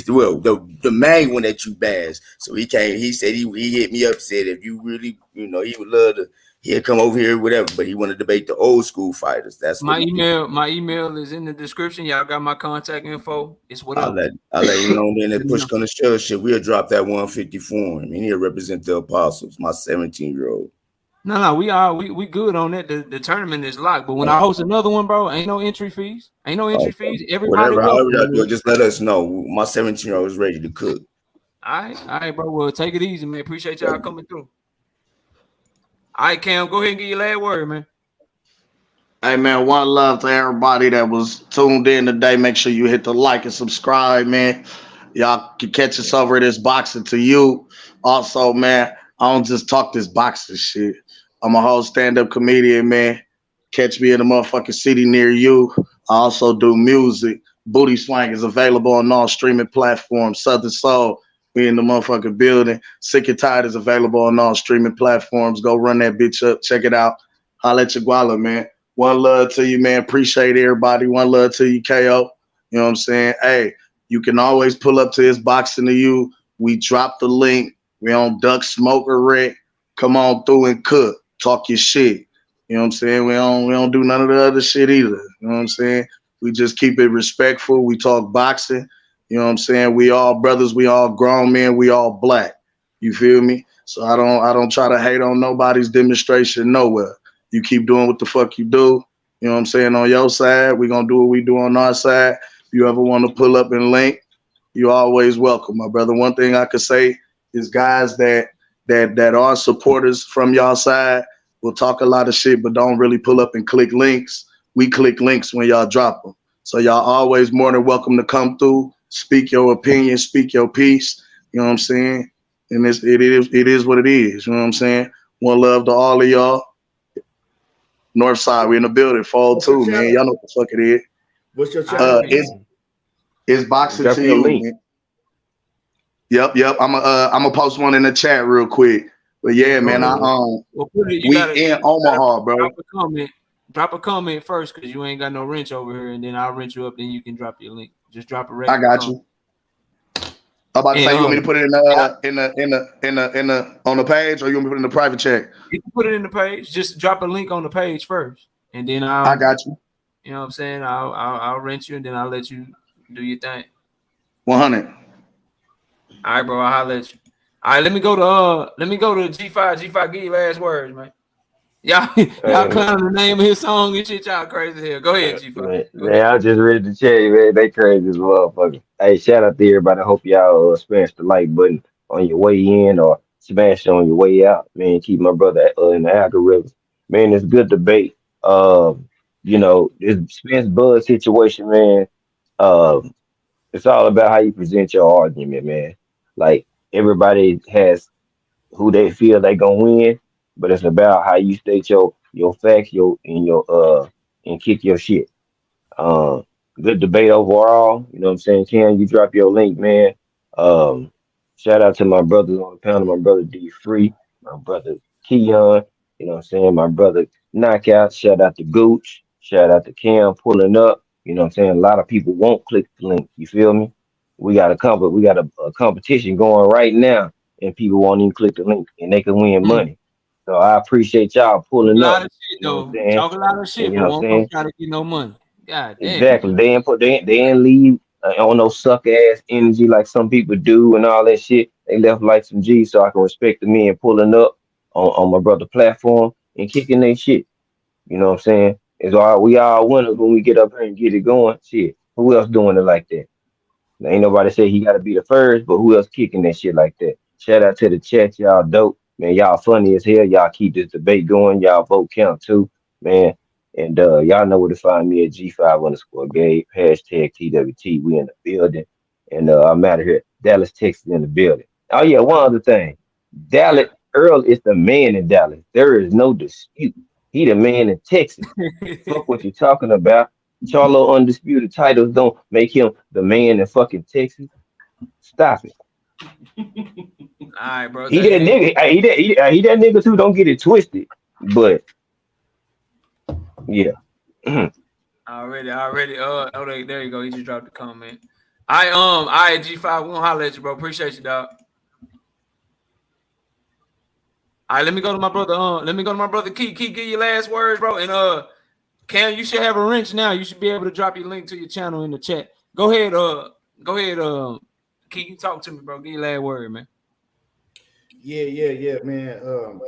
well, the main one that you bashed. So he can't. He said he hit me up, said if you really, he would love to, he'd come over here, whatever. But he want to debate the old school fighters. That's my email. My email is in the description. Y'all got my contact info. It's whatever. I'll let you know. Then that push gonna shove shit. We'll drop that 150 for him, and he'll represent the Apostles. My 17-year-old. No, we good on that. The tournament is locked. But when I host another one, bro, ain't no entry fees. Everybody, however y'all do it, just let us know. My 17-year-old is ready to cook. All right, bro. Well, take it easy, man. Appreciate y'all coming through. All right, Cam, go ahead and get your last word, man. Hey man, one love to everybody that was tuned in today. Make sure you hit the like and subscribe, man. Y'all can catch us over this boxing to you. Also, man, I don't just talk this boxing shit. I'm a whole stand-up comedian, man. Catch me in a motherfucking city near you. I also do music. Booty Swang is available on all streaming platforms. Southern Soul, we in the motherfucking building. Sick and Tired is available on all streaming platforms. Go run that bitch up. Check it out. Holla at your guala, man. One love to you, man. Appreciate everybody. One love to you, KO. You know what I'm saying? Hey, you can always pull up to his boxing to you. We drop the link. We on Duck Smoke or Wreck. Come on through and cook. Talk your shit. You know what I'm saying? We don't do none of the other shit either. You know what I'm saying? We just keep it respectful. We talk boxing. You know what I'm saying? We all brothers, we all grown men, we all black. You feel me? So I don't try to hate on nobody's demonstration nowhere. You keep doing what the fuck you do. You know what I'm saying? On your side, we gonna do what we do on our side. If you ever want to pull up and link, you always welcome, my brother. One thing I could say is guys that are supporters from y'all side will talk a lot of shit, but don't really pull up and click links. We click links when y'all drop them. So y'all always more than welcome to come through, speak your opinion, speak your piece. You know what I'm saying? And it is what it is. You know what I'm saying? One love to all of y'all. North side, we in the building. Fall too, man. Y'all know what the fuck it is. What's your channel? It's boxing Drop to your you, link. man. Yep. I'm a post one in the chat real quick. But yeah, man, Well, we in Omaha, bro. Drop a comment first, because you ain't got no wrench over here, and then I'll wrench you up. Then you can drop your link. Just drop a regular. I got comment. you. I'm about to say, you want me to put it on the page, or you want me to put it in the private chat? You can put it in the page. Just drop a link on the page first, and then I got you. You know what I'm saying? I'll rent you, and then I'll let you do your thing. 100. All right, bro. I'll holler at you. All right, let me go to G5. G5, give your last words, man. Y'all clowning the name of his song and shit. Y'all crazy as hell. Go ahead, G5. Man, I just read the chat, man. They crazy as motherfucker. Hey, shout out to everybody. I hope y'all smash the like button on your way in or smash it on your way out. Man, keep my brother in the algorithm. Man, it's good debate. This Spence Bud situation, man. It's all about how you present your argument, man. Like everybody has who they feel they gonna win, but it's about how you state your facts, and kick your shit. Uh, Good debate overall. You know what I'm saying? Can you drop your link, man? Um, Shout out to my brothers on the panel, my brother D Free, my brother Keon, you know what I'm saying? My brother Knockout, shout out to Gooch, shout out to Cam pulling up. You know what I'm saying? A lot of people won't click the link. You feel me? We got a competition going right now, and people won't even click the link and they can win money. So I appreciate y'all pulling A lot up. of shit, You know what I'm though. saying? Talk a lot of And shit, you but know what I'm won't come saying? try to get no money. God damn. Exactly. They ain't leave on no suck ass energy like some people do and all that shit. They left like some G, so I can respect the men pulling up on my brother platform and kicking their shit. You know what I'm saying? We all winners when we get up here and get it going. Shit. Who else doing it like that? Now, ain't nobody say he gotta be the first, but who else kicking that shit like that? Shout out to the chat, y'all dope. Man, y'all funny as hell. Y'all keep this debate going. Y'all vote count too, man. And y'all know where to find me at G5_Gabe, hashtag TWT. We in the building. And I'm out of here. Dallas, Texas in the building. Oh yeah, one other thing. Dallas, Earl is the man in Dallas. There is no dispute. He the man in Texas. Fuck what you talking about. Charlo undisputed titles don't make him the man in fucking Texas. Stop it. All right, bro. He that nigga. He that nigga too. Don't get it twisted. But yeah. Already. There you go. He just dropped a comment. All right, G5. We gonna holler at you, bro. Appreciate you, dog. All right, let me go to my brother. Let me go to my brother Key. Key, give your last words, bro. And Cam, you should have a wrench now. You should be able to drop your link to your channel in the chat. Go ahead, Key, you talk to me, bro. Give your last word, man. Yeah, man.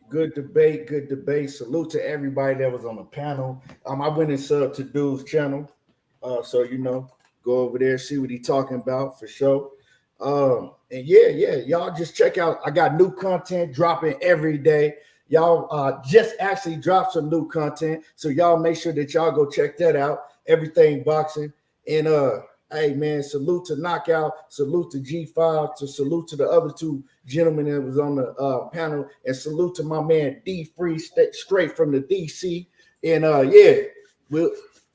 Good debate. Salute to everybody that was on the panel. I went and subbed to Dude's channel. So go over there, see what he's talking about for sure. And yeah, y'all just check out. I got new content dropping every day. Y'all just actually dropped some new content, so y'all make sure that y'all go check that out. Everything Boxing. And hey man, salute to Knockout, salute to G5, to salute to the other two gentlemen that was on the panel, and salute to my man D Free, straight from the DC. And I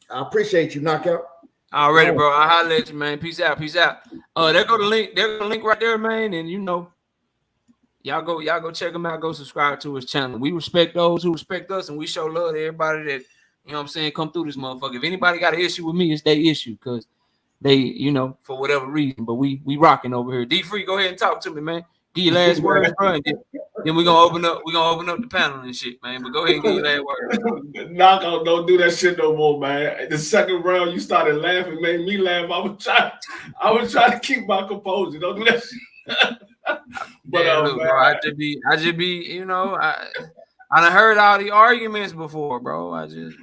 appreciate you, Knockout. Already, bro. I'll holler at you, man. Peace out. There go the link. There's the link right there, man. And y'all go check him out. Go subscribe to his channel. We respect those who respect us, and we show love to everybody that, you know what I'm saying, come through this motherfucker. If anybody got an issue with me, it's their issue, because they, for whatever reason. But we rocking over here. D Free, go ahead and talk to me, man. Give your last words, bro. And then we're gonna open up the panel and shit, man. But go ahead and give your last words. Knockout, don't do that shit no more, man. The second round you started laughing, made me laugh. I was trying to keep my composure. Don't do that shit. But look, bro, I just be, I done heard all the arguments before, bro. I just,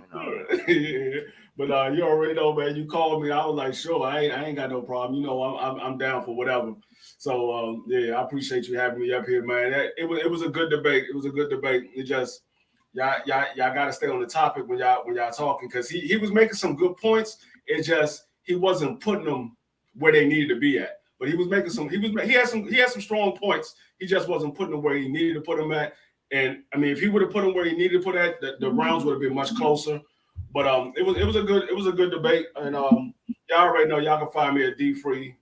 Yeah. But you already know, man. You called me. I was like, sure, I ain't got no problem. I'm down for whatever. So I appreciate you having me up here, man. It was a good debate. It was a good debate. It just y'all got to stay on the topic when y'all talking, because he was making some good points. It just he wasn't putting them where they needed to be at. But he was making some. He had some strong points. He just wasn't putting them where he needed to put them at. And I mean, if he would have put them where he needed to put at, the rounds would have been much closer. But it was a good debate. And y'all already know, y'all can find me at D Free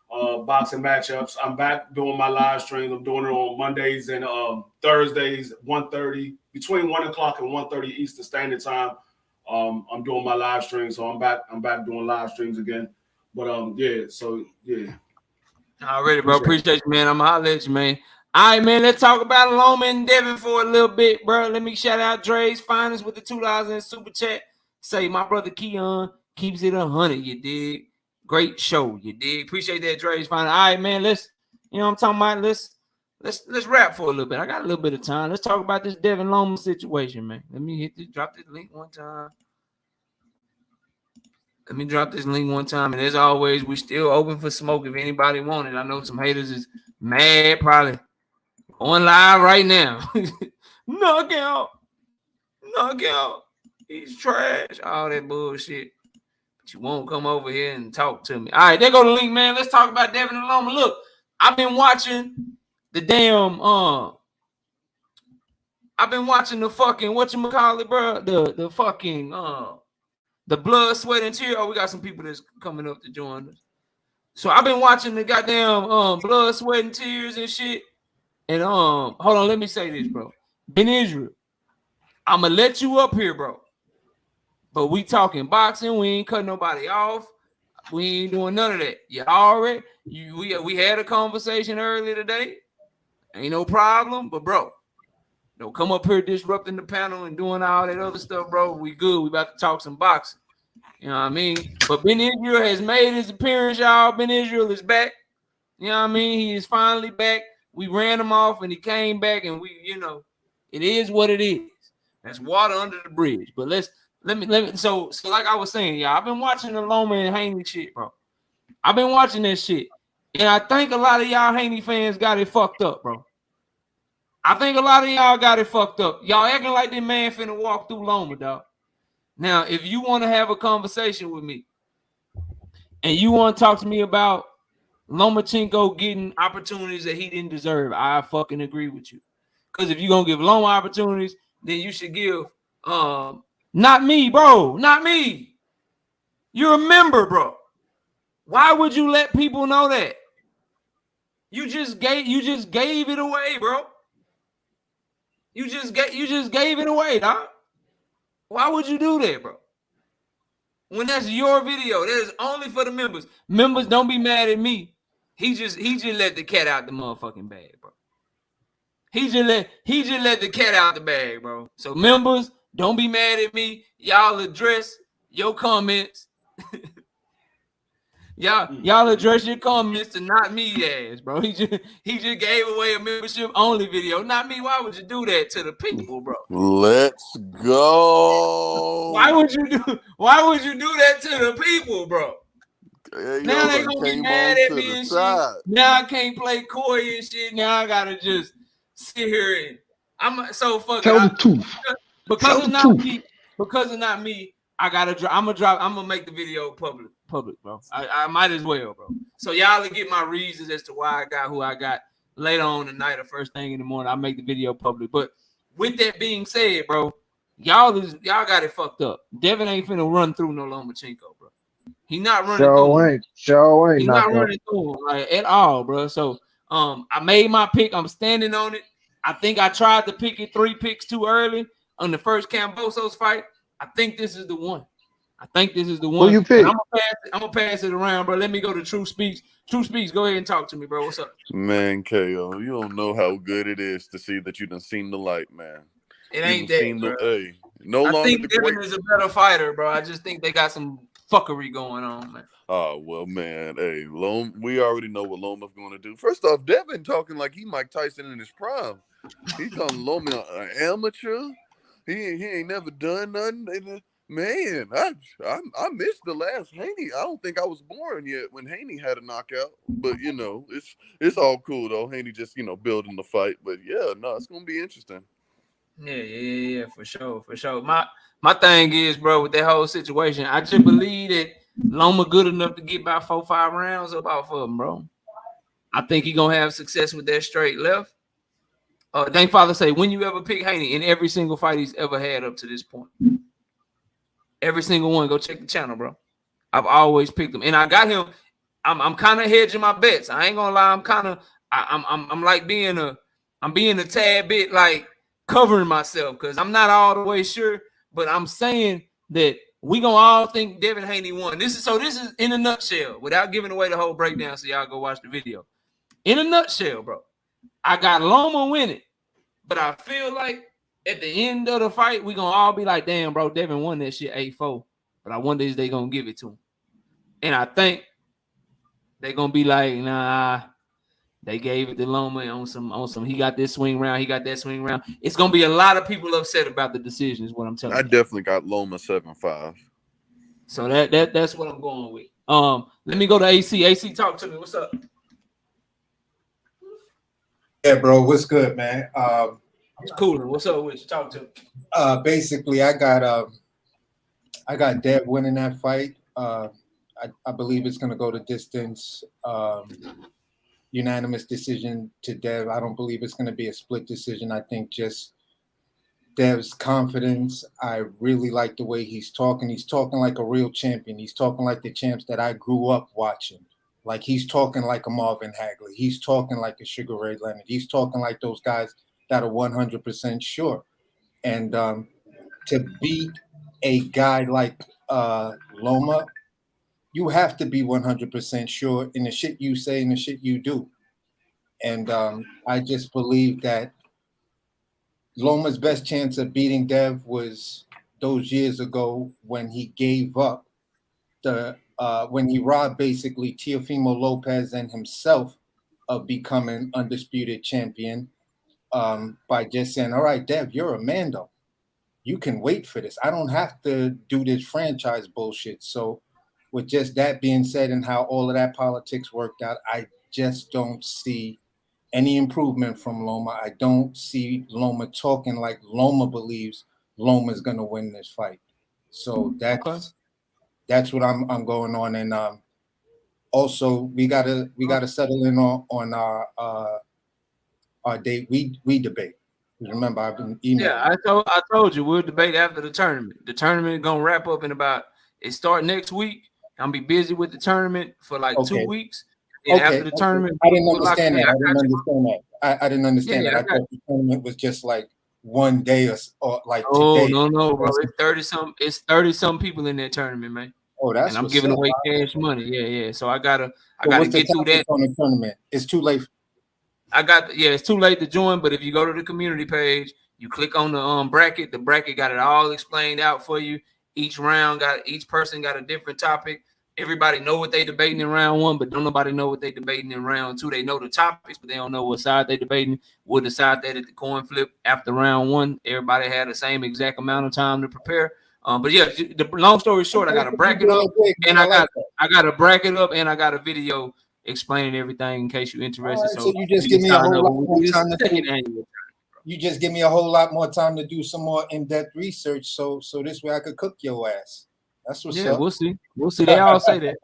Boxing Matchups. I'm back doing my live streams. I'm doing it on Mondays and Thursdays, 1:30, between 1 o'clock and 1:30 Eastern Standard Time. I'm doing my live streams, so I'm back doing live streams again. But Already, bro. Appreciate you, man. I'm gonna holler at you, man. All right, man. Let's talk about Loma and Devin for a little bit, bro. Let me shout out Dre's Finest with the $2 in super chat. Say my brother Keon keeps it 100. You dig? Great show. You dig? Appreciate that, Dre's Finest. All right, man. Let's, what I'm talking about. Let's rap for a little bit. I got a little bit of time. Let's talk about this Devin Loma situation, man. Let me drop this link one time. Let me drop this link one time. And as always, we still open for smoke if anybody want it. I know some haters is mad, probably on live right now. Knockout. He's trash. All that bullshit. But you won't come over here and talk to me. All right, there go the link, man. Let's talk about Devin and Loma. Look, I've been watching the damn I've been watching the fucking whatchamacallit, bro. The fucking the blood, sweat, and tears. Oh, we got some people that's coming up to join us. So I've been watching the goddamn blood, sweat, and tears and shit. And hold on, let me say this, bro. Ben Israel, I'ma let you up here, bro. But we talking boxing. We ain't cutting nobody off. We ain't doing none of that. You already we had a conversation earlier today. Ain't no problem, but bro, don't come up here disrupting the panel and doing all that other stuff, bro. We good. We about to talk some boxing. You know what I mean? But Ben Israel has made his appearance, y'all. Ben Israel is back. You know what I mean? He is finally back. We ran him off and he came back, and we, it is what it is. That's water under the bridge. But let me so like I was saying, y'all, I've been watching the Loma and Haney shit, bro. I've been watching that shit. And I think a lot of y'all Haney fans got it fucked up, bro. I think a lot of y'all got it fucked up. Y'all acting like this man finna walk through Loma, dog. Now, if you want to have a conversation with me and you want to talk to me about Lomachenko getting opportunities that he didn't deserve, I fucking agree with you. Because if you're going to give Loma opportunities, then you should give not me, bro. Not me. You're a member, bro. Why would you let people know that? You just gave it away, bro. You just gave it away, dog. Why would you do that, bro? When that's your video, that is only for the members. Members, don't be mad at me. He just let the cat out the motherfucking bag, bro. He just let the cat out the bag, bro. So members, don't be mad at me. Y'all address your comments. Y'all address your comments to not me ass, bro. He just gave away a membership only video. Not me. Why would you do that to the people, bro? Let's go. Why would you do that to the people, bro? Hey, now they gonna be mad at me and shit. Now I can't play coy and shit. Now I gotta just sit here and I'm so fuck Tell it. the truth. Because Tell it's the not truth. me. Because it's not me. I'm gonna make the video public, bro. I might as well, bro. So y'all will get my reasons as to why I got who I got later on tonight or first thing in the morning. I'll make the video public. But with that being said, bro, y'all got it fucked up. Devin ain't finna run through no Lomachenko, bro. He not running through him. He's not running through him like, at all, bro. So I made my pick. I'm standing on it. I think I tried to pick it 3 picks too early on the first Kambosos fight. I think this is the one. Who you pick? I'm gonna pass it around, bro. Let me go to True Speaks. True Speaks, go ahead and talk to me, bro. What's up? Man, KO, you don't know how good it is to see that you done seen the light, man. It ain't that, bro. Hey, no I longer think the Devin great. is a better fighter, bro. I just think they got some fuckery going on, man. Oh, well, man. Hey, Loma, we already know what Loma's going to do. First off, Devin talking like he Mike Tyson in his prime. He calling Loma an amateur. He ain't never done nothing. Man, I missed the last Haney. I don't think I was born yet when Haney had a knockout. But, you know, it's all cool, though. Haney just, you know, building the fight. But, yeah, no, it's going to be interesting. Yeah, for sure. My thing is, bro, with that whole situation, I just believe that Loma good enough to get about 4-5 rounds up off of him, bro. I think he gonna have success with that straight left. Thank Father say, when you ever pick Haney in every single fight he's ever had up to this point, every single one, go check the channel, bro. I've always picked him, and I got him. I'm kind of hedging my bets. I ain't gonna lie. I'm like being a tad bit like covering myself because I'm not all the way sure, but I'm saying that we gonna all think Devin Haney won. This is in a nutshell, without giving away the whole breakdown, so y'all go watch the video. In a nutshell, bro, I got Loma winning, but I feel like at the end of the fight, we gonna all be like, damn, bro, Devin won that shit 8-4. But I wonder is they gonna give it to him. And I think they're gonna be like, nah, they gave it to Loma on some. He got this swing round, he got that swing round. It's gonna be a lot of people upset about the decision, is what I'm telling you. I definitely got Loma 7-5. So that's what I'm going with. Let me go to AC. AC, talk to me. What's up? Yeah, bro. What's good, man? It's cooler. What's up with you? Talk to me. Basically, I got Dev winning that fight. I believe it's gonna go to distance. Unanimous decision to Dev. I don't believe it's gonna be a split decision. I think just Dev's confidence. I really like the way he's talking. He's talking like a real champion. He's talking like the champs that I grew up watching. Like he's talking like a Marvin Hagler. He's talking like a Sugar Ray Leonard. He's talking like those guys that are 100% sure. And to beat a guy like Loma, you have to be 100% sure in the shit you say and the shit you do. And I just believe that Loma's best chance of beating Dev was those years ago when he gave up when he robbed basically Teofimo Lopez and himself of becoming undisputed champion by just saying, all right, Dev, you're a man though. You can wait for this. I don't have to do this franchise bullshit. So with just that being said and how all of that politics worked out, I just don't see any improvement from Loma. I don't see Loma talking like Loma believes Loma's going to win this fight. So that's what I'm going on. And also we gotta settle in on our date. We debate. Remember, I've been emailing. Yeah, I told you we'll debate after the tournament. The tournament is gonna wrap up in it start next week. I'm be busy with the tournament for like 2 weeks. And after the tournament, I didn't understand that. I didn't understand that. I thought the tournament was just like one day or like today. No, bro. It's 30-some people in that tournament, man. Oh, that's and I'm giving away cash money. Yeah. So I gotta get through that on the tournament. It's too late. It's too late to join, but if you go to the community page, you click on the bracket. The bracket got it all explained out for you. Each person got a different topic. Everybody know what they debating in round 1, but don't nobody know what they debating in round 2. They know the topics, but they don't know what side they debating. We'll decide that at the coin flip after round 1. Everybody had the same exact amount of time to prepare. But yeah, the long story short, I got a bracket up, and I got a bracket up, and I got a video explaining everything in case you're interested. Right, so you just give me a whole lot more time to You just give me a whole lot more time to do some more in-depth research, so this way I could cook your ass. That's what's up. We'll see. We'll see. They all say that.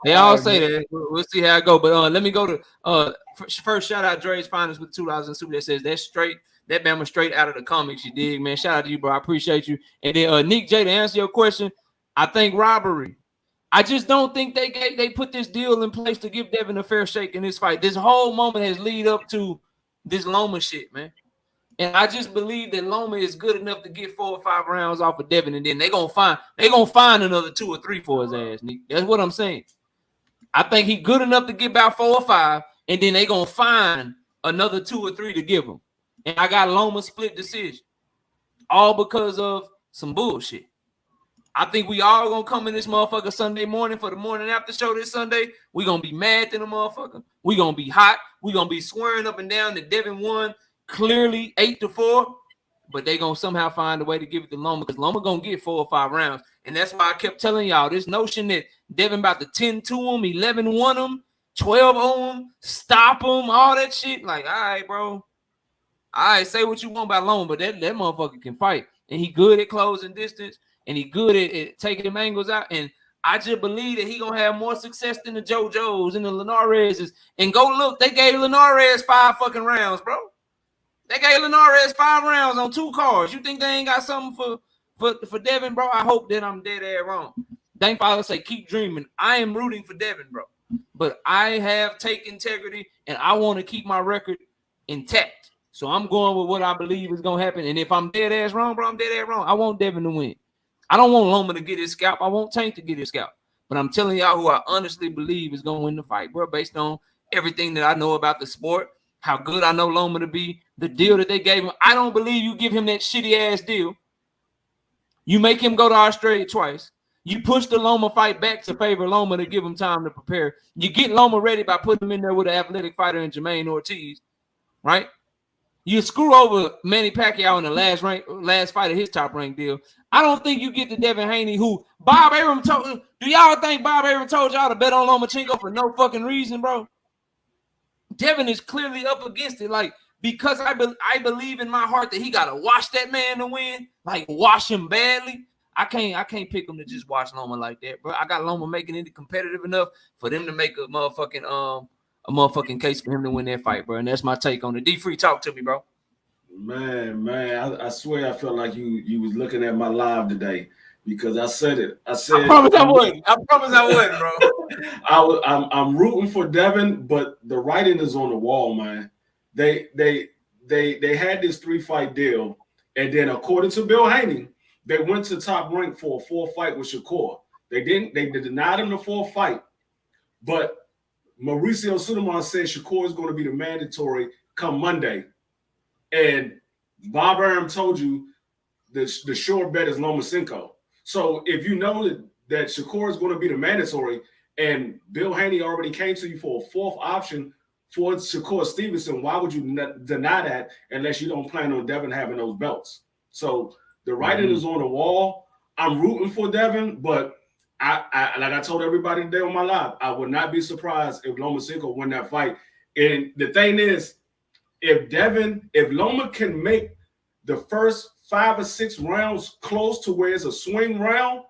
They all say that. We'll see how it go. But let me go to first shout out Dre's Finest with $2 in super that says that's straight. That man was straight out of the comics. You dig, man? Shout out to you, bro. I appreciate you. And then Nick J, to answer your question, I think robbery. I just don't think they put this deal in place to give Devin a fair shake in this fight. This whole moment has lead up to this Loma shit, man. And I just believe that Loma is good enough to get 4 or 5 rounds off of Devin, and then they're gonna find another 2 or 3 for his ass, Nick. That's what I'm saying. I think he's good enough to get about 4 or 5, and then they're gonna find another 2 or 3 to give him. And I got Loma split decision, all because of some bullshit. I think we all gonna come in this motherfucker Sunday morning for the morning after show this Sunday. We gonna be mad than a motherfucker. We gonna be hot. We gonna be swearing up and down that Devin won clearly 8-4, but they gonna somehow find a way to give it to Loma because Loma gonna get 4 or 5 rounds. And that's why I kept telling y'all this notion that Devin about to 10 to him, 11-1 him, 12 on him, stop him, all that shit. Like, all right, bro. All right, say what you want about Loma, but that motherfucker can fight. And he good at closing distance, and he good at taking them angles out. And I just believe that he gonna have more success than the JoJo's and the Linares. And go look, they gave Linares 5 fucking rounds, bro. They gave Linares 5 rounds on 2 cards. You think they ain't got something for Devin, bro? I hope that I'm dead ass wrong. Thank Father say keep dreaming. I am rooting for Devin, bro. But I have take integrity, and I want to keep my record intact. So I'm going with what I believe is gonna happen. And if I'm dead ass wrong, bro, I'm dead ass wrong. I want Devin to win. I don't want Loma to get his scalp. I want Tank to get his scalp. But I'm telling y'all who I honestly believe is gonna win the fight, bro, based on everything that I know about the sport, how good I know Loma to be, the deal that they gave him. I don't believe you give him that shitty ass deal. You make him go to Australia twice. You push the Loma fight back to favor Loma to give him time to prepare. You get Loma ready by putting him in there with an athletic fighter in Jermaine Ortiz, right? You screw over Manny Pacquiao in the last fight of his top rank deal. I don't think you get to Devin Haney, who Bob Arum told. Do y'all think Bob Arum told y'all to bet on Lomachenko for no fucking reason, bro? Devin is clearly up against it, like because I believe in my heart that he gotta wash that man to win, like wash him badly. I can't pick him to just watch Loma like that, bro. I got Loma making it competitive enough for them to make a motherfucking case for him to win that fight, bro. And that's my take on it. D-Free, talk to me, bro. Man, I swear I felt like you was looking at my live today because I said it. I promise I wouldn't, bro. I'm rooting for Devin, but the writing is on the wall, man. They had this 3-fight deal, and then according to Bill Haney, they went to Top Rank for a 4th fight with Shakur. They denied him the 4th fight, but Mauricio Sulaimán said Shakur is going to be the mandatory come Monday. And Bob Arum told you the sure bet is Lomachenko. So if you know that Shakur is going to be the mandatory, and Bill Haney already came to you for a 4th option for Shakur Stevenson, why would you deny that unless you don't plan on Devin having those belts? So the writing is on the wall. I'm rooting for Devin, but I like I told everybody today on my live, I would not be surprised if Lomachenko win that fight. And the thing is, if Loma can make the first 5 or 6 rounds close to where it's a swing round,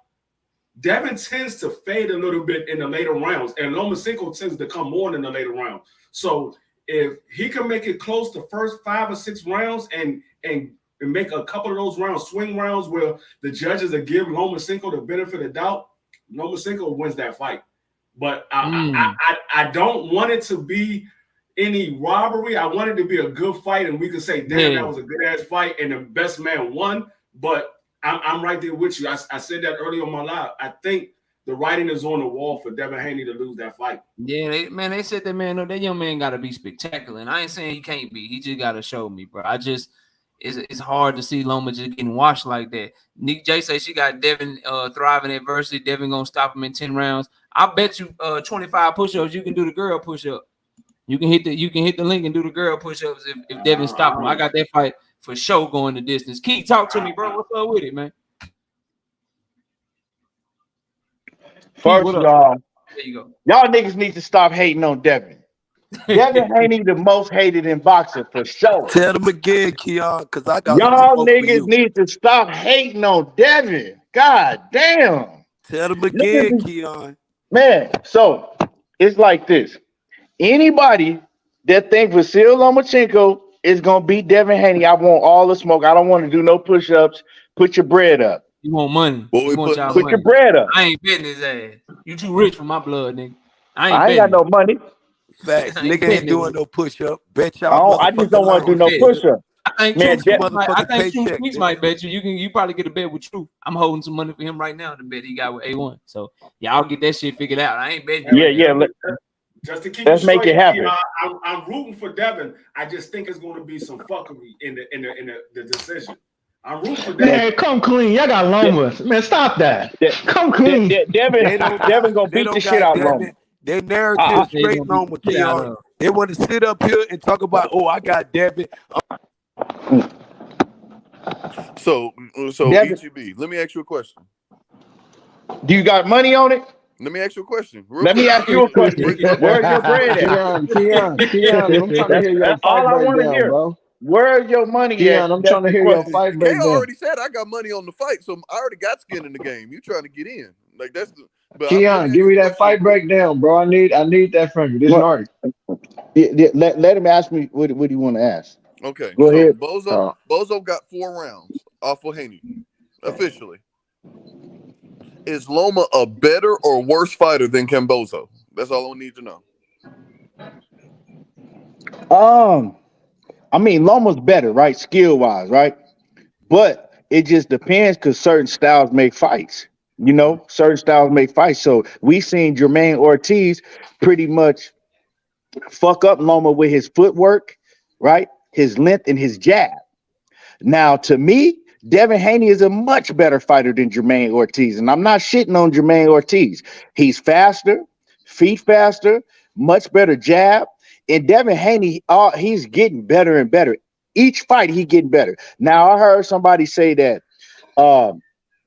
Devin tends to fade a little bit in the later rounds, and Lomachenko tends to come on in the later rounds. So if he can make it close to first 5 or 6 rounds and make a couple of those rounds swing rounds where the judges are giving Lomachenko the benefit of doubt, Lomachenko wins that fight. But I don't want it to be any robbery. I want it to be a good fight, and we can say, damn, that was a good ass fight, and the best man won. But I'm right there with you. I said that earlier on my live. I think the writing is on the wall for Devin Haney to lose that fight. Yeah, they said that young man got to be spectacular, and I ain't saying he can't be. He just got to show me, bro. It's hard to see Loma just getting washed like that. Nick J say she got Devin thriving adversity. Devin gonna stop him in 10 rounds. I bet you 25 push-ups. You can do the girl push-up. You can hit the link and do the girl push-ups if Devin stop him. I got that fight for sure going the distance. Keith, talk to me, bro. What's up with it, man? First of all, there you go. Y'all niggas need to stop hating on Devin. Devin Haney the most hated in boxing for sure. Tell them again, Keon, because I got some Y'all smoke for niggas you. need to stop hating on Devin. God damn. Tell them Look again, at this, Keon. man. So it's like this. Anybody that think Vasil Lomachenko is gonna beat Devin Haney, I want all the smoke. I don't want to do no push-ups. Put your bread up. You want money. What we You want putting y'all up? Put your money. bread up. I ain't betting his ass. You too rich for my blood, nigga. I ain't I ain't got betting no money. Facts. I ain't Nigga ain't betting doing it. no push-up. Bet y'all I just motherfucking don't want to do life. no Bet. push-up. I think Man, Get your True motherfucking paycheck, Speaks nigga. might bet you. You probably get a bet with True. I'm holding some money for him right now. The bet he got with A1. So y'all get that shit figured out. I ain't betting. yeah. Just to keep Let's it make straight, it happen. I'm rooting for Devin. I just think it's going to be some fuckery in the decision. I'm rooting for Devin. Man, come clean. Y'all got Lomas. Man, stop that. Come clean. Devin They gonna beat the don't shit got out of Loma. Devin. Their narrative They straight gonna beat Loma, the shit out Keon. of. They want to sit up here and talk about, oh, I got Devin. So Devin, EGB, let me ask you a question. do you got money on it? Let me ask you a question. Real Let me quick. ask you a question. Where's your bread at? Keon, I'm trying to hear your That's fight all I want to breakdown, hear. bro. Where's your money at? Keon, I'm That's trying to the hear your question. fight K breakdown. already said I got money on the fight, so I already got skin in the game. You trying to get in? Like that's the. But let me Keon, ask give you a me that question real fight quick. breakdown, bro. I need that from you. This What? night. Let him ask me what do you want to ask. Okay, Go so ahead. Bozo got 4 rounds off of Haney officially. Is Loma a better or worse fighter than Cambozo? That's all I need to know. I mean, Loma's better, right? Skill wise, right? But it just depends because certain styles make fights. You know, certain styles make fights. So we seen Jermaine Ortiz pretty much fuck up Loma with his footwork, right? His length and his jab. Now, to me, Devin Haney is a much better fighter than Jermaine Ortiz. And I'm not shitting on Jermaine Ortiz. He's faster, feet faster, much better jab. And Devin Haney, he's getting better and better. Each fight, he getting better. Now, I heard somebody say that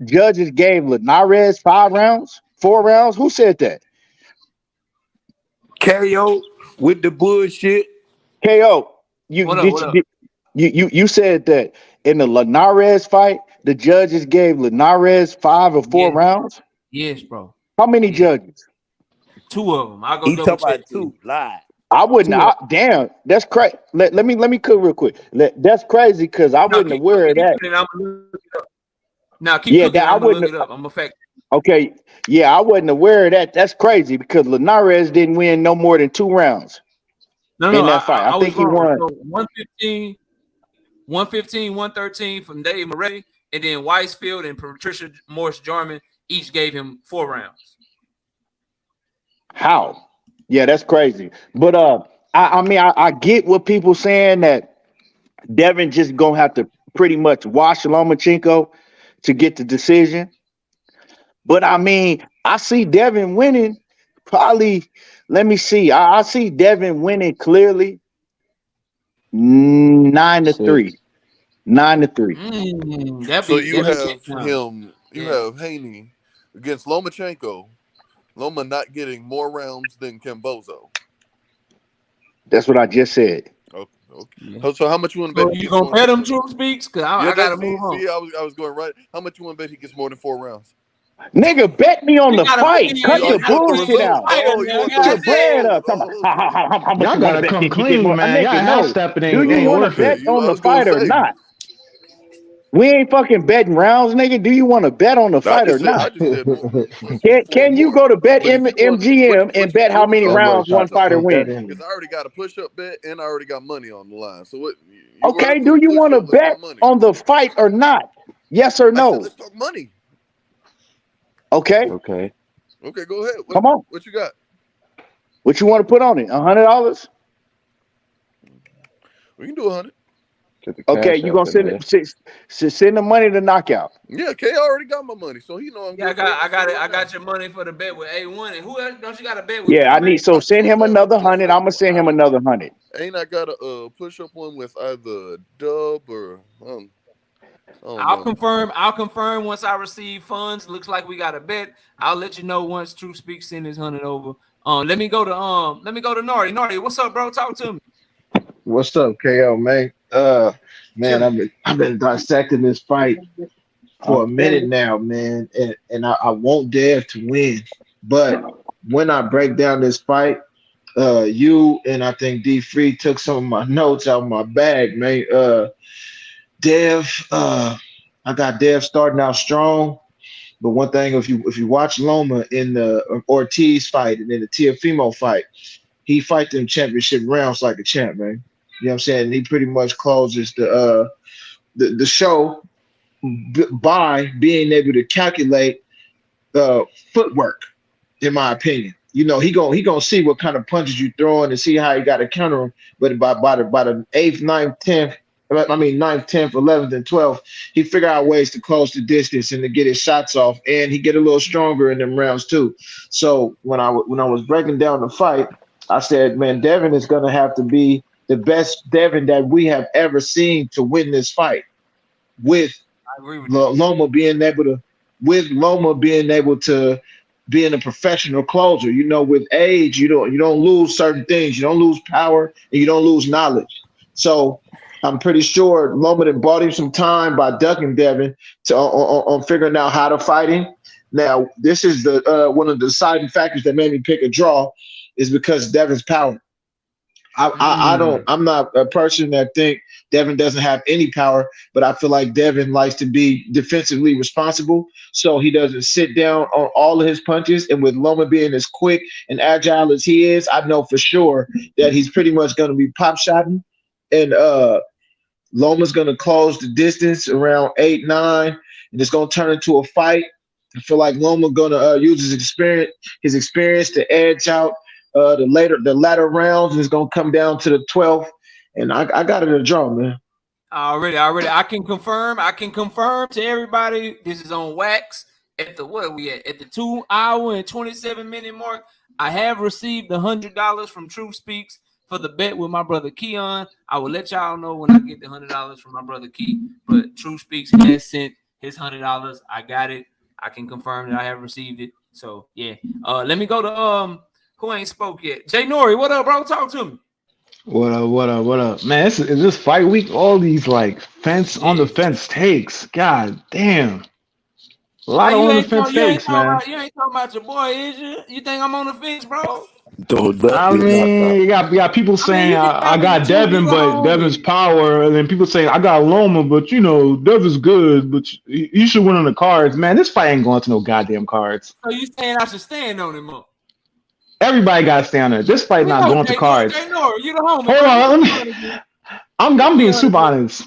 judges gave Linares 4 rounds. Who said that? KO with the bullshit. KO, What up? you said that in the Linares fight, the judges gave Linares 5 or 4 rounds. Yes, bro. How many judges? 2 of them. I'll go He double talking check. about 2 live. I wouldn't. Damn, that's crazy. Let me cook real quick. That's crazy because I wasn't aware of that. Now keep cooking. That I I'm gonna wouldn't. look it up. I'm a fact. Okay, yeah, I wasn't aware of that. That's crazy because Linares didn't win no more than 2 rounds in that fight. I think he won. So 115, 113 from Dave Murray, and then Weisfield and Patricia Morse Jarman each gave him 4 rounds. How? Yeah, that's crazy. But I mean, I get what people saying that Devin just gonna have to pretty much wash Lomachenko to get the decision. But I mean, I see Devin winning. Probably, let me see. I see Devin winning clearly 9-3. 9-3. So you have him. You have Haney against Lomachenko. Loma not getting more rounds than Cambozo. That's what I just said. Okay. Yeah. So how much you want to bet? You gonna bet him True Speaks? Cause I gotta move on. I was going right. How much you want to bet he gets more than 4 rounds? Nigga, bet me on the fight. Cut the bullshit out. Oh, you want Put your bread up. Y'all gotta come clean, man. Y'all half-stepping Do you want to bet on the fight or not? We ain't fucking betting rounds, nigga. Do you want to bet on the fight or not? I just said Can you go to bet MGM and bet how many rounds one fighter wins? Because I already got a push-up bet and I already got money on the line. So what? Okay, do you want to bet on the fight or not? Yes or no? Let's talk money. Okay, go ahead. Come on. What you got? What you want to put on it? $100? We can do 100. Okay, you gonna send the money to knockout? Yeah, K already got my money, so he know I'm. Yeah, I got your money for the bet with A1, and who else don't you got a bet with? Yeah, I need. So send him another 100. I'm gonna send him another 100. Ain't I got a push up one with either Dub or I'll confirm once I receive funds. Looks like we got a bet. I'll let you know once True Speaks send his 100 over. Let me go to Nori. Nori, what's up, bro? Talk to me. What's up, KO, man? Man, I've been dissecting this fight for a minute now, man, and I won't dare to win. But when I break down this fight, you and I think D Free took some of my notes out of my bag, man. Dev, I got Dev starting out strong. But one thing, if you watch Loma in the Ortiz fight and then the Teofimo fight, he fight them championship rounds like a champ, man. You know what I'm saying? And he pretty much closes the show by being able to calculate footwork, in my opinion. You know, he gonna see what kind of punches you throwing and see how he got to counter them. But by the 8th, 9th, 10th, 9th, 10th, 11th, and 12th, he figure out ways to close the distance and to get his shots off, and he get a little stronger in them rounds too. So when I was breaking down the fight, I said, man, Devin is gonna have to be the best Devin that we have ever seen to win this fight. With Loma being able to being a professional closer. You know, with age, you don't lose certain things. You don't lose power and you don't lose knowledge. So I'm pretty sure Loma done bought him some time by ducking Devin on figuring out how to fight him. Now, this is the one of the deciding factors that made me pick a draw, is because Devin's power. I'm not a person that think Devin doesn't have any power, but I feel like Devin likes to be defensively responsible, so he doesn't sit down on all of his punches. And with Loma being as quick and agile as he is, I know for sure that he's pretty much going to be pop shotting, and Loma's going to close the distance around 8, 9, and it's going to turn into a fight. I feel like Loma going to use his experience to edge out the latter rounds, and it's gonna come down to the 12th, and I got it a draw, man. Already, I can confirm to everybody. This is on wax at the at the 2 hour and 27 minute mark. I have received $100 from Truth Speaks for the bet with my brother Keon. I will let y'all know when I get the $100 from my brother Key. But Truth Speaks has sent his $100. I got it. I can confirm that I have received it. So yeah. Let me go to who ain't spoke yet? Jay Nori, what up, bro? Talk to me. What up? Man, is this fight week? All these like on the fence takes. God damn. A lot of on the fence takes, man. You ain't talking about your boy, is you? You think I'm on the fence, bro? I mean, you got people saying I got Devin, but Devin's power, and then people saying I got Loma, but you know Devin's good, but you should win on the cards, man. This fight ain't going to no goddamn cards. So you saying I should stand on him up? Everybody got to stay on there. This fight not going to cards. You the homie. Hold on, I'm being super honest.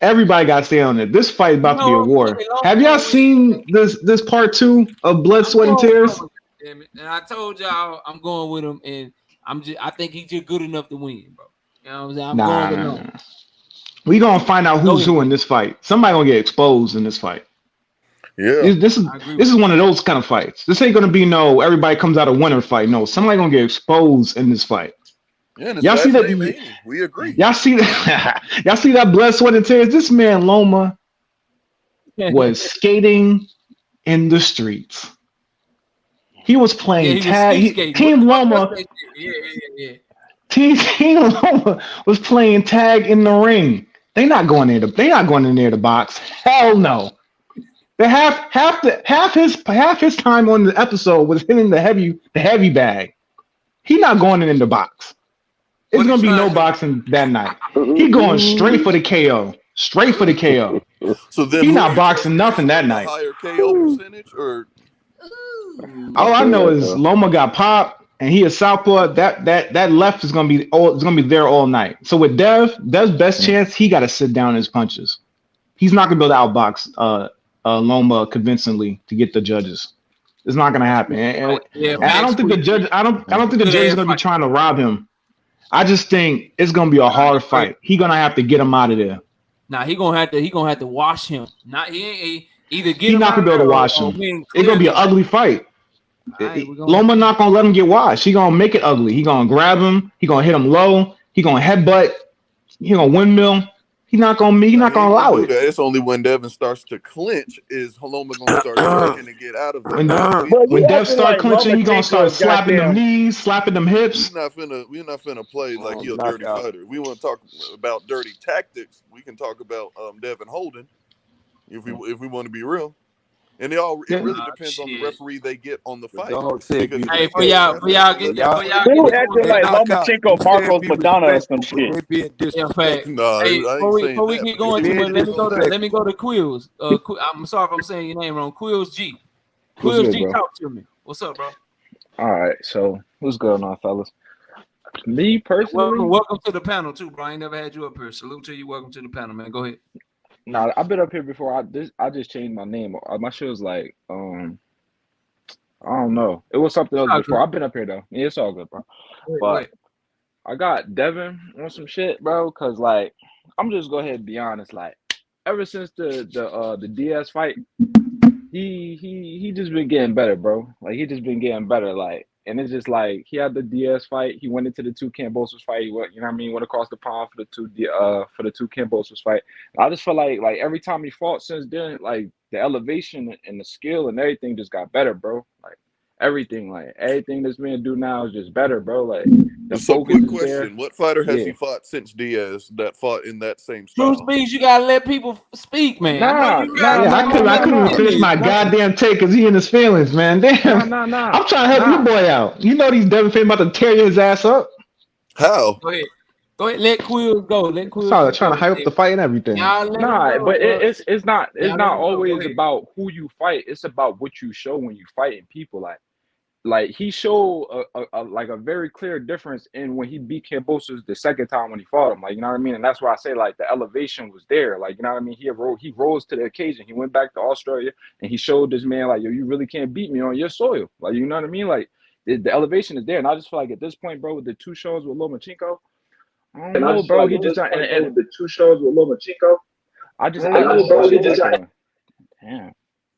Everybody got to stay on it. This fight about to be a war. Have y'all seen this part 2 of Blood, Sweat, and Tears? And I told y'all I'm going with him, and I think he's just good enough to win, bro. You know what I'm saying? I'm going with him. We gonna find out who's who in this fight. Somebody gonna get exposed in this fight. Yeah, this is one of those kind of fights. This ain't gonna be no everybody comes out a winner fight. No, somebody gonna get exposed in this fight. Yeah, y'all see that? We agree. Y'all see that? Y'all see that Blood, Sweat, and Tears? This man Loma was skating in the streets. He was playing tag. Team Loma. Team Loma was playing tag in the ring. They not going in there to box. Hell no. They half his time on the episode was hitting the heavy bag. He not going in the box. It's gonna be no boxing that night. He going straight for the KO. Straight for the KO. So then he not boxing nothing that night. Higher KO percentage or all I know is Loma got popped and he is southpaw. That left is gonna be there all night. So with Dev's best chance, he gotta sit down his punches. He's not gonna be able to outbox Loma convincingly to get the judges. It's not gonna happen. And I don't think the judge is gonna be trying to rob him. I just think it's gonna be a hard fight. He gonna have to get him out of there. Nah, he gonna have to wash him. Either get he's not gonna be able to wash him. It's gonna be an ugly fight. Loma not gonna let him get washed. He gonna make it ugly. He gonna grab him. He gonna hit him low. He gonna headbutt. He gonna windmill. He's not gonna allow do it. that. It's only when Devin starts to clinch is Loma gonna start twerking and get out of it. When Dev start clinching, he gonna start Lomachenko slapping them goddamn. knees, slapping them We're hips. not finna play like he a dirty knockout. fighter. We want to talk about dirty tactics. We can talk about Devin Holden if we want to be real. And it really depends on the referee they get on the fight. Dog said Because Hey, for y'all get Dude acting like Lomachenko Marcos Madonna or some shit. They being Yeah, fact. No, Hey, I ain't saying before we that. get But going too much, disrespectful. let me go to Quills. I'm sorry if I'm saying your name wrong. Quills G. What's Quills good, G, bro? talk to me. What's up, bro? All right, so what's going on, fellas? Me personally, Welcome to the panel too, bro. I ain't never had you up here. Salute to you. Welcome to the panel, man. Go ahead. nah, I've been up here before. I just changed my name. My shit was like, I don't know. It was something else before. I've been up here though. Yeah, it's all good, bro. But I got Devin on some shit, bro. Cause like, I'm just go ahead and be honest. Like, ever since the DS fight, he just been getting better, bro. Like he just been getting better. Like, and it's just like he had the DS fight. He went into the two Cambosos fight. He went, you know what I mean? Went across the pond for the two Cambosos fight. And I just feel like every time he fought since then, like the elevation and the skill and everything just got better, bro. Like everything this man do now is just better, bro. Like the so focus quick is there. question: what fighter has Yeah. he fought since Diaz that fought in that same True style? speaks, you gotta let people speak, man. I couldn't even finish my goddamn take because he in his feelings, man. Damn. I'm trying to help your boy out. You know these Devin fans about to tear his ass up. How? Go ahead. Let Quills go. Let Quills Sorry, trying to hype up the fight and everything. But it's not Y'all let him go. always Go ahead. about who you fight. It's about what you show when you fighting people. Like he showed a very clear difference in when he beat Cambosos the second time when he fought him. Like, you know what I mean? And that's why I say like the elevation was there. Like, you know what I mean? He rose to the occasion. He went back to Australia and he showed this man like, yo, you really can't beat me on your soil. Like, you know what I mean? Like the elevation is there. And I just feel like at this point, bro, with the two shows with Lomachenko, I don't know, bro. He just and the two shows with Lomachenko, I just damn.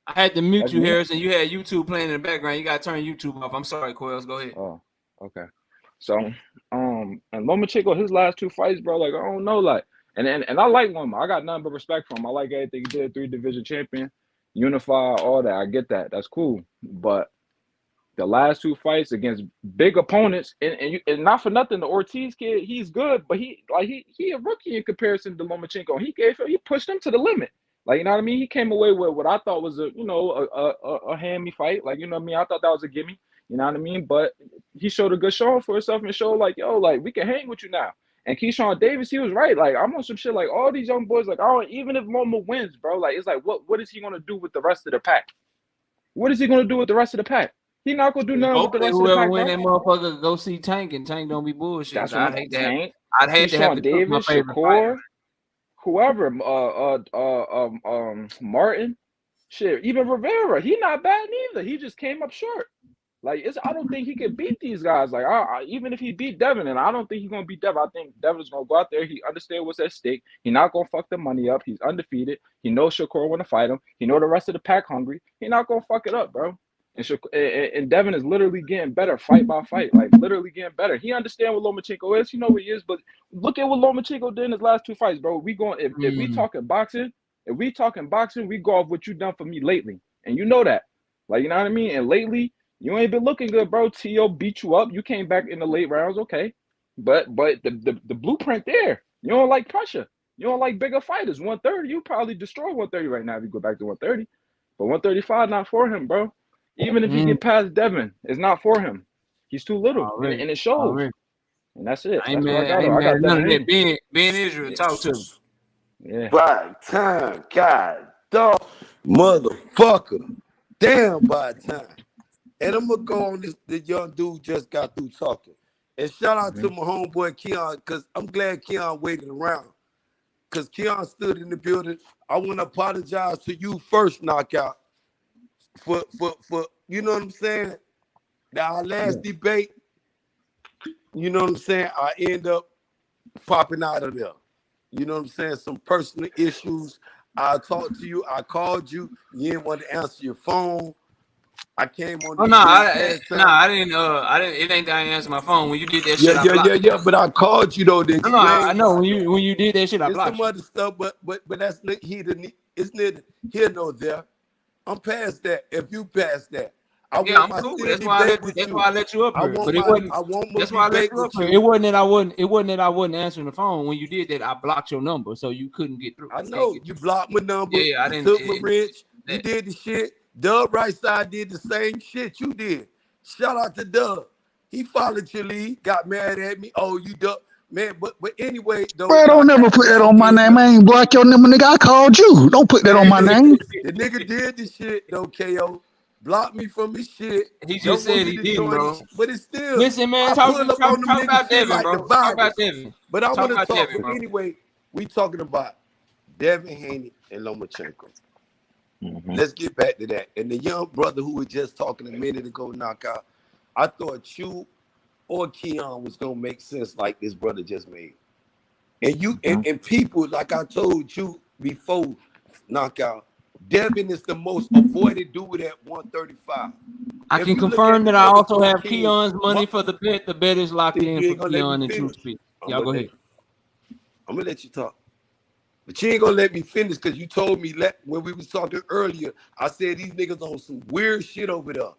I had to mute you, Harrison. You had YouTube playing in the background. You gotta turn YouTube off. I'm sorry, Quills. Go ahead. Oh, okay. So, and Lomachenko, his last two fights, bro, like I don't know, like, and I like Loma. I got nothing but respect for him. I like everything he did. 3-division champion, unify, all that. I get that. That's cool. But the last two fights against big opponents, and not for nothing, the Ortiz kid, he's good, but he a rookie in comparison to Lomachenko. He pushed him to the limit. Like, you know what I mean? He came away with what I thought was a hammy fight. Like, you know what I mean? I thought that was a gimme. You know what I mean? But he showed a good showing for himself and showed like, yo, like we can hang with you now. And Keyshawn Davis, he was right. Like, I'm on some shit like all these young boys, like, oh, even if Loma wins, bro, like it's like what is he gonna do with the rest of the pack? What is he gonna do with the rest of the pack? He not gonna do nothing with the rest of the pack. Whoever win that motherfucker, go see Tank, and Tank don't be bullshit. That's what I'd Tank. hate to have to cook my Davis, favorite Shakur, fighter. whoever, Martin, shit, even Rivera, he not bad neither. He just came up short. Like I don't think he could beat these guys. Like even if he beat Devin, and I don't think he's gonna beat Devin. I think Devin's gonna go out there. He understands what's at stake. He's not gonna fuck the money up. He's undefeated. He knows Shakur want to fight him. He know the rest of the pack hungry. He not gonna fuck it up, bro. And Devin is literally getting better fight by fight, like literally getting better. He understands what Lomachenko is. He know what he is. But look at what Lomachenko did in his last two fights, bro. We going if we talking boxing, we go off what you done for me lately, and you know that. Like, you know what I mean. And lately, you ain't been looking good, bro. T.O. beat you up. You came back in the late rounds, okay. But the blueprint there. You don't like pressure. You don't like bigger fighters. 130, you probably destroy 130 right now if you go back to 130. But 135 not for him, bro. Even if he get past Devin, it's not for him. He's too little, and it shows. And that's it. I got none of that. Being Israel, talk to me. Yeah. By time, God, dog, motherfucker, damn by time. And I'm gonna go on this. The young dude just got through talking. And shout out to my homeboy Keon, because I'm glad Keon waited around. Because Keon stood in the building. I want to apologize to you first, Knockout. For you know what I'm saying? Now our last debate, you know what I'm saying? I end up popping out of there. You know what I'm saying? Some personal issues. I talked to you. I called you. You didn't want to answer your phone. I came on Oh the no, screen I didn't. It ain't that I answered my phone when you did that shit. I Yeah. blocked. But I called you though to No, I explain know when you did that shit, I it's blocked some you. other stuff, but that's it's neither here nor there. I'm past that. If you past that, I Yeah, want I'm my cool. still That's why I debate let with that's why you. I let you up I here. want But it wasn't. my That's why I let debate you up with here. you. It wasn't that I wasn't answering the phone when you did that. I blocked your number so you couldn't get through. I know you blocked my number. Yeah, I You didn't. took my wrench. You did the shit. Dub right side did the same shit you did. Shout out to Dub. He followed your lead, got mad at me. Oh, you Dub. Man, but anyway, though, Bro, don't never put that on my name. I ain't block your number, nigga. I called you. Don't put that on my name. The nigga did the shit, though, KO. Blocked me from his shit. He just Don't want said me he to didn't, join bro. his shit. But it's still, Listen, man, I talk pull up on them niggas about shit Devin, like bro. the Talk about virus. Devin. But I Talk want to about talk. Devin, But bro. anyway, we talking about Devin Haney and Lomachenko. Let's get back to that. And the young brother who was just talking a minute ago, knockout, I thought you or Keon was gonna make sense like this brother just made. And you and people, like I told you before, knockout, Devin is the most avoided dude at 135. I If can you look at confirm that the I other also two have kings, Keon's money for the bet. The bet is locked in you for ain't gonna let me Keon and True finish. Speak. I'm Y'all go gonna ahead. I'm gonna let you talk. But you ain't gonna let me finish because you told me when we was talking earlier, I said these niggas on some weird shit over there.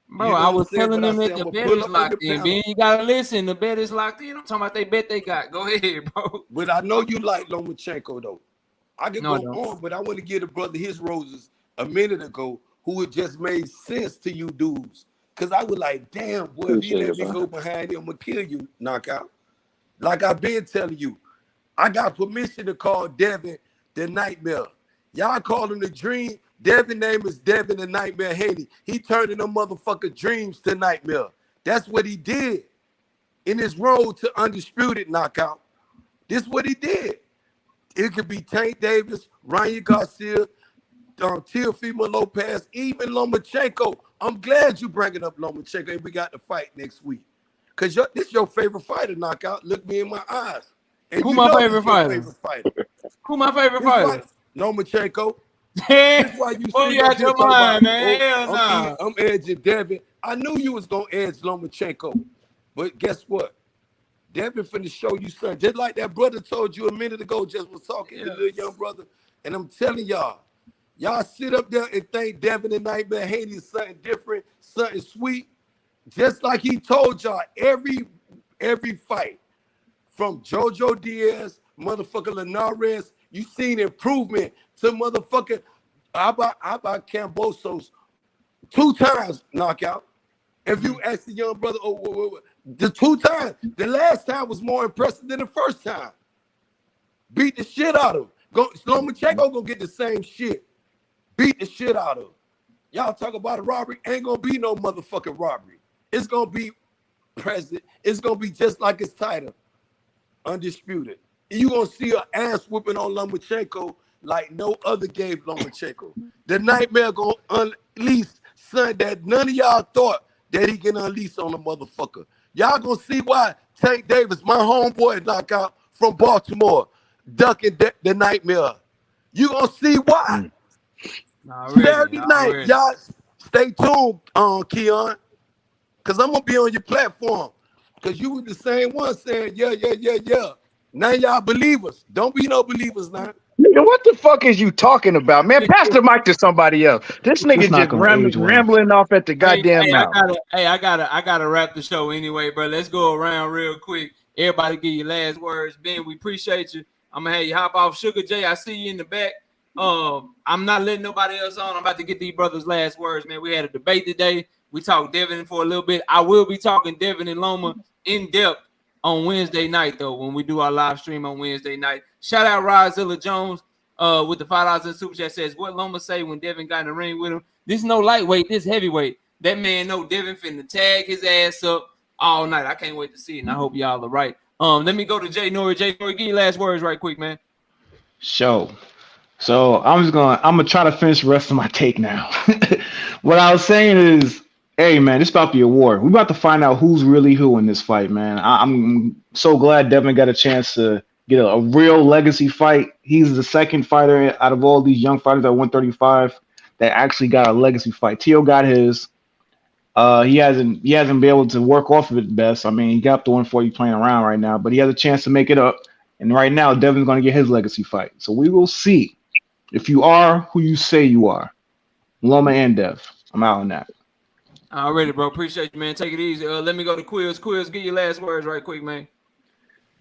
Bro, You know I what was I'm saying? telling But I them said that I'm the gonna bet pull is up on the locked in. panel. Man, you gotta listen. The bet is locked in. I'm talking about they bet they got. Go ahead, bro. But I know you like Lomachenko though. I could No, I go don't. on, but I want to give the brother his roses a minute ago who it just made sense to you dudes. Cause I was like, damn, boy, if you Appreciate let it, me bro. go behind him, I'm gonna kill you, knockout. Like I've been telling you, I got permission to call Devin the Nightmare. Y'all call him the Dream. Devin name is Devin the Nightmare Haney. He turning them motherfucker dreams to nightmare. That's what he did in his road to undisputed knockout. This what he did. It could be Tank Davis, Ryan Garcia, Teofimo Lopez, even Lomachenko. I'm glad you bringing up Lomachenko and we got to fight next week. Because this your favorite fighter, knockout. Look me in my eyes. And Who you my know favorite this your fighter? favorite fighter. Who my favorite This fighter? fighter, Lomachenko. Hey, This why you oh, sitting you up out here your talking about, mind, man. oh, Hell nah. I'm edging Devin. I knew you was gonna edge Lomachenko. But guess what? Devin finna show you something. Just like that brother told you a minute ago, just was talking, the little young brother. And I'm telling y'all sit up there and think Devin and Nightmare Haney is something different, something sweet. Just like he told y'all, every fight from JoJo Diaz, motherfucker Linares, you seen improvement to motherfucker about Cambosos 2 times knockout. If you ask the young brother, the 2 times, the last time was more impressive than the first time. Beat the shit out of him. Lomachenko gonna get the same shit. Beat the shit out of him. Y'all talk about a robbery, ain't gonna be no motherfucking robbery. It's gonna be present. It's gonna be just like its title, undisputed. You gonna see an ass whooping on Lomachenko like no other gave Lomachenko. The Nightmare gonna unleash something that none of y'all thought that he can unleash on a motherfucker. Y'all gonna see why Tank Davis, my homeboy knockout from Baltimore, ducking the Nightmare. You gonna see why. Saturday night, y'all stay tuned, Keon, because I'm gonna be on your platform. Because you were the same one saying, yeah. Now y'all believers. Don't be no believers now. Nigga, what the fuck is you talking about, man? Pass the mic to somebody else. This It's nigga not just gonna age well. rambling off at the goddamn mouth. I gotta wrap the show anyway, bro. Let's go around real quick. Everybody give your last words. Ben, we appreciate you. I'm gonna have you hop off. Sugar J, I see you in the back. I'm not letting nobody else on. I'm about to get these brothers' last words, man. We had a debate today. We talked Devin for a little bit. I will be talking Devin and Loma in depth on Wednesday night, though, when we do our live stream on Wednesday night. Shout out Rozilla Jones with the $5 in super chat says, what Loma say when Devin got in the ring with him? This is no lightweight, this heavyweight. That man know Devin finna tag his ass up all night. I can't wait to see it, and I hope y'all are right. Let me go to Jay Nori. Jay Nori, give your last words right quick, man. So I'm gonna try to finish the rest of my take now. What I was saying is, hey man, this about to be a war. We're about to find out who's really who in this fight, man. I'm so glad Devin got a chance to get a real legacy fight. He's the second fighter out of all these young fighters at 135 that actually got a legacy fight. Tio got his. He hasn't been able to work off of it best. I mean, he got up to 140 playing around right now, but he has a chance to make it up. And right now, Devin's going to get his legacy fight. So we will see if you are who you say you are. Loma and Dev. I'm out on that. Already, bro. Appreciate you, man. Take it easy. Let me go to Quills. Quills, get your last words right quick, man.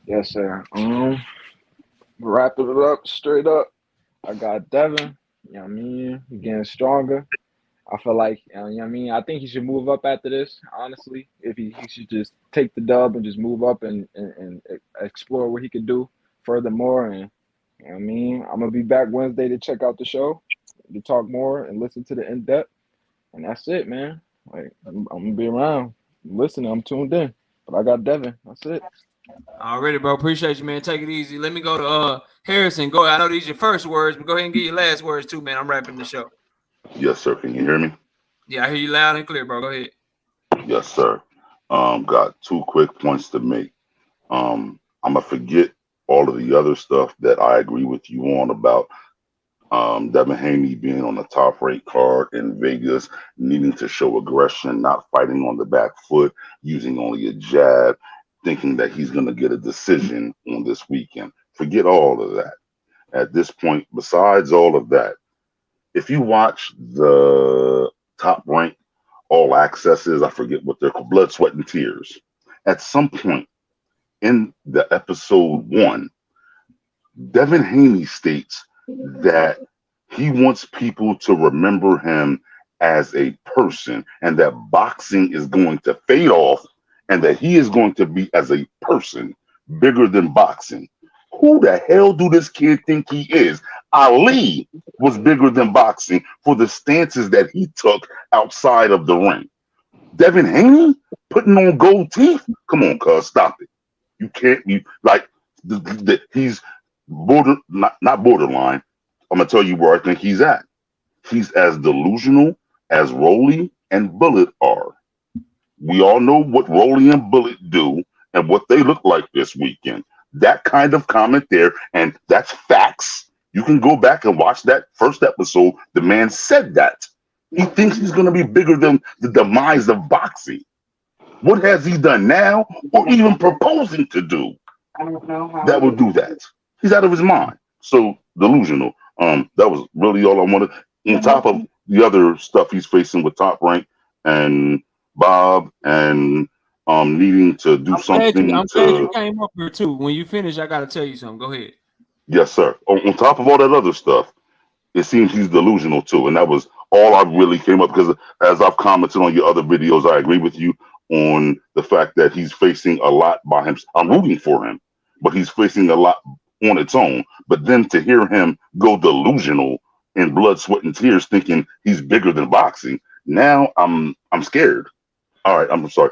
Yes, sir. Wrapping it up straight up. I got Devin. You know what I mean? He getting stronger. I feel like, you know what I mean? I think he should move up after this, honestly. If he should just take the dub and just move up and explore what he could do furthermore. And, you know what I mean? I'm going to be back Wednesday to check out the show, to talk more and listen to the in-depth. And that's it, man. Like, I'm going to be around. I'm listening. I'm tuned in. But I got Devin. That's it. Already, bro. Appreciate you, man. Take it easy. Let me go to Harrison. Go. I know these are your first words, but go ahead and get your last words too, man. I'm wrapping the show. Yes, sir. Can you hear me? Yeah, I hear you loud and clear, bro. Go ahead. Yes, sir. Got 2 quick points to make. I'm gonna forget all of the other stuff that I agree with you on about Devin Haney being on the top rate card in Vegas, needing to show aggression, not fighting on the back foot, using only a jab, thinking that he's gonna get a decision on this weekend. Forget all of that. At this point, besides all of that, if you watch the Top Rank All Accesses, I forget what they're called, Blood, Sweat, and Tears. At some point in the episode 1, Devin Haney states that he wants people to remember him as a person and that boxing is going to fade off and that he is going to be as a person bigger than boxing. Who the hell do this kid think he is? Ali was bigger than boxing for the stances that he took outside of the ring. Devin Haney putting on gold teeth? Come on, cuz, stop it. You can't be like he's not borderline. I'm gonna tell you where I think he's at. He's as delusional as Rolly and Bullet are. We all know what Rolly and Bullet do and what they look like this weekend. That kind of comment there, and that's facts. You can go back and watch that first episode. The man said that. He thinks he's going to be bigger than the demise of boxing. What has he done now or even proposing to do that will do that? He's out of his mind. So delusional. That was really all I wanted. On top of the other stuff he's facing with Top Rank and Bob and needing to do something. I'm glad you came up here too. When you finish, I gotta tell you something. Go ahead. Yes, sir. On top of all that other stuff, it seems he's delusional too, and that was all I really came up because, as I've commented on your other videos, I agree with you on the fact that he's facing a lot by him. I'm rooting for him, but he's facing a lot on its own. But then to hear him go delusional in Blood, Sweat, and Tears, thinking he's bigger than boxing, now I'm scared. All right, I'm sorry.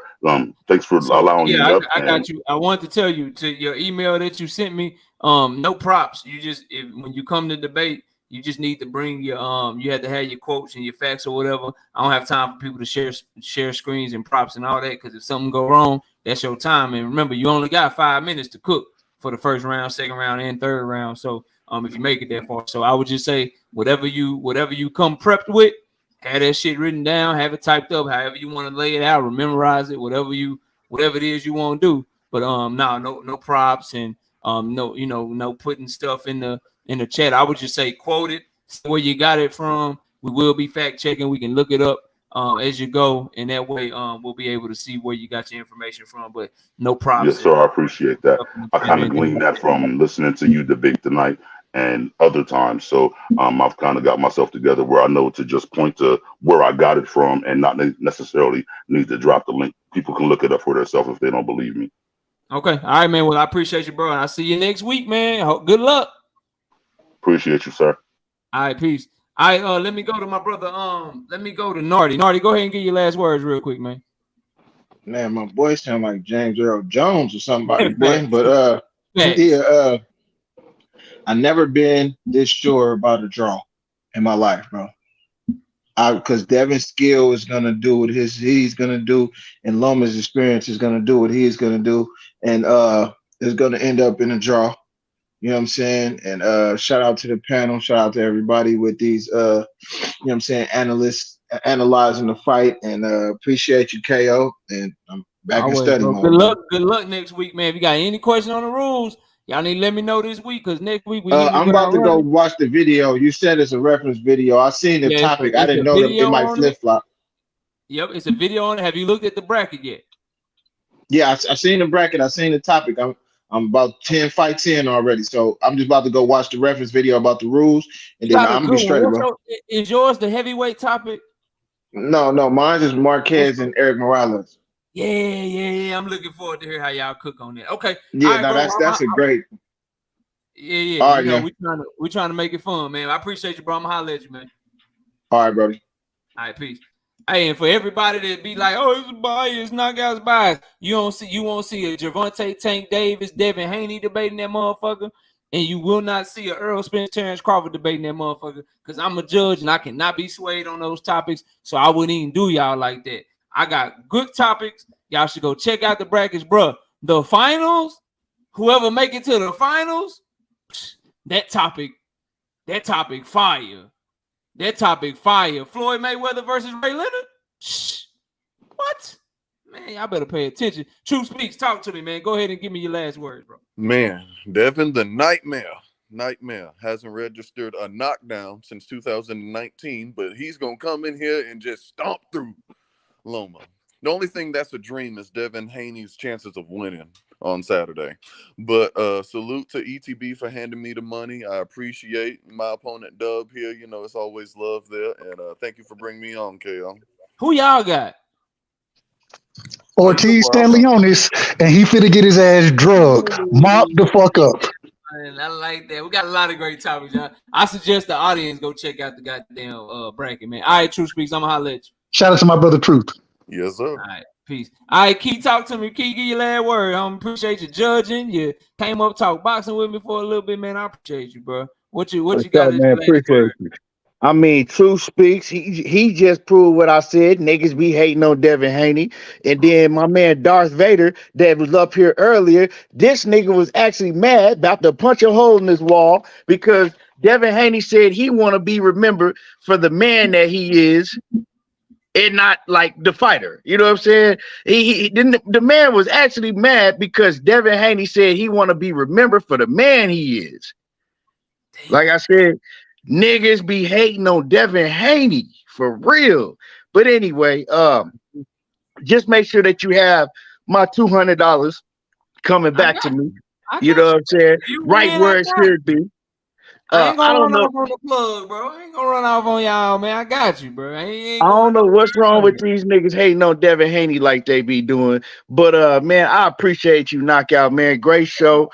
Thanks for allowing me up. I got you. I wanted to tell you to your email that you sent me. No props. You just when you come to debate, you just need to bring your you had to have your quotes and your facts or whatever. I don't have time for people to share screens and props and all that because if something go wrong, that's your time. And remember, you only got 5 minutes to cook for the first round, second round, and third round. So if you make it that far, so I would just say whatever you come prepped with. Have that shit written down, have it typed up, however you want to lay it out, or memorize it, whatever it is you want to do. But no props and no putting stuff in the chat. I would just say quote it, where you got it from. We will be fact checking. We can look it up as you go, and that way we'll be able to see where you got your information from. But no props. Yes, sir. I appreciate that. I kind of gleaned that from listening to you debate tonight and other times. So I've kind of got myself together where I know to just point to where I got it from and not necessarily need to drop the link. People can look it up for themselves if they don't believe me. Okay. All right, man. Well, I appreciate you, bro. And I'll see you next week, man. Good luck. Appreciate you, sir. All right, peace. All right, let me go to my brother. Let me go to Nardi. Nardi, go ahead and get your last words real quick, man. Man, my boy sound like James Earl Jones or somebody, boy. But yeah, I never been this sure about a draw in my life, bro. Because Devin's skill is gonna do what he's gonna do, and Loma's experience is gonna do what he's gonna do, and it's gonna end up in a draw. You know what I'm saying? And shout out to the panel, shout out to everybody with these you know what I'm saying, analysts analyzing the fight, and appreciate you, KO. And I'm back in Always, study bro. mode, bro. Good luck next week, man. If you got any question on the rules, y'all need to let me know this week, because next week we hit the I'm ground about to go running. watch the video. You said it's a reference video. I seen the Yeah, topic. I it's didn't a know that it video might on it. flip flop. Yep, it's a video on it. Have you looked at the bracket yet? Yeah, I seen the bracket. I seen the topic. I'm about 10 fights in already, so I'm just about to go watch the reference video about the rules, and You then got a I'm gonna be good one. straight, bro. Is yours the heavyweight topic? No, mine is Marquez and Eric Morales. Yeah. I'm looking forward to hear how y'all cook on that. Okay, all Yeah, right, no, bro. that's a great. Yeah. All right, You know, yeah. we trying to make it fun, man. I appreciate you, bro. I'm gonna holler at you, man. All right, brother. All right, peace. Hey, and for everybody that be like, oh, it's bias, knockouts bias, you won't see a Gervonta Tank Davis, Devin Haney debating that motherfucker, and you will not see a Errol Spence, Terence Crawford debating that motherfucker, because I'm a judge and I cannot be swayed on those topics, so I wouldn't even do y'all like that. I got good topics. Y'all should go check out the brackets, bro. The finals, whoever make it to the finals, that topic fire. That topic fire. Floyd Mayweather versus Ray Leonard? Shh. What? Man, y'all better pay attention. Truth Speaks, talk to me, man. Go ahead and give me your last words, bro. Man, Devin, the nightmare hasn't registered a knockdown since 2019, but he's going to come in here and just stomp through Loma. The only thing that's a dream is Devin Haney's chances of winning on Saturday. But salute to ETB for handing me the money. I appreciate my opponent Dub here. You know, it's always love there. And thank you for bringing me on, KO. Who y'all got? Ortiz Stanleonis, and he finna get his ass drugged. Mop the fuck up. I like that. We got a lot of great topics, y'all. I suggest the audience go check out the goddamn bracket, man. All right, Truth Speaks, I'm gonna holler at you. Shout out to my brother Truth. Yes, sir. All right, peace. All right, Key, talk to me. Key, give your last word. I appreciate you judging. You came up talk boxing with me for a little bit, man. I appreciate you, bro. What you got? Man, appreciate you. I mean, Truth Speaks. He just proved what I said. Niggas be hating on Devin Haney. And then my man Darth Vader that was up here earlier, this nigga was actually mad about to punch a hole in this wall because Devin Haney said he want to be remembered for the man that he is and not like the fighter. You know what I'm saying? The man was actually mad because Devin Haney said he want to be remembered for the man he is. Like I said, niggas be hating on Devin Haney for real. But anyway, just make sure that you have my $200 coming back to me. You know what I'm saying? Right where it should be. I ain't gonna run off on the plug, bro. I ain't gonna run off on y'all, man. I got you, bro. I don't know what's wrong with these niggas hating on Devin Haney like they be doing. But man, I appreciate you, Knockout, man. Great show.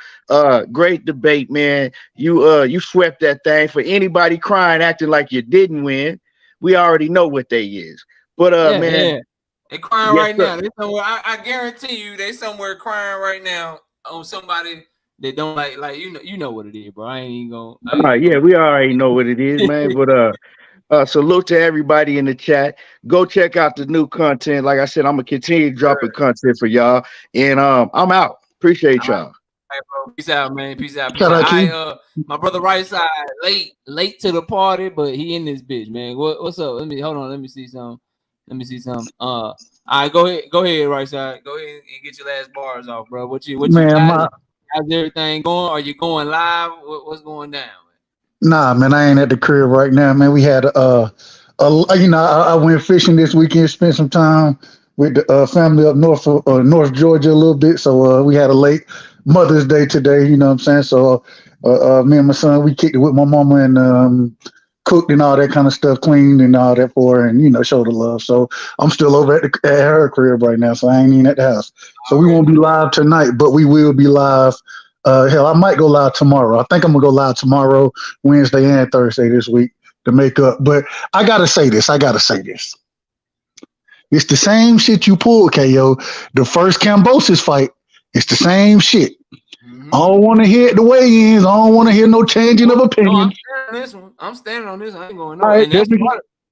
Great debate, man. You swept that thing. For anybody crying, acting like you didn't win, we already know what they is. But man, they crying right now. They somewhere. I guarantee you, they somewhere crying right now on somebody that don't like you know what it is, bro. I ain't even gonna. We already know what it is, man. But salute to everybody in the chat. Go check out the new content. Like I said, I'm gonna continue dropping content for y'all, and I'm out. Appreciate y'all. Hey, bro. Peace out, man. Peace out. Shout out, My brother right side late to the party, but he in this bitch, man. What's up? Hold on. Let me see something. All right, go ahead, right side. Go ahead and get your last bars off, bro. What you got? How's everything going? Are you going live? What's going down? Nah, man, I ain't at the crib right now, man. We had I went fishing this weekend, spent some time with the family up North Georgia a little bit. So we had a late Mother's Day today, you know what I'm saying? So me and my son, we kicked it with my mama and cooked and all that kind of stuff, cleaned and all that for her, and showed her love. So I'm still over at her crib right now, so I ain't even at the house. So we won't be live tonight, but we will be live. Hell, I might go live tomorrow. I think I'm gonna go live tomorrow, Wednesday and Thursday this week to make up. But I gotta say this. It's the same shit you pulled, KO. The first Cambosis fight, it's the same shit. I don't want to hear the weigh-ins. I don't want to hear no changing of opinion. I'm standing on this. I ain't going nowhere. And that's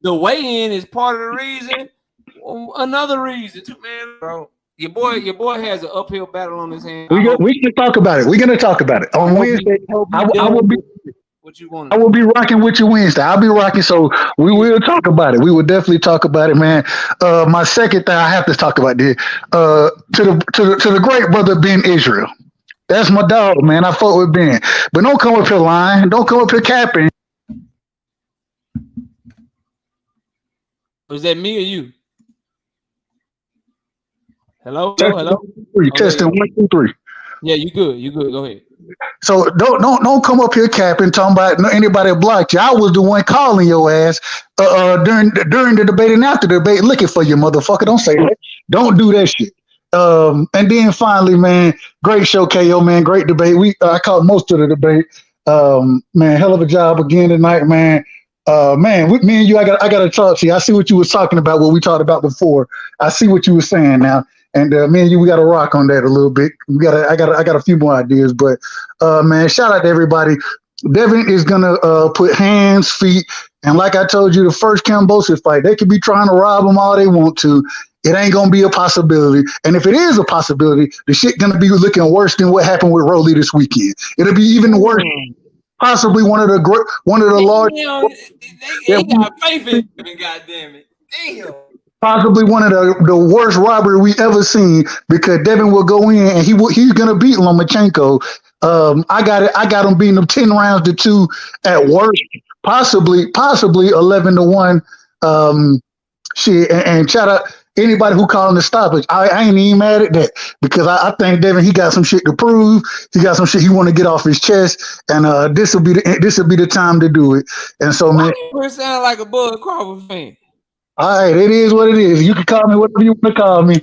the weigh-in is part of the reason. Another reason, too, man, bro. Your boy has an uphill battle on his hand. We can talk about it. We're gonna talk about it on Wednesday. I will be. What you want? I will be rocking with you Wednesday. I'll be rocking, so we will talk about it. We will definitely talk about it, man. My second thing I have to talk about this to the great brother Ben Israel. That's my dog, man. I fuck with Ben, but don't come up here lying. Don't come up here capping. Was that me or you? Hello. Testing 1, 2, 3. Yeah, you good. You good. Go ahead. So don't come up here capping talking about anybody blocked you. I was the one calling your ass during the debate and after the debate looking for you, motherfucker. Don't say that. Don't do that shit. And then finally, man, great show, KO, man. Great debate. I caught most of the debate. Man, hell of a job again tonight, man. Man, with me and you, I got to talk to you. I see what you was talking about, what we talked about before. I see what you were saying now. And me and you, we got to rock on that a little bit. I got a few more ideas, but man, shout out to everybody. Devin is gonna put hands, feet, and like I told you, the first Cambosis fight, they could be trying to rob him all they want to. It ain't gonna be a possibility. And if it is a possibility, the shit gonna be looking worse than what happened with Rolly this weekend. It'll be even worse. Possibly one of the large. They got faith in him, goddamn it. Damn. Possibly one of the worst robbery we ever seen, because Devin will go in and he's gonna beat Lomachenko. I got him beating him 10 rounds to 2 at worst, possibly 11-1. Shit, and shout out anybody who calling the stoppage. I ain't even mad at that, because I think Devin, he got some shit to prove. He got some shit he want to get off his chest, and this will be the time to do it. And so, man, you sound like a Bud Crawford fan. All right, it is what it is. You can call me whatever you want to call me.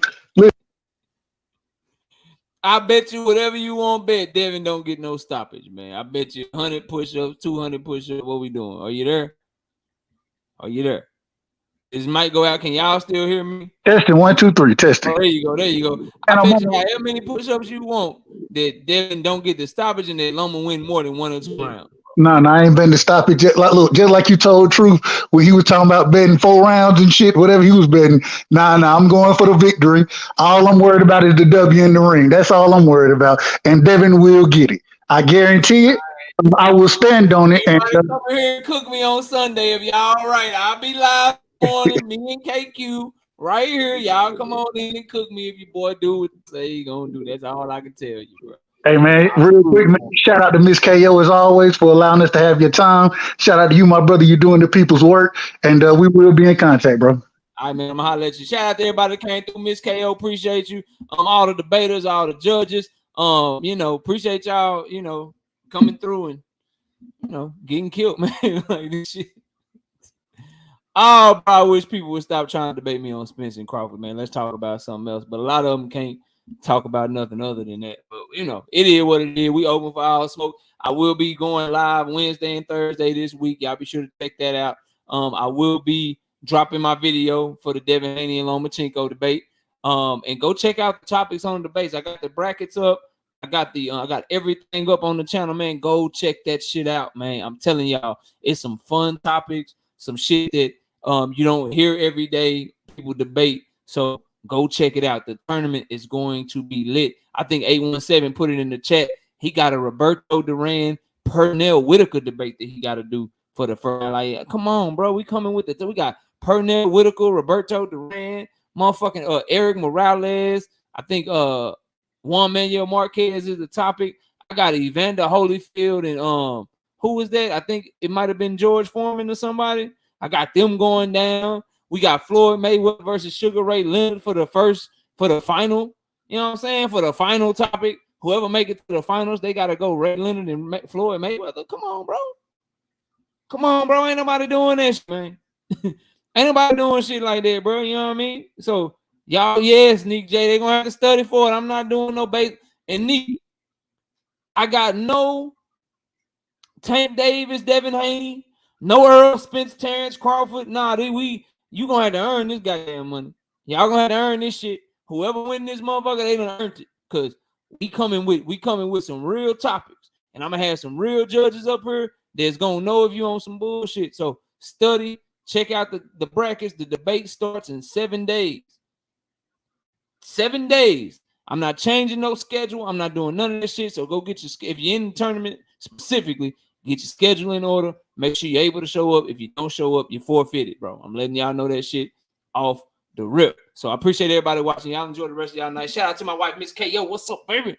I bet you whatever you want to bet, Devin don't get no stoppage, man. I bet you 100 push-ups, 200 push-ups. What we doing? Are you there? Are you there? Is Mike go out? Can y'all still hear me? Testing 1, 2, 3. Testing. Oh, there you go. I bet you how many push-ups you want that Devin don't get the stoppage and that Loma win more than 1 or 2 rounds. No, I ain't been to stop it. Just like you told Truth when he was talking about betting 4 rounds and shit, whatever he was betting. Nah, I'm going for the victory. All I'm worried about is the W in the ring. That's all I'm worried about. And Devin will get it. I guarantee it. I will stand on it. And come here and cook me on Sunday if y'all all right. I'll be live morning, me and KQ right here. Y'all come on in and cook me if your boy do what say he gonna do. That's all I can tell you, bro. Hey, man, real quick, man, shout out to Miss KO as always for allowing us to have your time. Shout out to you, my brother. You're doing the people's work, and we will be in contact, bro. All right, man, I'm gonna holler at you. Shout out to everybody that came through. Miss KO, appreciate you. All the debaters, all the judges. Appreciate y'all, coming through and getting killed, man. Like this shit. Oh, bro, I wish people would stop trying to debate me on Spence and Crawford, man. Let's talk about something else. But a lot of them can't talk about nothing other than that. But it is what it is. We open for all smoke. I will be going live Wednesday and Thursday this week. Y'all be sure to check that out. I will be dropping my video for the Devin Haney and Lomachenko debate. And go check out the topics on the debates. I got the brackets up. I got everything up on the channel, man. Go check that shit out, man. I'm telling y'all, it's some fun topics, some shit that you don't hear every day people debate. So go check it out. The tournament is going to be lit. I think 817 put it in the chat. He got a Roberto Duran, Pernell Whitaker debate that he got to do for the first. Like, come on, bro. We coming with it. So we got Pernell Whitaker, Roberto Duran, motherfucking Eric Morales. I think Juan Manuel Marquez is the topic. I got Evander Holyfield and who was that? I think it might have been George Foreman or somebody. I got them going down. We got Floyd Mayweather versus Sugar Ray Leonard for the final. You know what I'm saying? For the final topic. Whoever make it to the finals, they got to go Ray Leonard and Floyd Mayweather. Come on, bro. Ain't nobody doing that shit, man. Ain't nobody doing shit like that, bro. You know what I mean? So, y'all, yes, Nick J, they going to have to study for it. I'm not doing no bait. And Nick, I got no Tank Davis, Devin Haney, no Errol, Spence, Terence Crawford. Nah, you gonna have to earn this goddamn money. Y'all gonna have to earn this shit. Whoever win this motherfucker, they done earned it. Cause we coming with some real topics. And I'm gonna have some real judges up here that's gonna know if you on some bullshit. So study, check out the brackets. The debate starts in 7 days. 7 days. I'm not changing no schedule. I'm not doing none of this shit. So go get your, if you're in the tournament specifically, get your schedule in order. Make sure you're able to show up. If you don't show up, you're forfeited, bro. I'm letting y'all know that shit off the rip. So I appreciate everybody watching. Y'all enjoy the rest of y'all night. Shout out to my wife, Miss K. Yo, what's up, baby?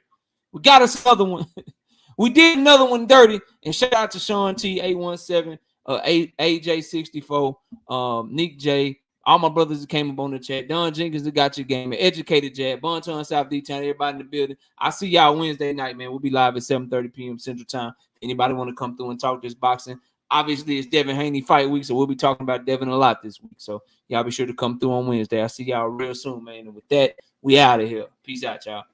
We got us another one. We did another one dirty. And shout out to Sean T, 817, AJ64, Nick J, all my brothers that came up on the chat. Don Jenkins that got your game. Educated Jab. Bonton, South D-Town. Everybody in the building. I see y'all Wednesday night, man. We'll be live at 7:30 p.m. Central Time. Anybody want to come through and talk this boxing? Obviously, it's Devin Haney fight week, so we'll be talking about Devin a lot this week. So y'all be sure to come through on Wednesday. I'll see y'all real soon, man. And with that, we out of here. Peace out, y'all.